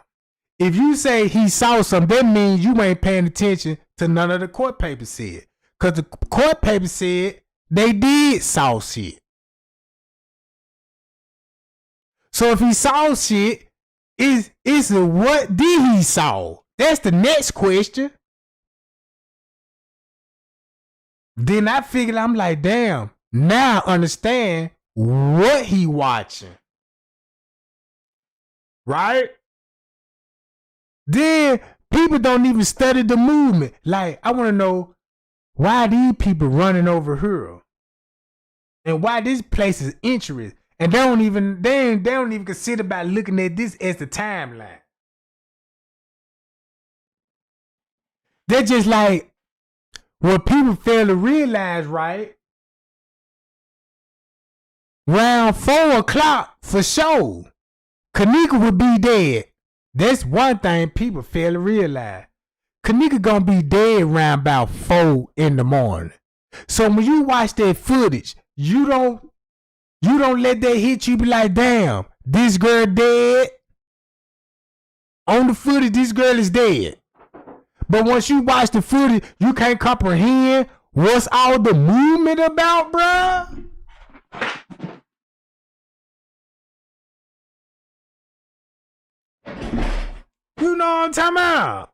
Speaker 1: If you say he saw something, that means you ain't paying attention to none of the court papers said. Because the court papers said they did saw shit. So if he saw shit, is what did he saw? That's the next question. Then I figured, I'm like, damn, now I understand what he watching. Right? Then people don't even study the movement. Like, I want to know why these people running over here, and why this place is interesting. And they don't even consider about looking at this as the timeline. They're just like, what people fail to realize, right? Round 4 o'clock for sure, Kanika would be dead. That's one thing people fail to realize. Kanika gonna be dead around about 4 in the morning. So when you watch that footage, you don't let that hit you. Be like, damn, this girl dead. On the footage, this girl is dead. But once you watch the footage, you can't comprehend What's all the movement about, bruh? You know what I'm talking about?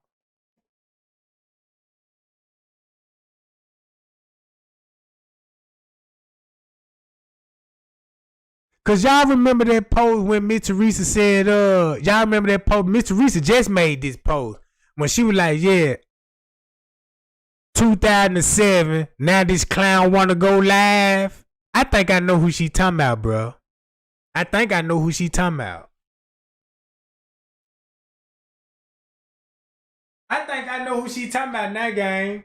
Speaker 1: Cause y'all remember that post when Miss Teresa said, y'all remember that post? Miss Teresa just made this post when she was like, yeah, 2007, now this clown wanna go live. I think I know who she talking about, bro. I think I know who she talking about. I think I know who she talking about in that game.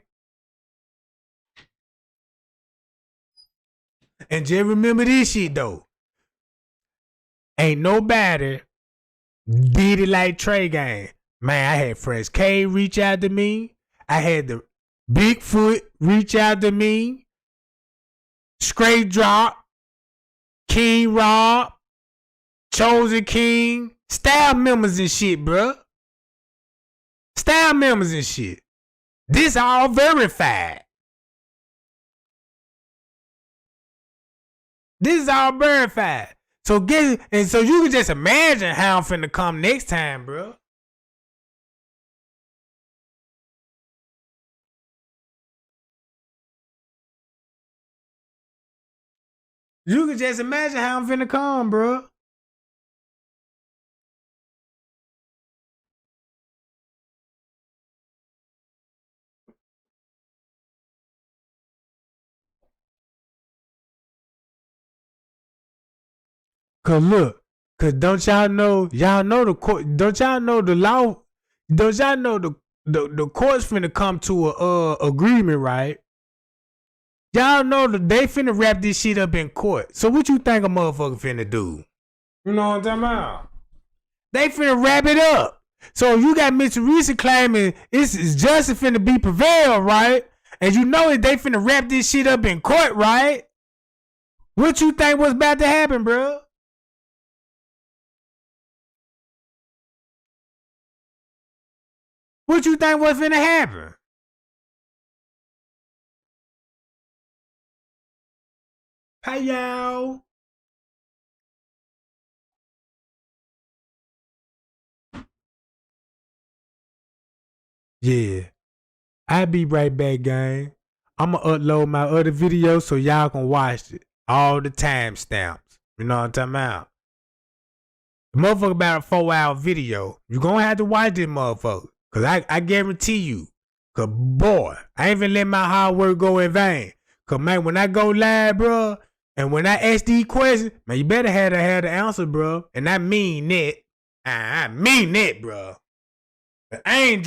Speaker 1: And just remember this shit though. Ain't nobody did it like Trey Gang. Man, I had Fresh K reach out to me. I had the Bigfoot reach out to me. Straight Drop. King Rob. Chosen King. Staff members and shit, bruh. Staff members and shit. This all verified. This is all verified. So you can just imagine how I'm finna come next time, bro. You can just imagine how I'm finna come, bro. Cause look, don't y'all know the court, don't y'all know the law, don't y'all know the court's finna come to a agreement, right? Y'all know that they finna wrap this shit up in court. So what you think a motherfucker finna do? You know what I'm talking about? They finna wrap it up. So you got Mr. Teresa claiming it's justice finna be prevailed, right? And you know that they finna wrap this shit up in court, right? What you think was about to happen, bro? What you think was finna happen? Hey, y'all. Yeah. I'll be right back, gang. I'ma upload my other videos so y'all can watch it. All the timestamps. You know what I'm talking about? The motherfucker about a 4-hour video. You gonna have to watch this motherfucker. Cause I guarantee you. Cause boy, I ain't even let my hard work go in vain. Cause man, when I go live, bro, and when I ask these questions, man, you better have the answer, bro. And I mean that. I mean that, bro. I ain't